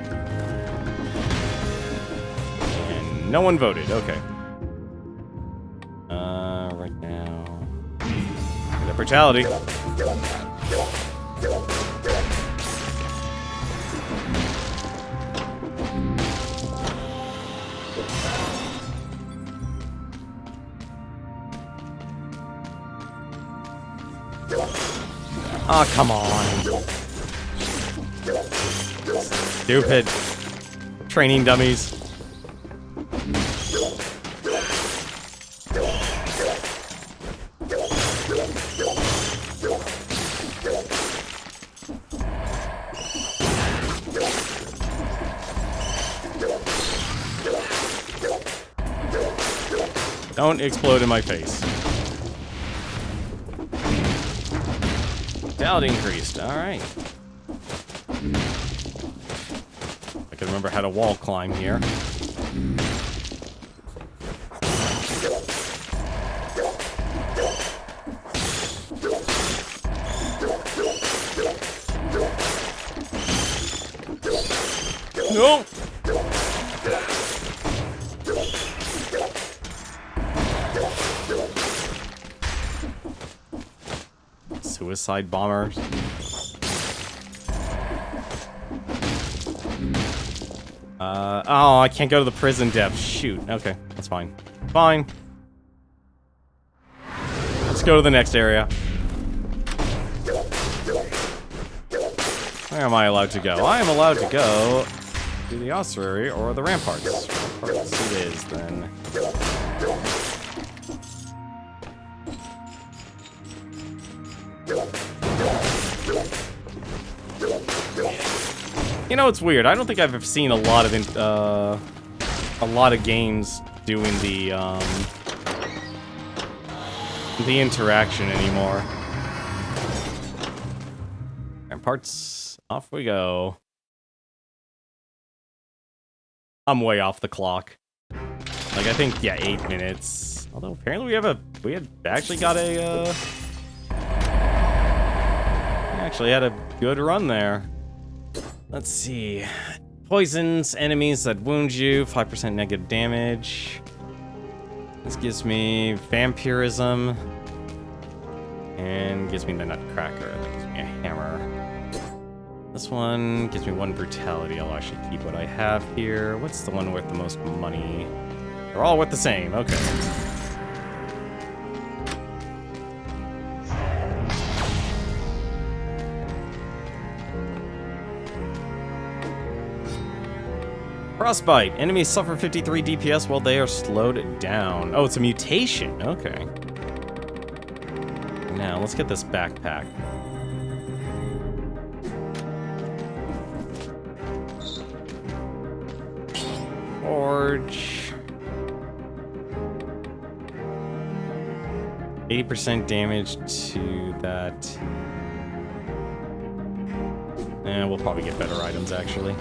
And No one voted. Okay. Right now. The brutality. Oh, come on. Stupid. Training dummies. Don't explode in my face. Vitality increased. Alright. I can remember how to wall climb here. No! Suicide bombers. Oh, I can't go to the prison depths. Shoot. Okay, that's fine. Fine. Let's go to the next area. Where am I allowed to go? I am allowed to go to the ossuary or the ramparts. Ramparts it is, then. You know, it's weird. I don't think I've ever seen a lot of games doing the interaction anymore. Ramparts, off we go. I'm way off the clock. Like, I think, yeah, 8 minutes. Although apparently we had actually got a actually had a good run there. Let's see. Poisons, enemies that wound you, 5% negative damage. This gives me vampirism. And gives me the nutcracker. That gives me a hammer. This one gives me 1 brutality. I'll actually keep what I have here. What's the one worth the most money? They're all worth the same. Okay. Frostbite. Enemies suffer 53 DPS while they are slowed down. Oh, it's a mutation. Okay. Now, let's get this backpack. Forge. 80% damage to that. And we'll probably get better items, actually.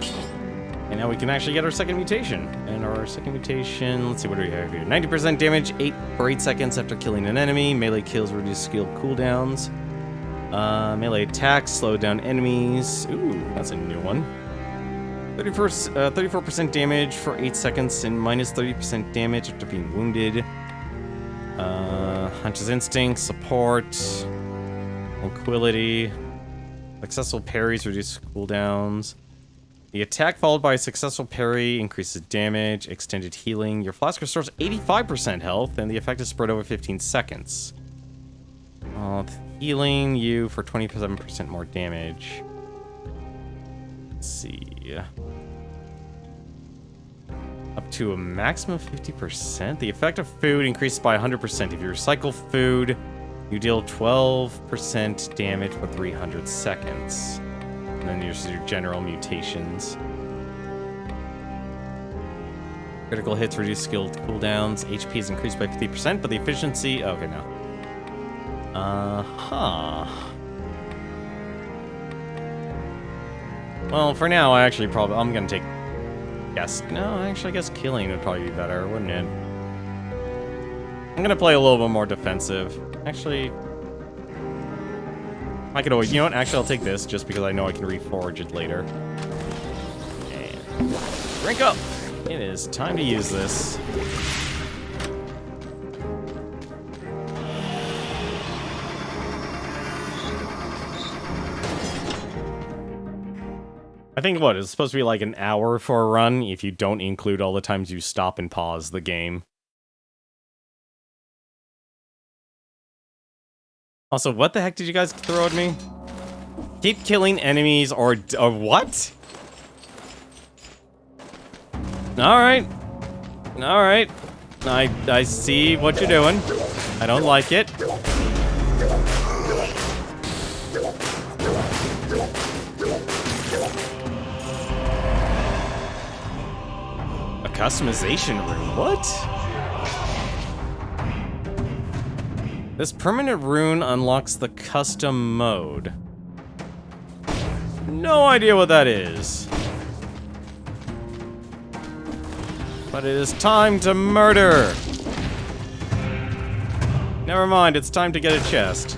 And now we can actually get our second mutation. And our second mutation, let's see, what do we have here? 90% damage, 8 seconds after killing an enemy. Melee kills reduce skill cooldowns. Melee attacks slow down enemies. Ooh, that's a new one. 34% damage for 8 seconds and minus 30% damage after being wounded. Hunter's Instinct, support, tranquility. Successful parries reduce cooldowns. The attack followed by a successful parry increases damage, extended healing. Your flask restores 85% health, and the effect is spread over 15 seconds. Healing you for 27% more damage. Let's see. Up to a maximum of 50%. The effect of food increases by 100%. If you recycle food, you deal 12% damage for 300 seconds. And then there's your general mutations. Critical hits reduce skill cooldowns. HP is increased by 50%, but the efficiency... Okay, no. Well, for now, I'm gonna take... Yes. No, actually, I guess killing would probably be better, wouldn't it? I'm gonna play a little bit more defensive. Actually... I could always... You know what? Actually, I'll take this, just because I know I can reforge it later. And... Drink up! It is time to use this. I think, what, it's supposed to be like an hour for a run if you don't include all the times you stop and pause the game. Also, what the heck did you guys throw at me? Keep killing enemies or what? Alright. Alright. I see what you're doing. I don't like it. A customization room, what? This permanent rune unlocks the custom mode. No idea what that is. But it is time to murder! Never mind, it's time to get a chest.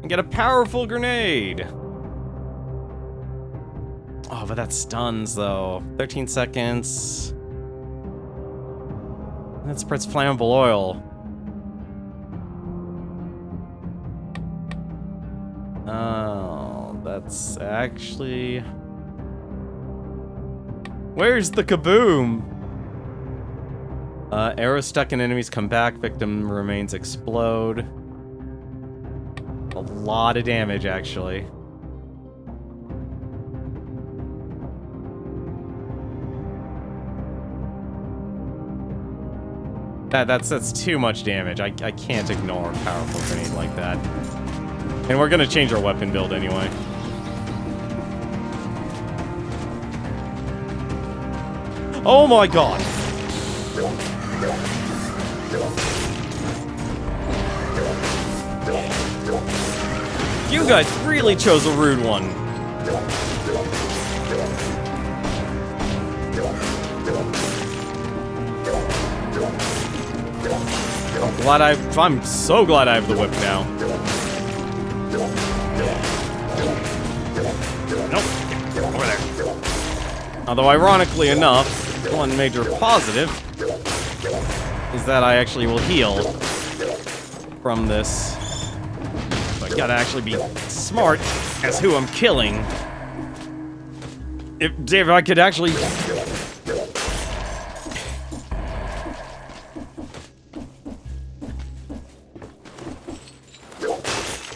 And get a powerful grenade! Oh, but that stuns, though. 13 seconds. That spreads flammable oil. Oh, that's actually... Where's the kaboom? Arrows stuck in enemies come back. Victim remains explode. A lot of damage, actually. That's too much damage. I can't ignore a powerful grenade like that. And we're gonna change our weapon build anyway. Oh my god! You guys really chose a rude one. I'm so glad I have the whip now. Nope. Over there. Although, ironically enough, one major positive is that I actually will heal from this. So I gotta actually be smart as who I'm killing. If I could actually...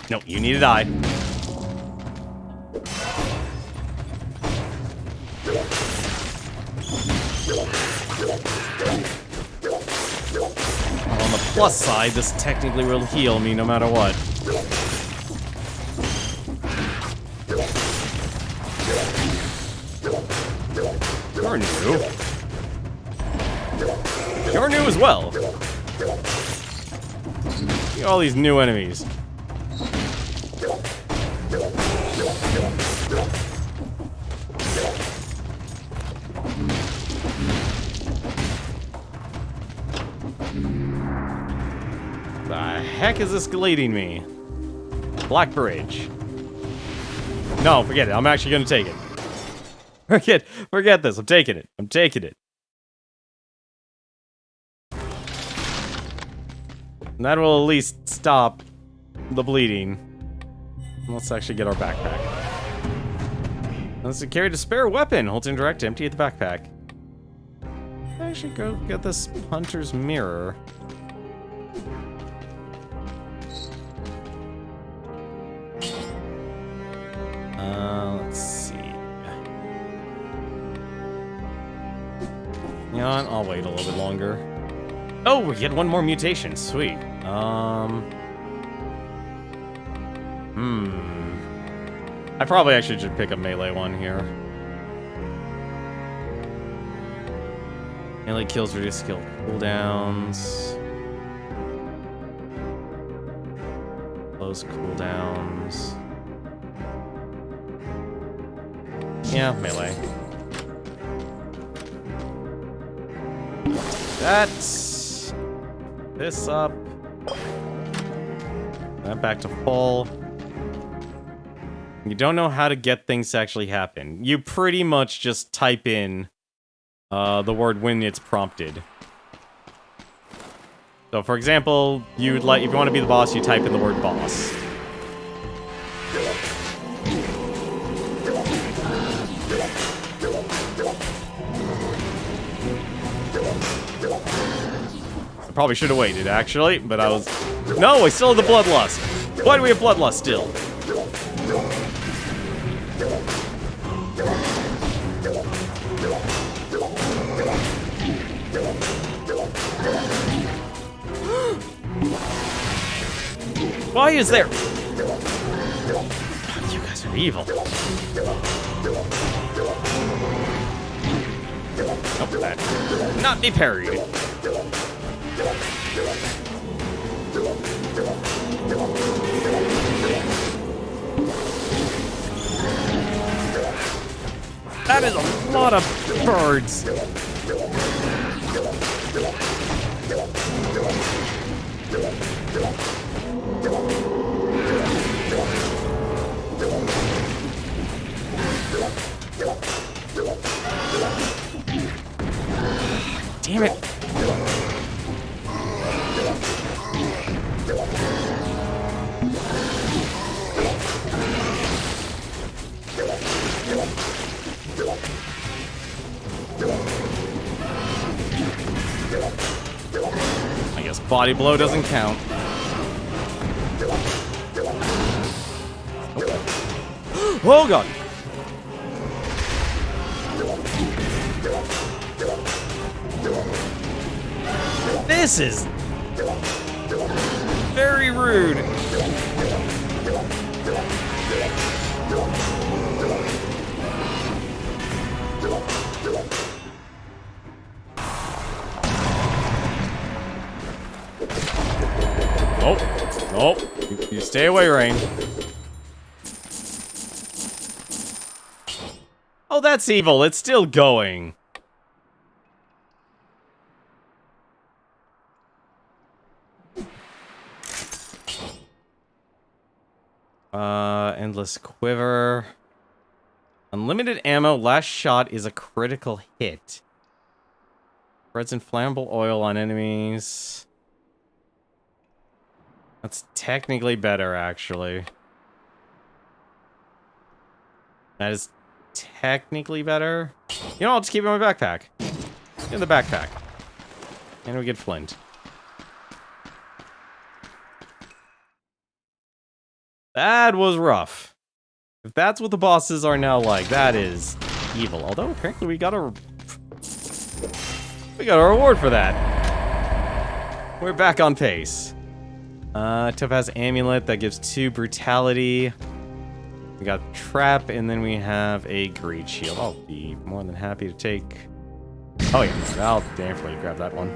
No, you need to die. I'm on the plus side, this technically will heal me no matter what. You're new. You're new as well. Look at all these new enemies. The heck is this leading me? Black Bridge. No, forget it. I'm actually gonna take it. Forget this. I'm taking it. I'm taking it. And that will at least stop the bleeding. Let's actually get our backpack. Let's carry a spare weapon. Hold indirect to empty the backpack. I should go get this hunter's mirror. Let's see. You know what? I'll wait a little bit longer. Oh, we get one more mutation. Sweet. I probably actually should pick a melee one here. Melee kills reduce skill cooldowns. Close cooldowns. Yeah, melee. That's this up. That back to full. You don't know how to get things to actually happen. You pretty much just type in the word when it's prompted. So, for example, if you want to be the boss, you type in the word boss. I probably should have waited, actually, but I was... No, I still have the bloodlust. Why do we have bloodlust still? Why is there? You guys are evil. Nope, that not be parried. That is a lot of birds. Damn it. I guess body blow doesn't count. Oh god. This is very rude. Oh, oh, you stay away, Rain. Oh, that's evil. It's still going. Endless quiver. Unlimited ammo. Last shot is a critical hit. Spreads inflammable oil on enemies. That's technically better, actually. That is technically better. You know, I'll just keep it in my backpack. In the backpack. And we get flint. That was rough. If that's what the bosses are now like, that is evil. Although apparently we got a reward for that. We're back on pace. Topaz Amulet, that gives 2 brutality. We got Trap, and then we have a Greed Shield. I'll be more than happy to take... Oh yeah, I'll definitely grab that one.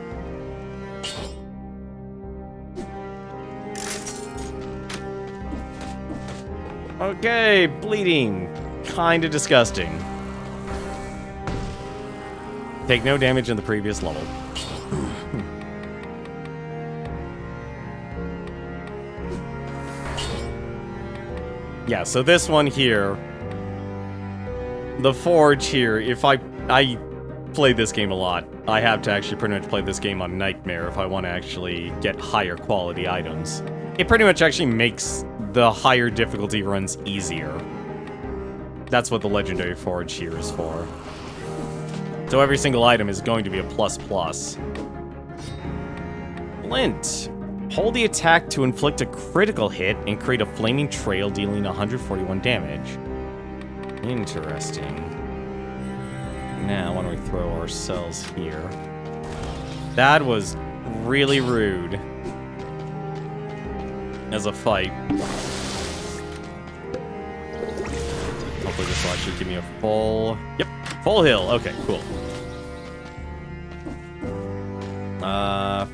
Okay, bleeding. Kinda disgusting. Take no damage in the previous level. Yeah, so this one here, the Forge here, if I played this game a lot, I have to actually pretty much play this game on Nightmare if I want to actually get higher quality items. It pretty much actually makes the higher difficulty runs easier. That's what the Legendary Forge here is for. So every single item is going to be a plus. Flint. Hold the attack to inflict a critical hit and create a flaming trail dealing 141 damage. Interesting. Now, why don't we throw ourselves here? That was really rude. As a fight. Hopefully this will actually give me a full... Yep, full heal. Okay, cool.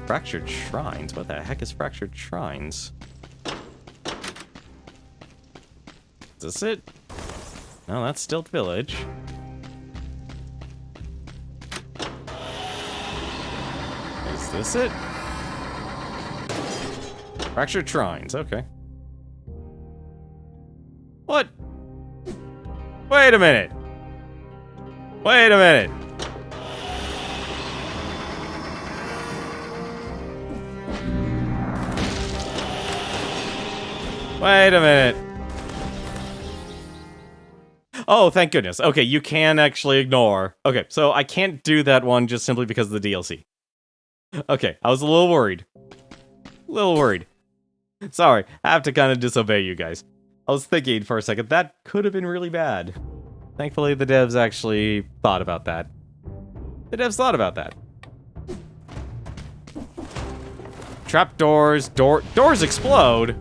Fractured Shrines. What the heck is Fractured Shrines? Is this it? No, that's Stilt Village. Is this it? Fractured Shrines, okay. What? Wait a minute. Wait a minute. Wait a minute. Oh, thank goodness. Okay, you can actually ignore. Okay, so I can't do that one just simply because of the DLC. Okay, I was a little worried. Sorry, I have to kind of disobey you guys. I was thinking for a second, that could have been really bad. Thankfully, the devs actually thought about that. Trapdoors, doors explode.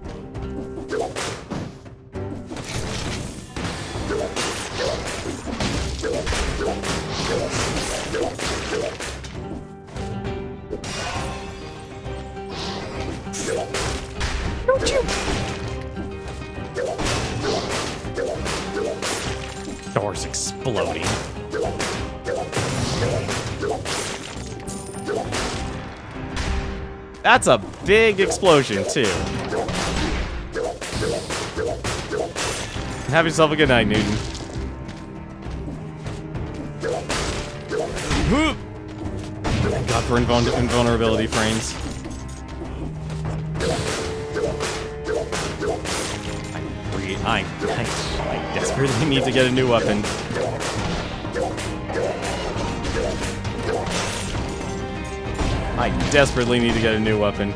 Don't you? Doors exploding. That's a big explosion, too. Have yourself a good night, Newton. Thank God for invulnerability frames. I desperately need to get a new weapon. I desperately need to get a new weapon.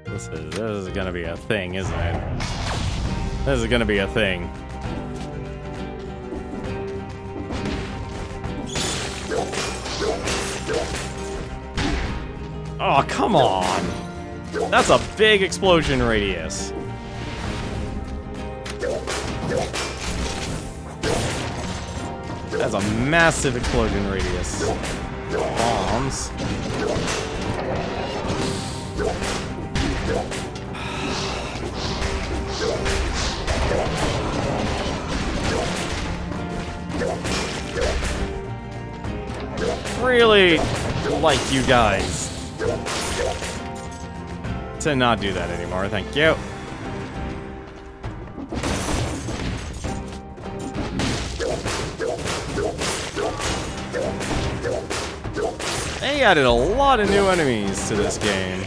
This is gonna be a thing, isn't it? This is gonna be a thing. Oh, come on! That's a big explosion radius. That's a massive explosion radius. Bombs. Really like you guys to not do that anymore, thank you. They added a lot of new enemies to this game.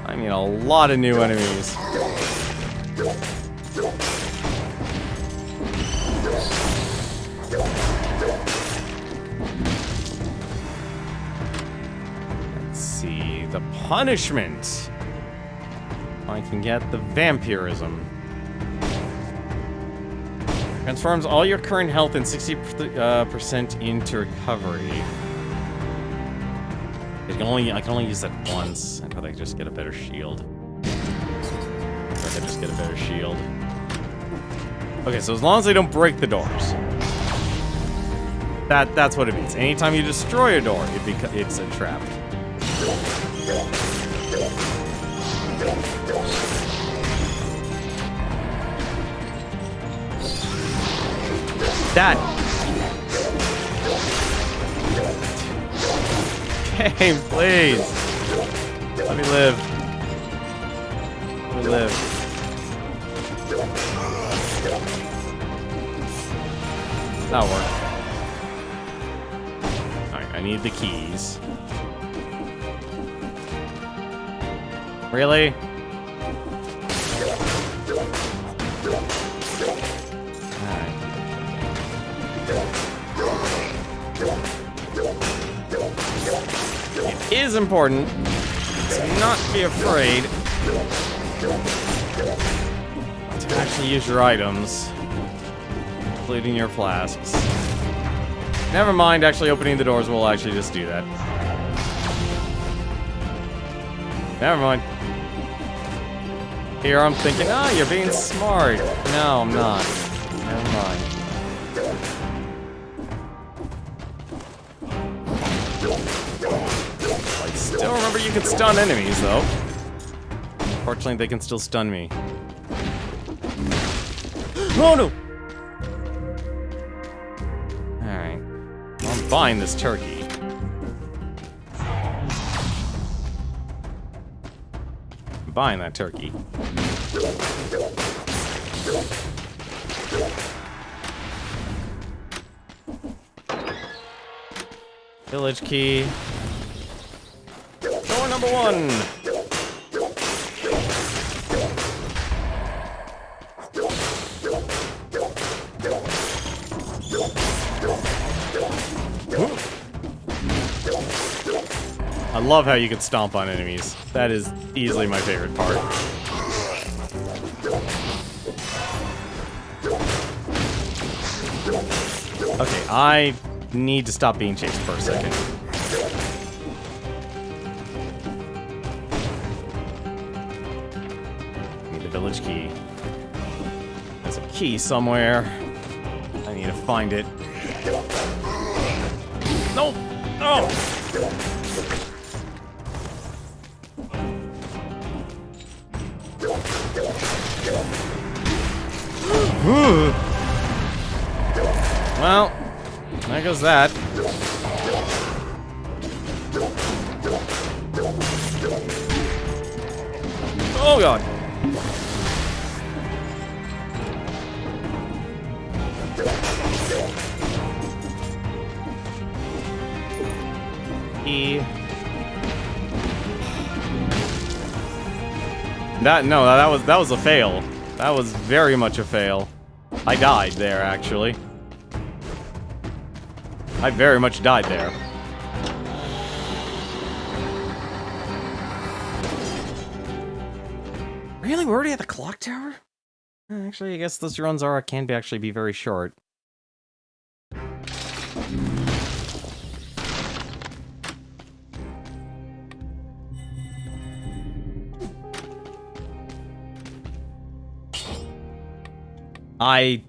I mean, a lot of new enemies. Let's see, the punishment. I can get the vampirism. Transforms all your current health and 60% into recovery. I can only use that once. I thought I could just get a better shield. Okay, so as long as they don't break the doors. That's what it means. Anytime you destroy a door, it's a trap. That. Game, please. Let me live. That'll work. Alright, I need the keys. Really? It is important to not be afraid to actually use your items, including your flasks. Never mind, actually opening the doors will actually just do that. Never mind. Here I'm thinking, you're being smart. No, I'm not. Never mind. Still remember you can stun enemies, though. Fortunately, they can still stun me. Oh, no! Alright. Well, I'm buying this turkey. I'm buying that turkey. Village key. Door number 1. I love how you can stomp on enemies. That is easily my favorite part. Okay, I need to stop being chased for a second. Need the village key. There's a key somewhere. I need to find it. No! No! Well, there goes that. Oh god. That was a fail. That was very much a fail. I died there, actually. I very much died there. Really? We're already at the clock tower? Actually, I guess those runs can actually be very short. I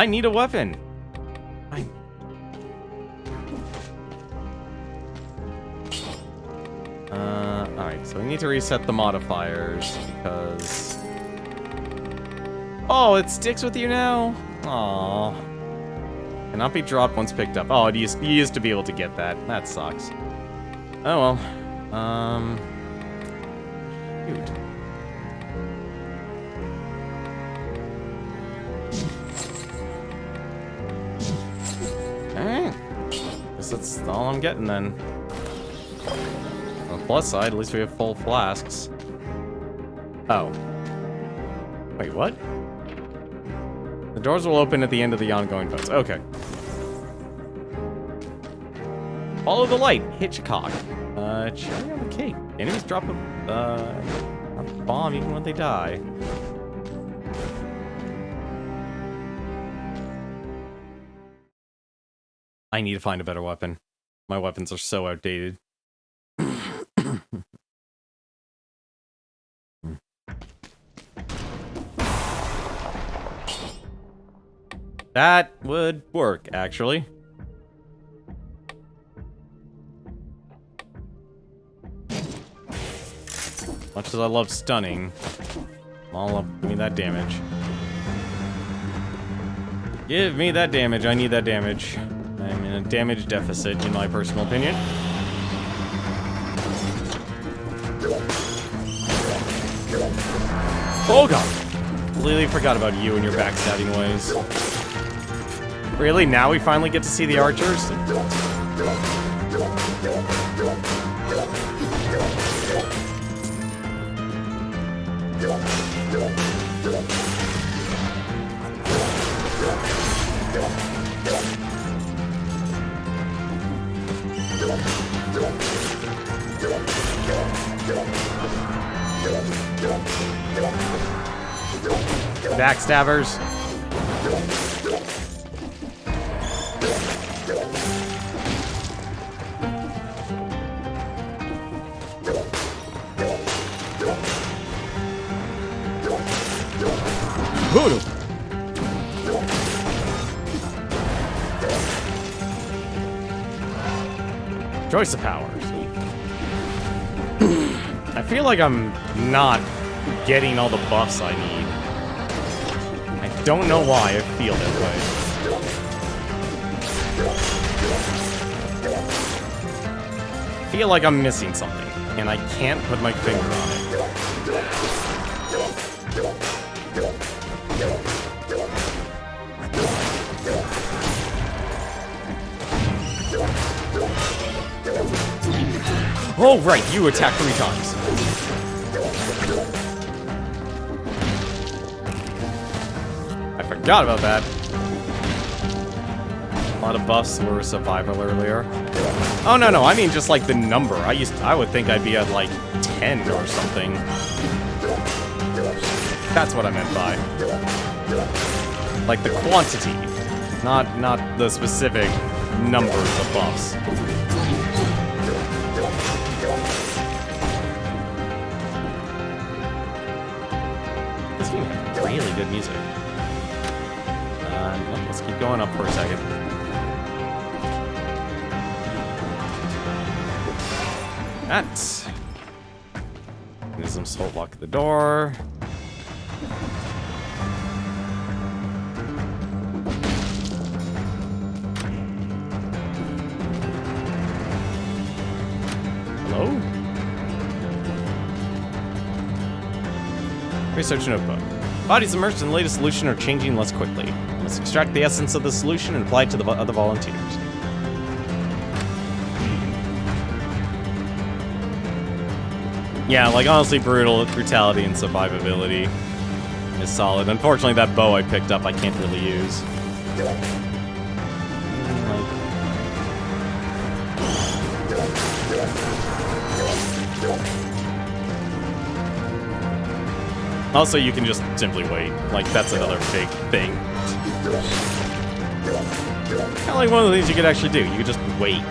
need a weapon. Alright, so we need to reset the modifiers because... Oh, it sticks with you now? Aww. Cannot be dropped once picked up. Oh, you used to be able to get that. That sucks. Oh well. Shoot. Alright. Guess that's all I'm getting then. On the plus side, at least we have full flasks. Oh. Wait, what? The doors will open at the end of the ongoing votes. Okay. Follow the light. Hitchcock. Cherry on the cake. Enemies drop a bomb even when they die. I need to find a better weapon. My weapons are so outdated. That would work, actually. Much as I love stunning, all up, give me that damage. Give me that damage, I need that damage. I'm in a damage deficit, in my personal opinion. Oh god! Completely forgot about you and your backstabbing ways. Really? Now we finally get to see the archers? Backstabbers. Voodoo. Choice of powers. I feel like I'm not getting all the buffs I need. I don't know why I feel that way. I feel like I'm missing something, and I can't put my finger on it. Oh, right, you attack 3 times. I forgot about that. A lot of buffs were survival earlier. Oh, no, I mean just, like, the number. I would think I'd be at, like, 10 or something. That's what I meant by. Like, the quantity. Not the specific numbers of buffs. This game has really good music. Let's keep going up for a second. That. There's some salt lock at the door. Hello? Research notebook. Bodies immersed in the latest solution are changing less quickly. You must extract the essence of the solution and apply it to the other volunteers. Yeah, like, honestly, brutality and survivability is solid. Unfortunately, that bow I picked up I can't really use. Also, you can just simply wait. Like, that's another big thing. Kind of like one of the things you could actually do. You could just wait.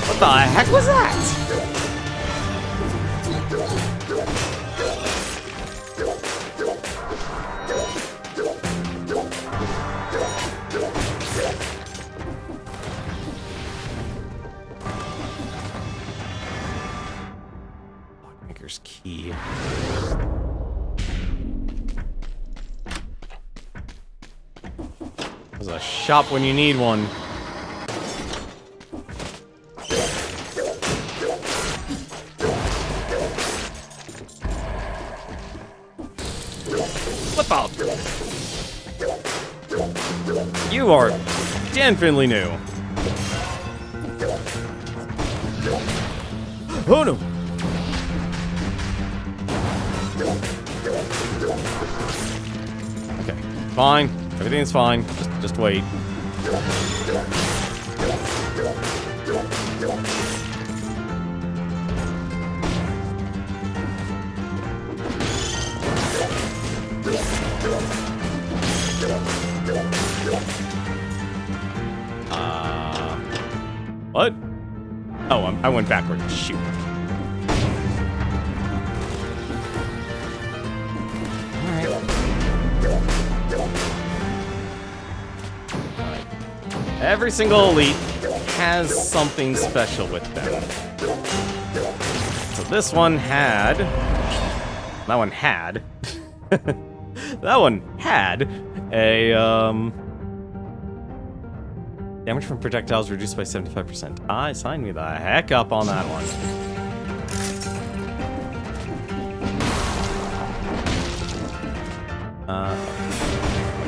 What the heck was that? Lockmaker's key. There's a shop when you need one. You are definitely new. Oh no! Okay, fine. Everything's fine. Just wait. What? Oh, I went backwards. Shoot. Alright. Every single elite has something special with them. So this one had... That one had... that one had a, damage from projectiles reduced by 75%. I signed me the heck up on that one.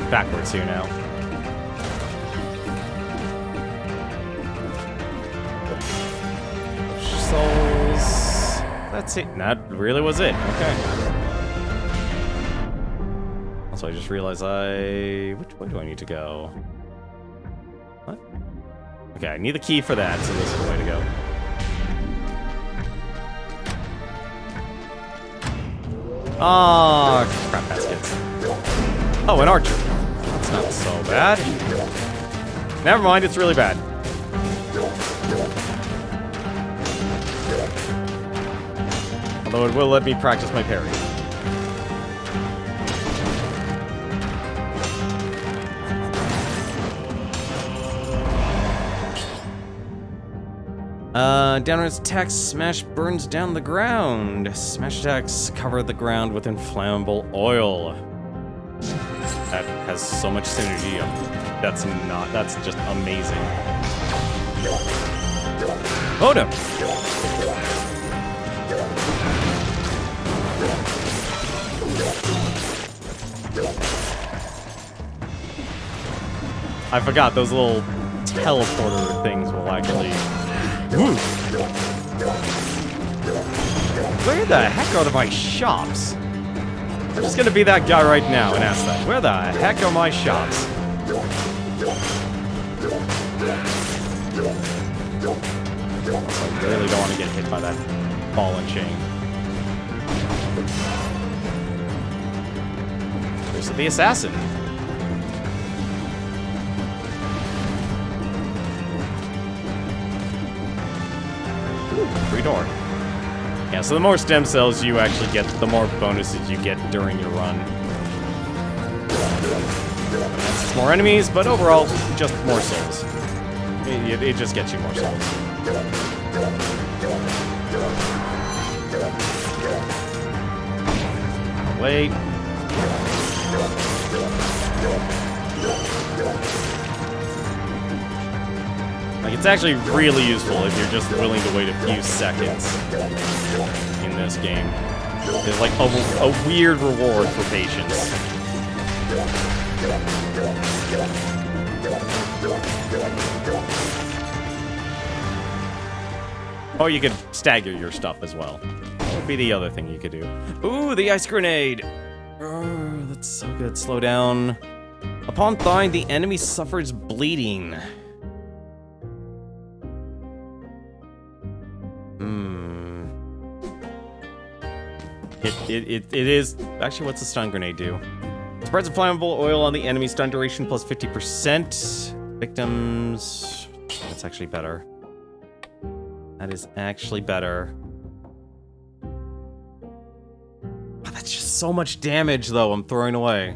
Backwards here now. Souls. That's it. That really was it. Okay. Also, I just realized which way do I need to go? What? Okay, I need the key for that, so this is the way to go. Oh, crap baskets. Oh, an archer. That's not so bad. Never mind, it's really bad. Although it will let me practice my parry. Downwards attacks, smash burns down the ground. Smash attacks cover the ground with inflammable oil. has so much synergy. That's just amazing. Oh no! I forgot those little teleporter things will actually... Woo. Where the heck are my shops? I'm just gonna be that guy right now and ask that. Where the heck are my shops? I really don't want to get hit by that ball and chain. There's the assassin. Free door. Yeah, so the more stem cells you actually get, the more bonuses you get during your run. That's just more enemies, but overall, just more souls. It just gets you more souls. Wait. Like, it's actually really useful if you're just willing to wait a few seconds in this game. There's like a weird reward for patience. Or you could stagger your stuff as well. That would be the other thing you could do. Ooh, the ice grenade! Oh, that's so good. Slow down. Upon thawing, the enemy suffers bleeding. It is... Actually, what's the stun grenade do? Spreads a flammable oil on the enemy, stun duration plus 50%. Victims... That's actually better. That is actually better. Oh, that's just so much damage, though, I'm throwing away.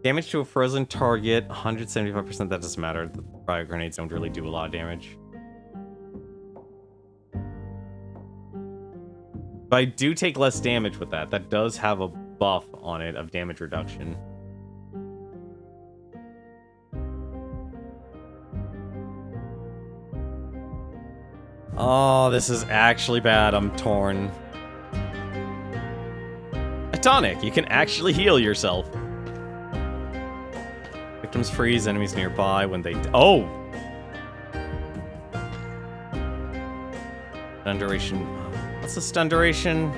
Damage to a frozen target, 175%, that doesn't matter. The fire grenades don't really do a lot of damage. But I do take less damage with that. That does have a buff on it of damage reduction. Oh, this is actually bad. I'm torn. A tonic. You can actually heal yourself. Victims freeze enemies nearby when they... Oh! Stun duration... What's the stun duration?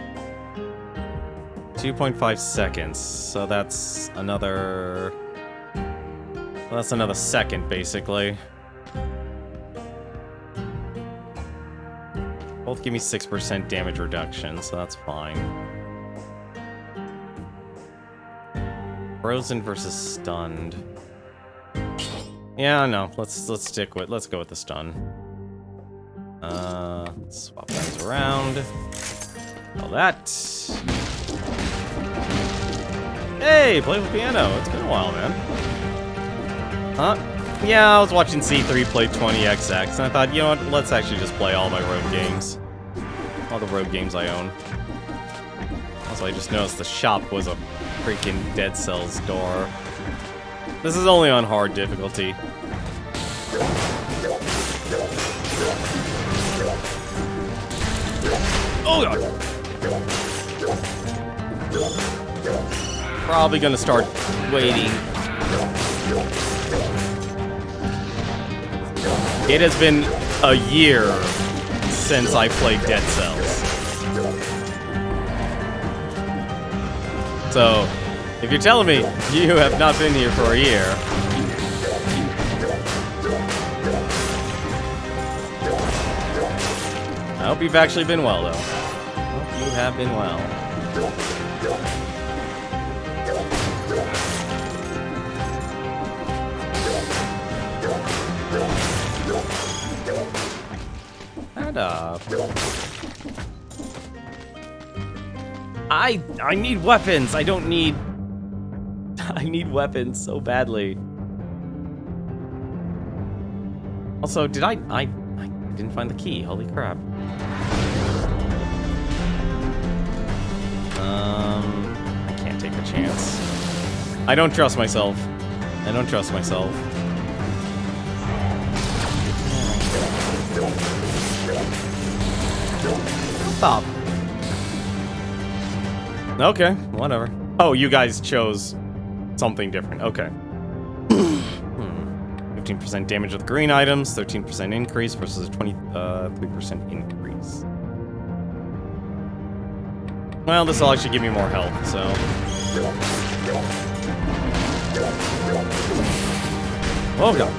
2.5 seconds. So that's another... Well, that's another second, basically. Both give me 6% damage reduction, so that's fine. Frozen versus stunned. Yeah, no. Let's go with the stun. Let's swap those around. All that. Hey, play the piano. It's been a while, man. Huh? Yeah, I was watching C3 play 20XX, and I thought, you know what? Let's actually just play all my rogue games. All the rogue games I own. Also, I just noticed the shop was a freaking Dead Cells door. This is only on hard difficulty. Oh god! Probably gonna start waiting. It has been a year since I played Dead Cells. So, if you're telling me you have not been here for a year, I hope you've actually been well, though. I hope you have been well. I need weapons. I don't need... I need weapons so badly. Also, did I didn't find the key. Holy crap. I chance. I don't trust myself. I don't trust myself. Stop. Okay, whatever. Oh, you guys chose something different. Okay. 15% damage with green items, 13% increase versus a 23% increase. Well, this will actually give me more health, so... Oh, God.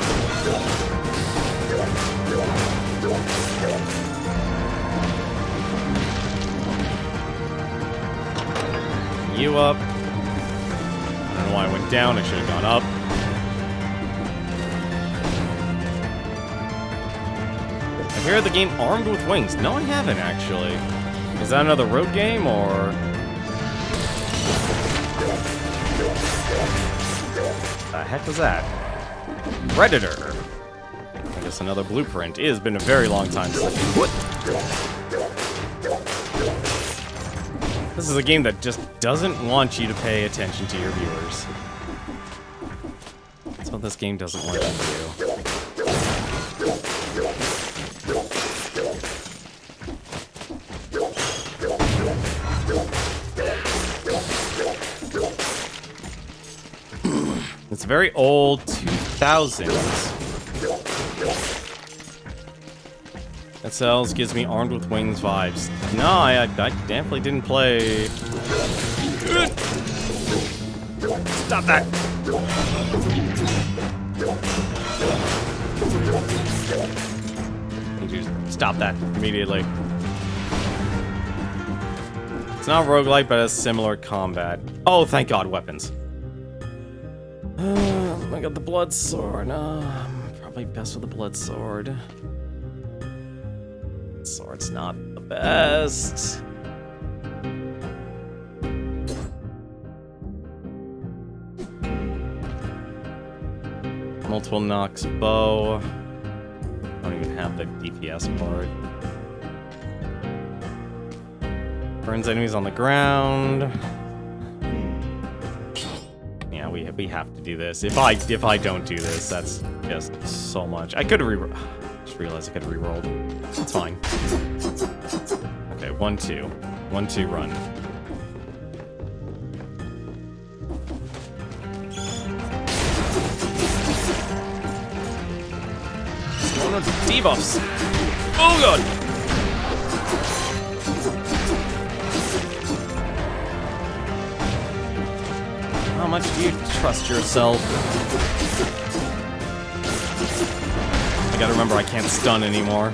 You up. I don't know why I went down. I should have gone up. I hear the game Armed with Wings. No, I haven't, actually. Is that another road game, or...? The heck was that? Predator. I guess another blueprint. It has been a very long time since... What? This is a game that just doesn't want you to pay attention to your viewers. That's what this game doesn't want you to do. It's very old 2000s. That sells gives me Armed with Wings vibes. No, I definitely didn't play. Stop that! Need you to stop that immediately. It's not roguelike, but it has similar combat. Oh, thank God, weapons. I got the blood sword. Probably best with the blood sword. Sword's not the best. Multiple knocks bow. I don't even have the DPS part. Burns enemies on the ground. Yeah, we have to do this. If I don't do this, that's just so much. I could have just realized I could have re-rolled. It's fine. Okay, 1-2. 1-2 run. One of the debuffs. Oh God! How much do you trust yourself? I gotta remember I can't stun anymore.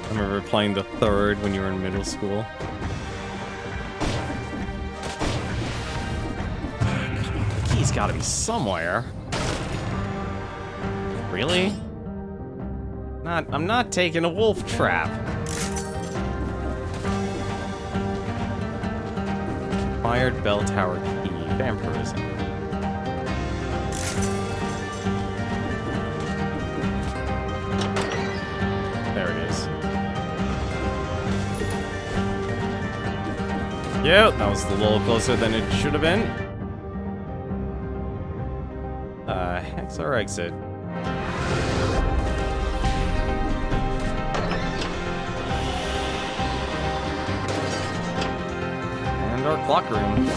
I remember playing the third when you were in middle school. The key's gotta be somewhere. Really? I'm not taking a wolf trap. Fired bell tower key. Vampirism. There it is. Yep, that was a little closer than it should have been. Hex or exit? And our clock room.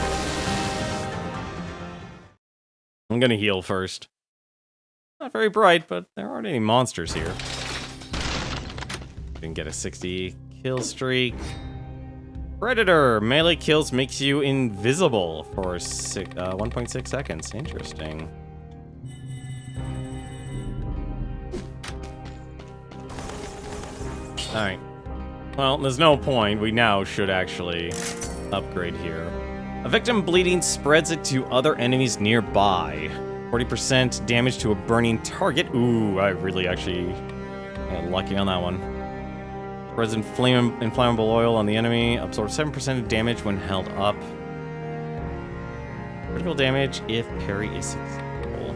I'm gonna heal first. Not very bright, but there aren't any monsters here. Didn't get a 60 kill streak. Predator! Melee kills makes you invisible for 1.6 seconds. Interesting. Alright. Well, there's no point. We now should actually upgrade here. A victim bleeding spreads it to other enemies nearby. 40% damage to a burning target. Ooh, I really actually got lucky on that one. Spreads inflammable oil on the enemy. Absorbs 7% of damage when held up. Critical damage if parry is successful.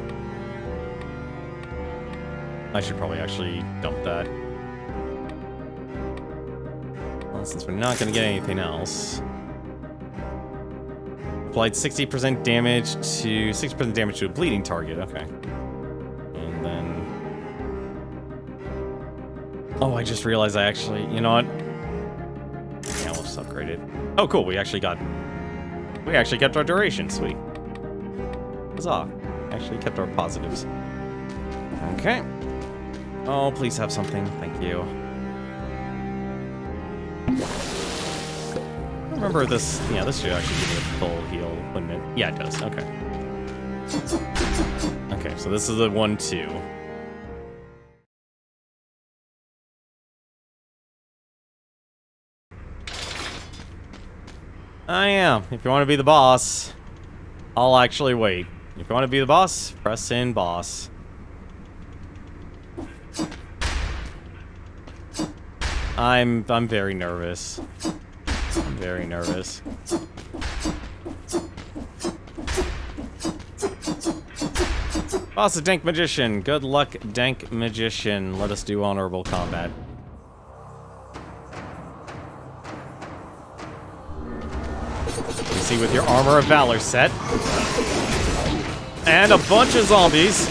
I should probably actually dump that. Well, since we're not going to get anything else. Applied 60% damage to 6% damage to a bleeding target. Okay. And then. Oh, I just realized I actually. You know what? Yeah, we'll just upgrade it. Oh, cool. We actually kept our duration. Sweet. Huzzah. Actually kept our positives. Okay. Oh, please have something. Thank you. I remember this. Yeah, this should actually give me a full heal, wouldn't it? Yeah, it does. Okay. Okay, so this is the 1-2. I am. If you want to be the boss, I'll actually wait. If you want to be the boss, press in boss. I'm very nervous. I'm very nervous. Boss of Dank Magician. Good luck, Dank Magician. Let us do honorable combat. You see, with your Armor of Valor set. And a bunch of zombies.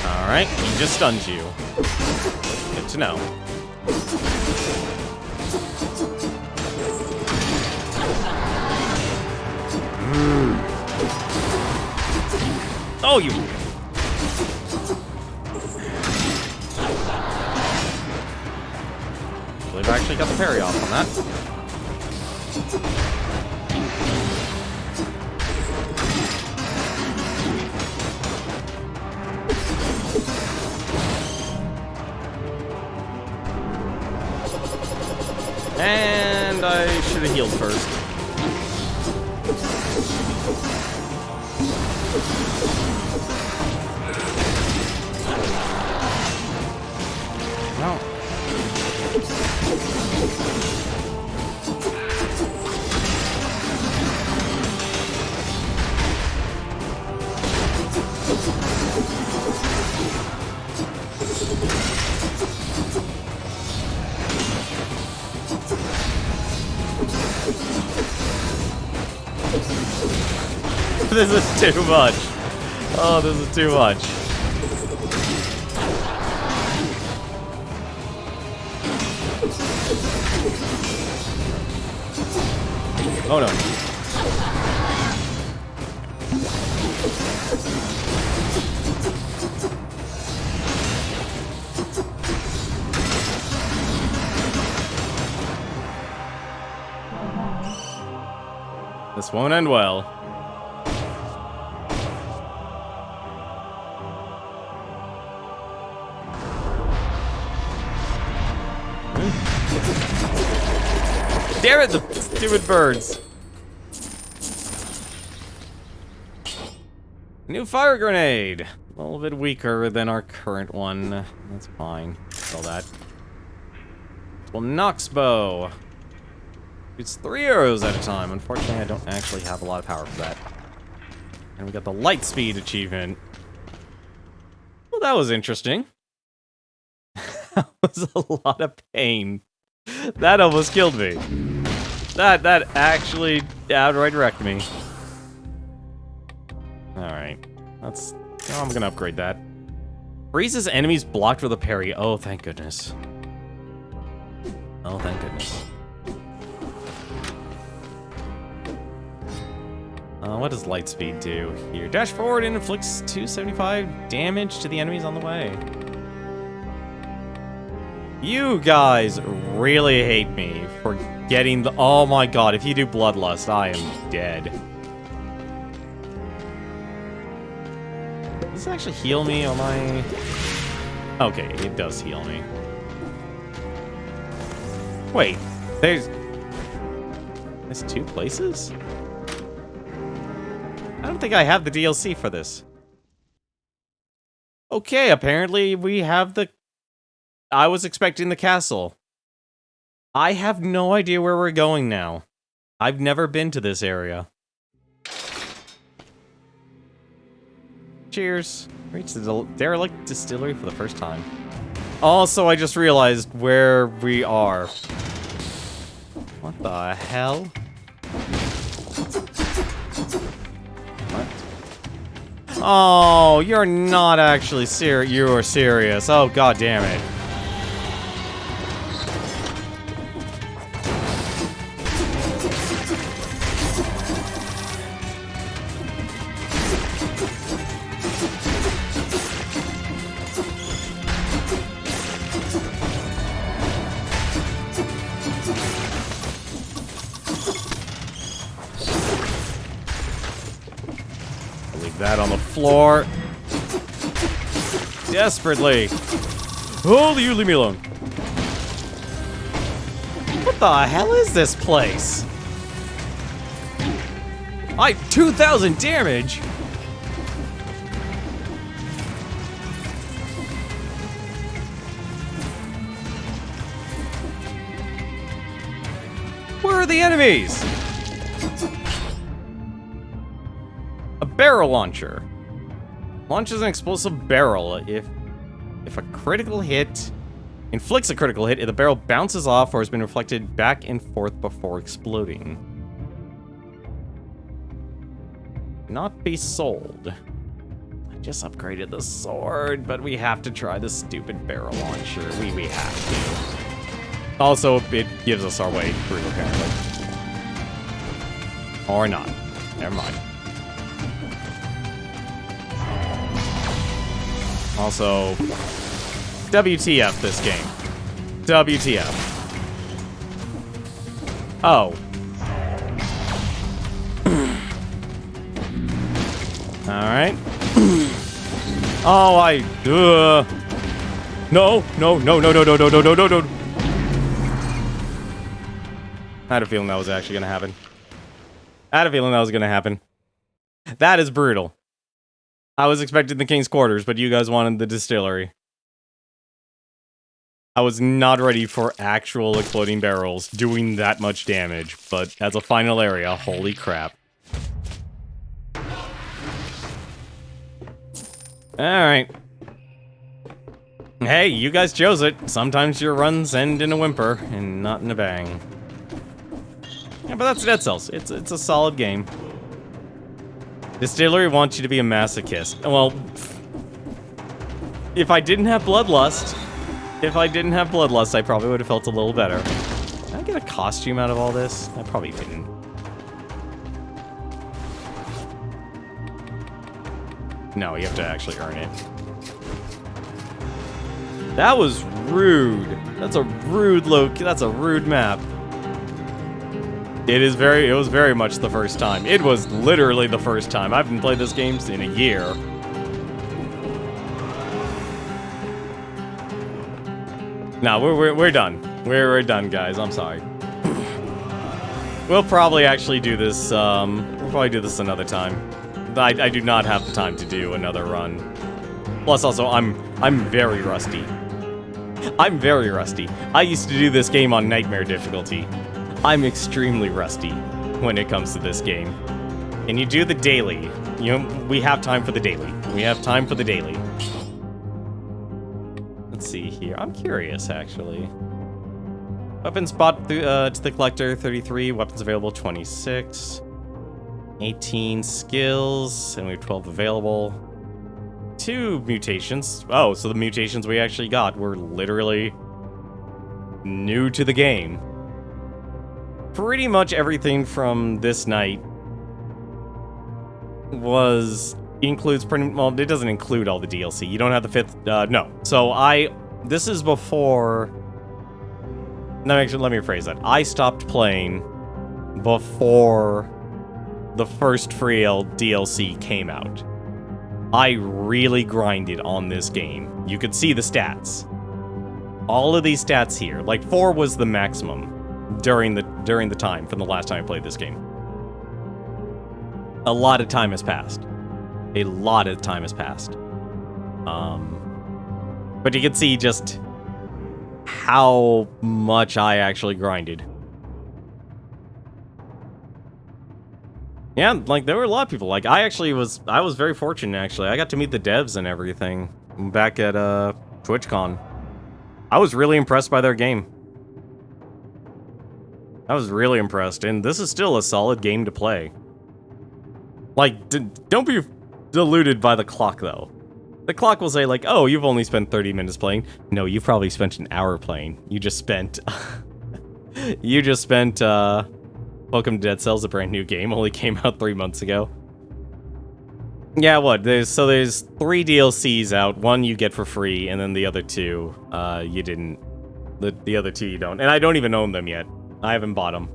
Alright, he just stuns you. Good to know. Oh, you... I believe I actually got the parry off on that. And I should have healed first. No. This is too much. Oh, this is too much. Oh no. This won't end well. Damn it, the stupid birds. New fire grenade. A little bit weaker than our current one. That's fine. All that. Well, Nox bow. It's 3 arrows at a time. Unfortunately, I don't actually have a lot of power for that. And we got the light speed achievement. Well, that was interesting. That was a lot of pain. That almost killed me. That actually outright wrecked me. Alright. That's... Oh, I'm gonna upgrade that. Freezes enemies blocked with a parry. Oh, thank goodness. Oh, thank goodness. What does Lightspeed do here? Dash forward and inflicts 275 damage to the enemies on the way. You guys really hate me for getting the... Oh my god, if you do Bloodlust, I am dead. Does this actually heal me on my... Okay, it does heal me. Wait, there's 2 places? I don't think I have the DLC for this. Okay, apparently we have the... I was expecting the castle. I have no idea where we're going now. I've never been to this area. Cheers. Reached the derelict distillery for the first time. Also, I just realized where we are. What the hell? What? Oh, you're not actually serious. You are serious. Oh, god damn it. That on the floor. Desperately. Oh, you leave me alone. What the hell is this place? 2,000 damage? Where are the enemies? Barrel launcher. Launches an explosive barrel. If a critical hit inflicts a critical hit, if the barrel bounces off or has been reflected back and forth before exploding. Not be sold. I just upgraded the sword, but we have to try the stupid barrel launcher. We have to. Also, it gives us our way through, apparently. Or not. Never mind. Also, WTF this game. WTF. Oh. Alright. Oh, No. I had a feeling that was actually gonna happen. I had a feeling that was gonna happen. That is brutal. I was expecting the King's Quarters, but you guys wanted the distillery. I was not ready for actual exploding barrels doing that much damage, but as a final area, holy crap. Alright. Hey, you guys chose it. Sometimes your runs end in a whimper, and not in a bang. Yeah, but that's Dead Cells. It's a solid game. Distillery wants you to be a masochist. Well, if I didn't have Bloodlust, I probably would have felt a little better. Did I get a costume out of all this? I probably didn't. No, you have to actually earn it. That was rude. That's a rude that's a rude map. It was very much the first time. It was literally the first time. I haven't played this game in a year. No, we're done. We're done, guys. I'm sorry. We'll probably actually do this, we'll probably do this another time. I do not have the time to do another run. Plus, also, I'm very rusty. I'm very rusty. I used to do this game on Nightmare difficulty. I'm extremely rusty when it comes to this game. And you do the daily. You know, we have time for the daily. We have time for the daily. Let's see here. I'm curious, actually. Weapons spot to the collector, 33. Weapons available, 26. 18 skills, and we have 12 available. 2 mutations. Oh, so the mutations we actually got were literally new to the game. Pretty much everything from this night includes well, it doesn't include all the DLC. You don't have the 5th, no. So this is before, no, actually, let me rephrase that. I stopped playing before the first free DLC came out. I really grinded on this game. You could see the stats. All of these stats here, like 4 was the maximum during the time from the last time I played this game. A lot of time has passed. A lot of time has passed. But you can see just how much I actually grinded. Yeah, like, there were a lot of people. Like, I was very fortunate, actually. I got to meet the devs and everything back at, TwitchCon. I was really impressed by their game. I was really impressed, and this is still a solid game to play. Like, don't be deluded by the clock, though. The clock will say, like, oh, you've only spent 30 minutes playing. No, you've probably spent an hour playing. You just spent... Welcome to Dead Cells, a brand new game, only came out 3 months ago. Yeah, what? There's 3 DLCs out. One you get for free, and then the other 2, you didn't. The other 2 you don't. And I don't even own them yet. I haven't bought them.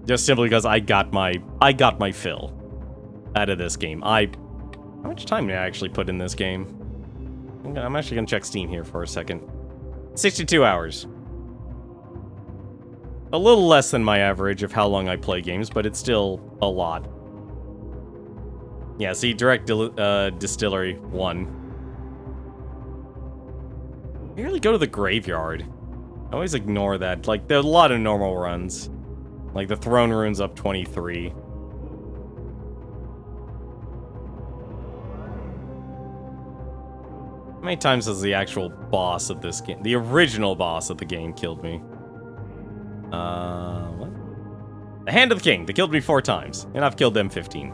Just simply because I got my fill out of this game. How much time did I actually put in this game? I'm actually gonna check Steam here for a second. 62 hours. A little less than my average of how long I play games, but it's still a lot. Yeah, see, Direct Distillery 1. I rarely go to the graveyard. I always ignore that. Like, there are a lot of normal runs. Like, the Throne Rune's up 23. How many times has the actual boss of this game, the original boss of the game, killed me? What? The Hand of the King. They killed me 4 times, and I've killed them 15.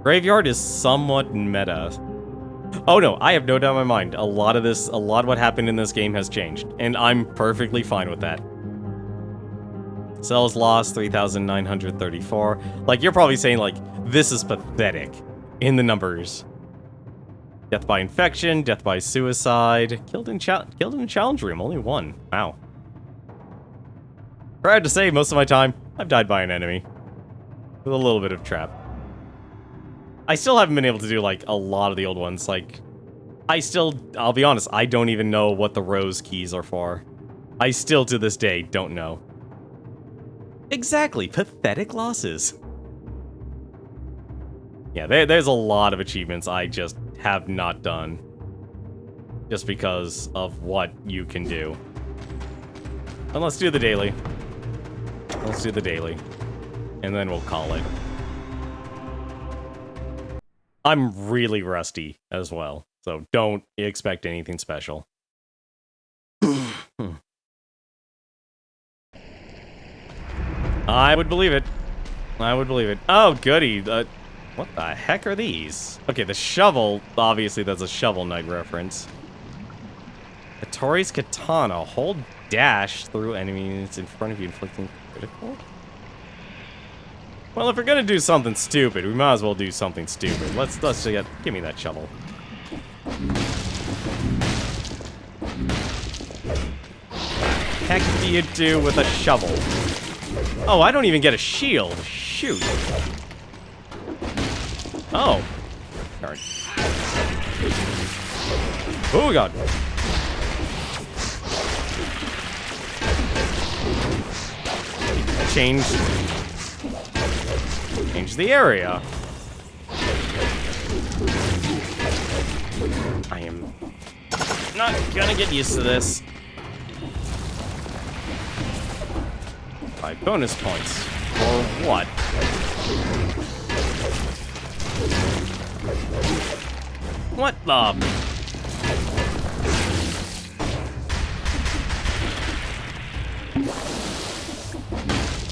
Graveyard is somewhat meta. Oh no, I have no doubt in my mind. A lot of what happened in this game has changed, and I'm perfectly fine with that. Cells lost, 3,934. Like, you're probably saying, like, this is pathetic in the numbers. Death by infection, death by suicide, killed in the challenge room, only 1. Wow. Proud to say, most of my time, I've died by an enemy. With a little bit of trap. I still haven't been able to do, like, a lot of the old ones. Like, I'll be honest, I don't even know what the rose keys are for. I still, to this day, don't know. Exactly, pathetic losses. Yeah, there's a lot of achievements I just have not done. Just because of what you can do. And let's do the daily. Let's do the daily. And then we'll call it. I'm really rusty as well, so don't expect anything special. I would believe it. I would believe it. Oh, goody. What the heck are these? Okay, the shovel. Obviously, that's a Shovel Knight reference. Hattori's Katana. Hold dash through enemies in front of you, inflicting critical? Well, if we're gonna do something stupid, we might as well do something stupid. Let's give me that shovel. Heck do you do with a shovel? Oh, I don't even get a shield. Shoot. Oh. Darn. Oh, God. Change the area. I am not gonna get used to this. 5 bonus points. For what? What the?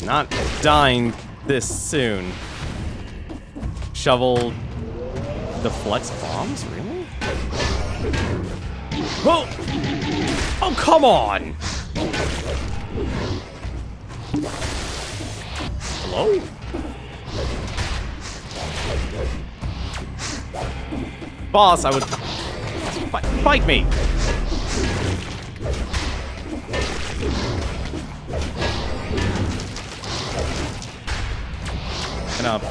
Not dying this soon. Shovel deflects bombs? Really? Oh! Oh, come on! Hello? Boss, I would... Fight me! Get up.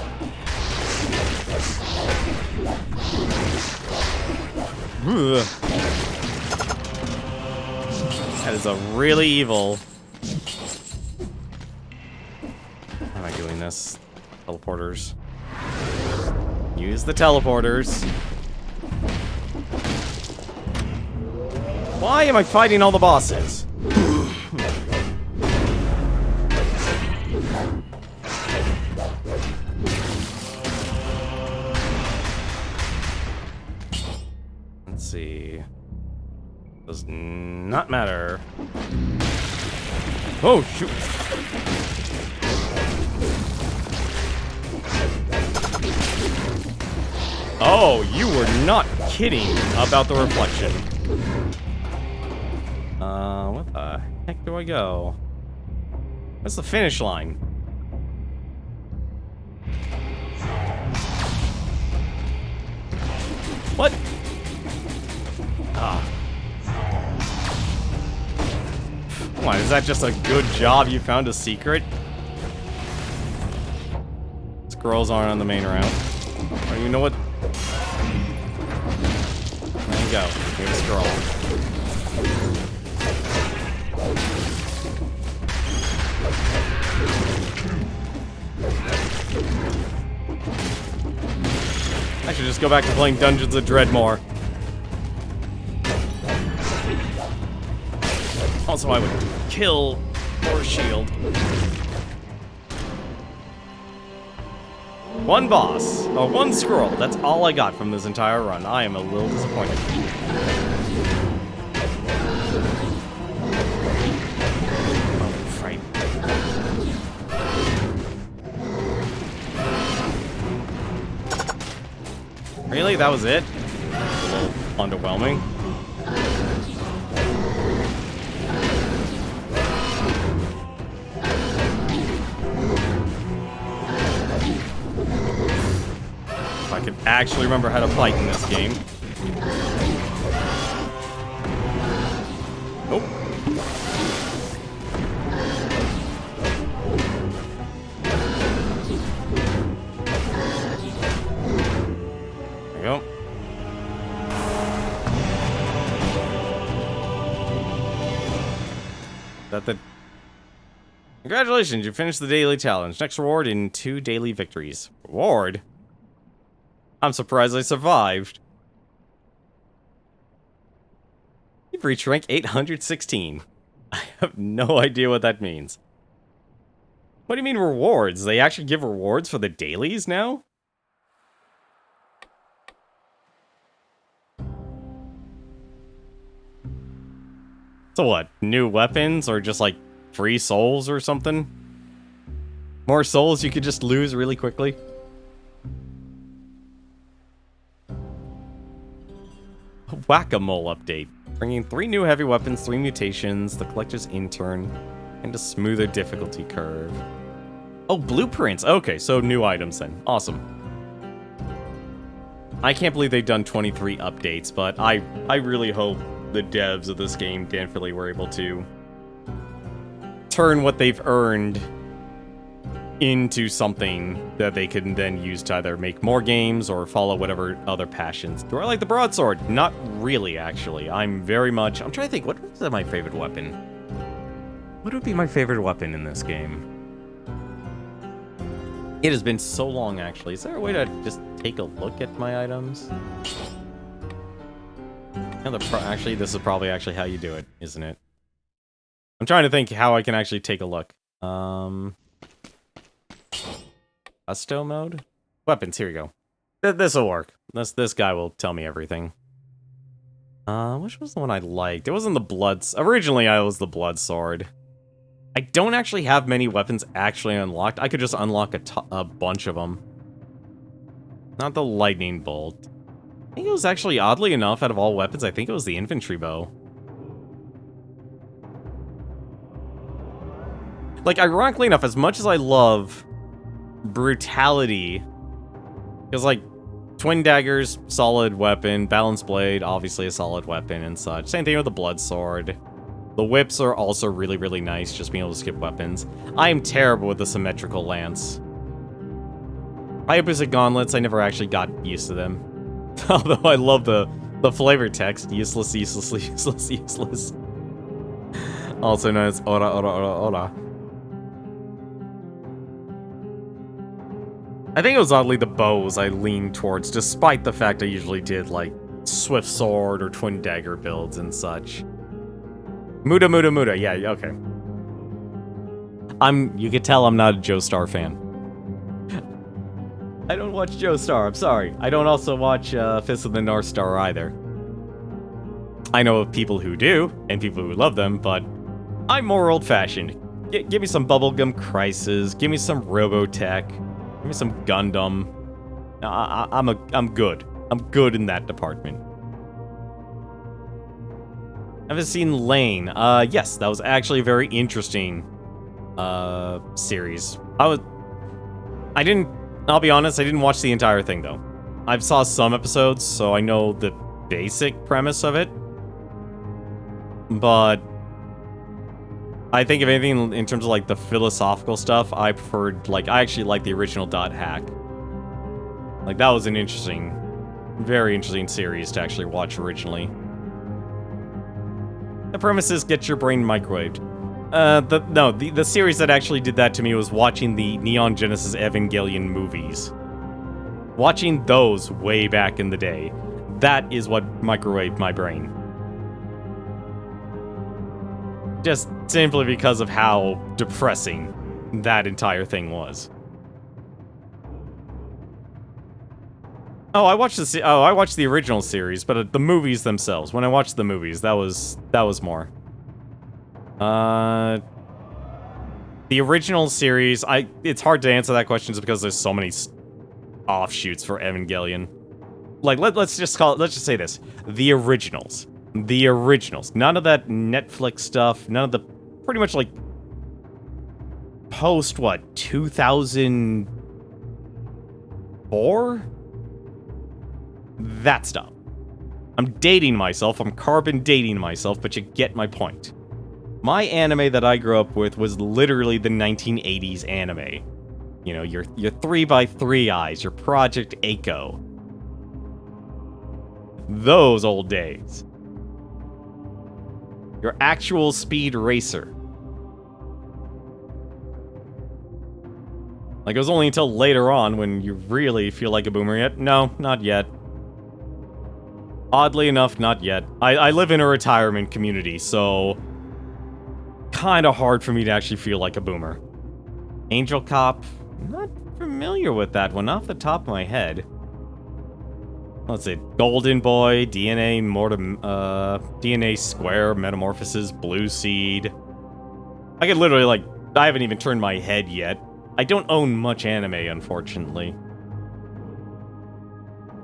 Ugh. That is a really evil... How am I doing this? Teleporters. Use the teleporters. Why am I fighting all the bosses? see. Does not matter. Oh, shoot. Oh, you were not kidding about the reflection. What the heck do I go? What's the finish line? What? Ah. What, is that just a good job you found a secret? Squirrels aren't on the main route. Oh, you know what? There you go. Here's a squirrel. I should just go back to playing Dungeons of Dreadmore. Also, I would kill or shield. One boss. Oh, one scroll. That's all I got from this entire run. I am a little disappointed. Oh, fright. Really? That was it? A little underwhelming. I could actually remember how to fight in this game. Nope. There you go. That the... Congratulations, you finished the daily challenge. Next reward in 2 daily victories. Reward? I'm surprised I survived. You've reached rank 816. I have no idea what that means. What do you mean rewards? They actually give rewards for the dailies now? So what? New weapons or just like free souls or something? More souls you could just lose really quickly? Whack-a-mole update. Bringing 3 new heavy weapons, 3 mutations, the collector's intern, and a smoother difficulty curve. Oh, blueprints. Okay, so new items then. Awesome. I can't believe they've done 23 updates, but I really hope the devs of this game definitely were able to turn what they've earned into something that they can then use to either make more games or follow whatever other passions. Do I like the broadsword? Not really, actually. I'm trying to think, what was my favorite weapon? What would be my favorite weapon in this game? It has been so long, actually. Is there a way to just take a look at my items? Actually, this is probably actually how you do it, isn't it? I'm trying to think how I can actually take a look. Gusto mode? Weapons, here we go. This'll work. This guy will tell me everything. Which was the one I liked? It wasn't the blood... Originally, I was the blood sword. I don't actually have many weapons actually unlocked. I could just unlock a bunch of them. Not the lightning bolt. I think it was actually, oddly enough, out of all weapons, I think it was the infantry bow. Like, ironically enough, as much as I love brutality, because, like, twin daggers, solid weapon, balanced blade, obviously a solid weapon and such. Same thing with the blood sword. The whips are also really, really nice, just being able to skip weapons. I am terrible with the symmetrical lance. Opposite gauntlets, I never actually got used to them. Although I love the flavor text. Useless, useless, useless, useless. Also known as ora, ora, ora, ora. I think it was oddly the bows I leaned towards, despite the fact I usually did, like, swift sword or twin dagger builds and such. Muda, Muda, Muda. Yeah, okay. You could tell I'm not a Joestar fan. I don't watch Joestar, I'm sorry. I don't also watch Fist of the North Star either. I know of people who do, and people who love them, but I'm more old-fashioned. Give me some Bubblegum Crisis, give me some Robotech, give me some Gundam. I'm good. I'm good in that department. Haven't seen Lane. Yes, that was actually a very interesting series. I'll be honest, I didn't watch the entire thing though. I've saw some episodes, so I know the basic premise of it. But I think if anything, in terms of like the philosophical stuff, I preferred, like, I actually like the original Dot Hack. Like, that was an interesting, very interesting series to actually watch originally. The premise is get your brain microwaved. The series that actually did that to me was watching the Neon Genesis Evangelion movies. Watching those way back in the day. That is what microwaved my brain. Just simply because of how depressing that entire thing was. Oh, I watched the original series, but the movies themselves. When I watched the movies, that was more. The original series, it's hard to answer that question just because there's so many offshoots for Evangelion. Like, let's just say this: the originals. None of that Netflix stuff. None of the pretty much like post 2004. That stuff. I'm dating myself. I'm carbon dating myself, but you get my point. My anime that I grew up with was literally the 1980s anime. You know, your 3x3 eyes, your Project Echo. Those old days. Your actual Speed Racer. Like, it was only until later on when you really feel like a boomer yet. No, not yet. Oddly enough, not yet. I live in a retirement community, so kind of hard for me to actually feel like a boomer. Angel Cop, not familiar with that one off the top of my head. Let's see, Golden Boy, DNA Square, Metamorphosis, Blue Seed. I could literally, like, I haven't even turned my head yet. I don't own much anime, unfortunately.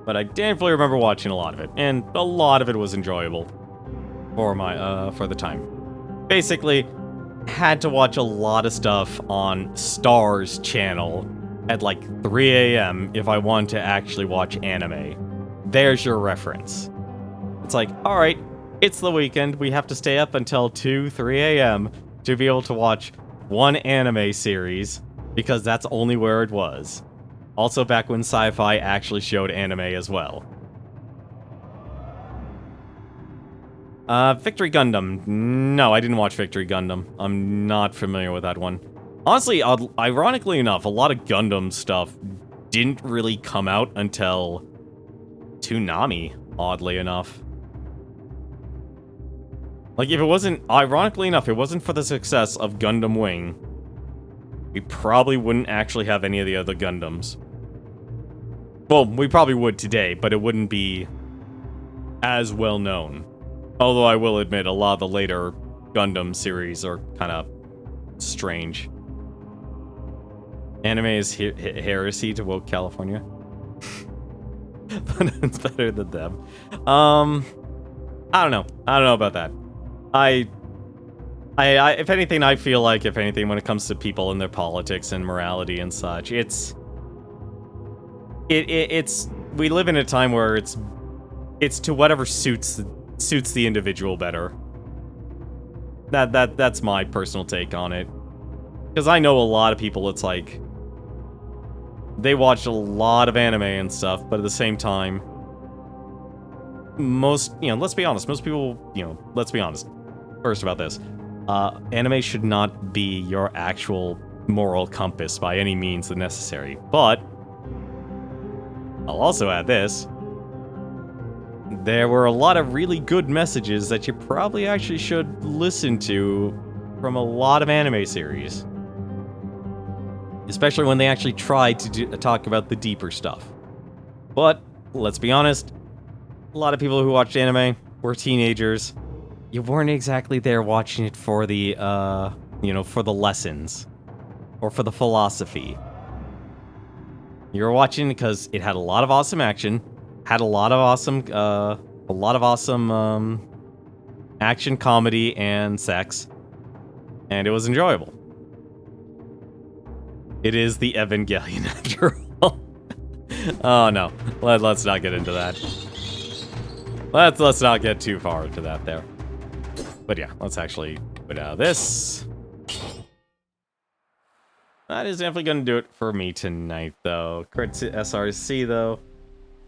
But I definitely remember watching a lot of it, and a lot of it was enjoyable for the time. Basically, had to watch a lot of stuff on Star's channel at like 3 a.m. if I wanted to actually watch anime. There's your reference. It's like, alright, it's the weekend, we have to stay up until 2, 3 a.m. to be able to watch one anime series, because that's only where it was. Also back when Sci-Fi actually showed anime as well. Victory Gundam. No, I didn't watch Victory Gundam. I'm not familiar with that one. Honestly, ironically enough, a lot of Gundam stuff didn't really come out until Toonami, oddly enough. Like, if it wasn't, ironically enough, it wasn't for the success of Gundam Wing, we probably wouldn't actually have any of the other Gundams. Well, we probably would today, but it wouldn't be as well known. Although I will admit, a lot of the later Gundam series are kind of strange. Anime is heresy to woke California. But it's better than them. I don't know. I don't know about that. I if anything, I feel like, if anything, when it comes to people and their politics and morality and such, it's we live in a time where it's to whatever suits the individual better. That's my personal take on it. Because I know a lot of people, it's like, they watch a lot of anime and stuff, but at the same time, let's be honest, most people, let's be honest first about this. Anime should not be your actual moral compass by any means necessary, but I'll also add this. There were a lot of really good messages that you probably actually should listen to from a lot of anime series. Especially when they actually tried to talk about the deeper stuff. But, let's be honest, a lot of people who watched anime were teenagers, you weren't exactly there watching it for the, for the lessons or for the philosophy. You were watching because it had a lot of awesome action, had a lot of awesome, action, comedy, and sex, and it was enjoyable. It is the Evangelion after all. Oh no, let's not get into that. Let's not get too far into that there. But yeah, let's actually put out this. That is definitely going to do it for me tonight, though. Credit to SRC, though.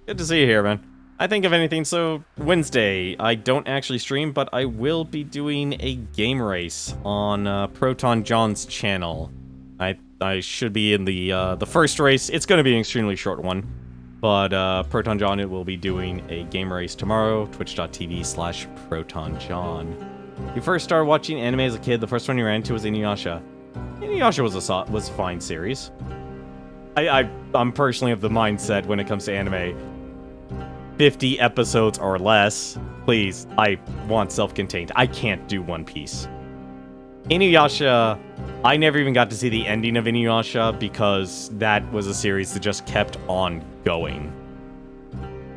Good to see you here, man. I think if anything, so Wednesday, I don't actually stream, but I will be doing a game race on Proton John's channel. I should be in the first race. It's going to be an extremely short one, but Proton John will be doing a game race tomorrow, twitch.tv/ProtonJohn. You first started watching anime as a kid. The first one you ran into was Inuyasha. Inuyasha was a fine series. I'm personally of the mindset when it comes to anime, 50 episodes or less. Please, I want self-contained. I can't do One Piece. Inuyasha, I never even got to see the ending of Inuyasha because that was a series that just kept on going.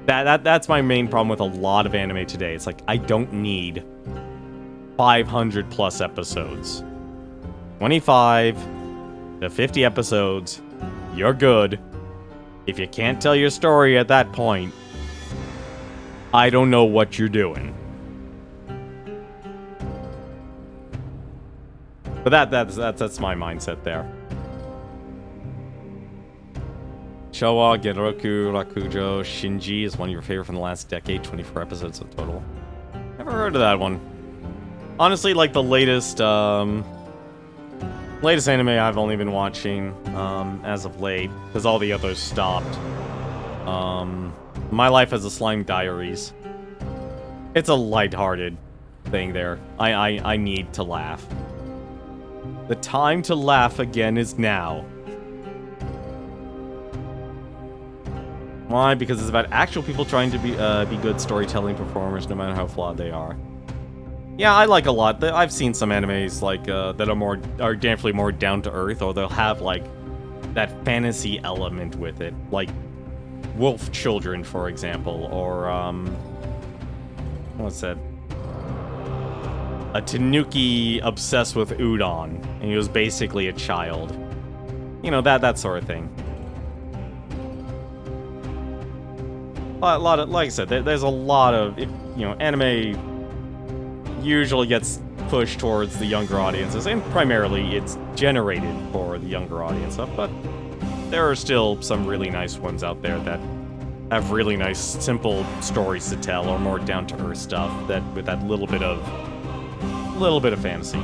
That's my main problem with a lot of anime today. It's like, I don't need 500 plus episodes. 25 to 50 episodes, you're good. If you can't tell your story at that point, I don't know what you're doing. But that's my mindset there. Showa, Genroku, Rakujo, Shinji is one of your favorite from the last decade. 24 episodes in total. Never heard of that one. Honestly, like the latest anime I've only been watching as of late, because all the others stopped. My Life as a Slime Diaries. It's a lighthearted thing there. I need to laugh. The time to laugh again is now. Why? Because it's about actual people trying to be good storytelling performers, no matter how flawed they are. Yeah, I like a lot. I've seen some animes like that are definitely more down to earth, or they'll have like that fantasy element with it, like Wolf Children, for example, or what's that? A Tanuki obsessed with udon, and he was basically a child. You know, that sort of thing. A lot of, like I said, there's a lot of, anime usually gets pushed towards the younger audiences, and primarily it's generated for the younger audience, but there are still some really nice ones out there that have really nice, simple stories to tell, or more down-to-earth stuff that with that little bit of fantasy.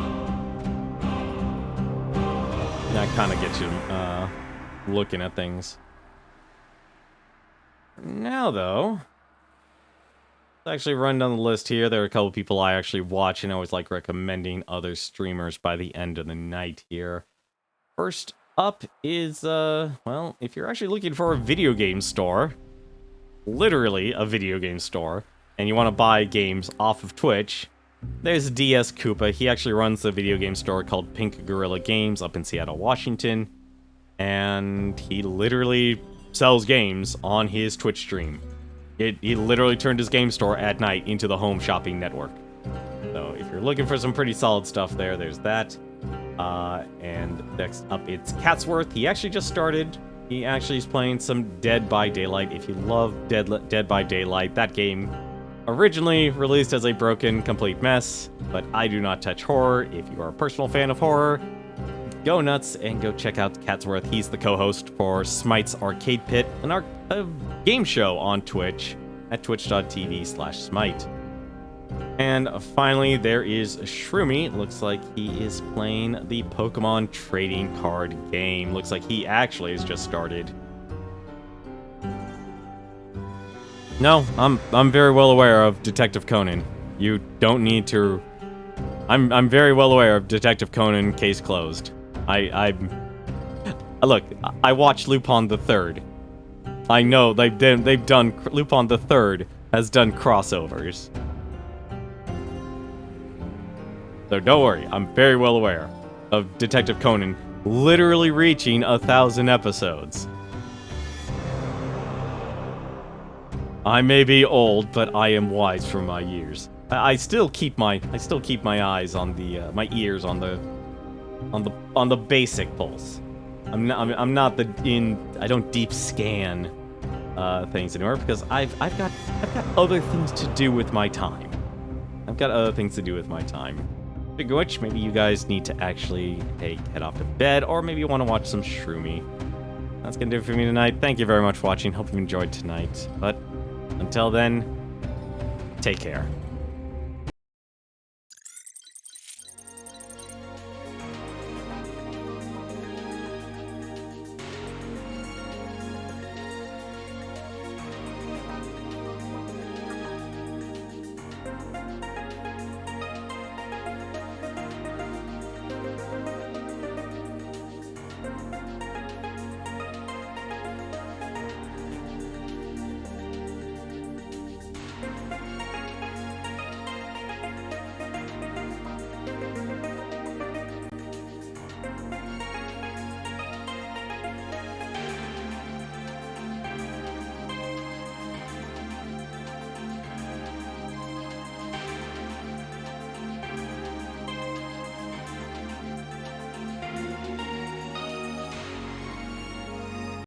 That kind of gets you looking at things. Now, though, let's actually run down the list here. There are a couple people I actually watch, and I always like recommending other streamers by the end of the night here. First up is, well, if you're actually looking for a video game store, literally a video game store, and you want to buy games off of Twitch, there's DS Koopa. He actually runs a video game store called Pink Gorilla Games up in Seattle, Washington, and he literally sells games on his Twitch stream. He literally turned his game store at night into the home shopping network. So if you're looking for some pretty solid stuff there's that. And next up, it's Catsworth. He actually just started. He actually is playing some Dead by Daylight. If you love Dead by Daylight, that game originally released as a broken, complete mess, but I do not touch horror. If you are a personal fan of horror, go nuts and go check out Catsworth. He's the co-host for Smite's Arcade Pit, a game show on Twitch at twitch.tv/Smite. And finally, there is Shroomy. Looks like he is playing the Pokemon trading card game. Looks like he actually has just started. No, I'm very well aware of Detective Conan. You don't need to. I'm very well aware of Detective Conan. Case closed. Look. I watched Lupin the Third. I know they've done. Lupin the Third has done crossovers. So don't worry, I'm very well aware of Detective Conan literally reaching 1,000 episodes. I may be old, but I am wise for my years. I still keep my eyes on the my ears on the basic pulse. I'm not I don't deep scan things anymore because I've got other things to do with my time. I've got other things to do with my time. Speaking of which, maybe you guys need to actually head off to bed, or maybe you want to watch some Shroomy. That's gonna do it for me tonight. Thank you very much for watching. Hope you enjoyed tonight. But until then, take care.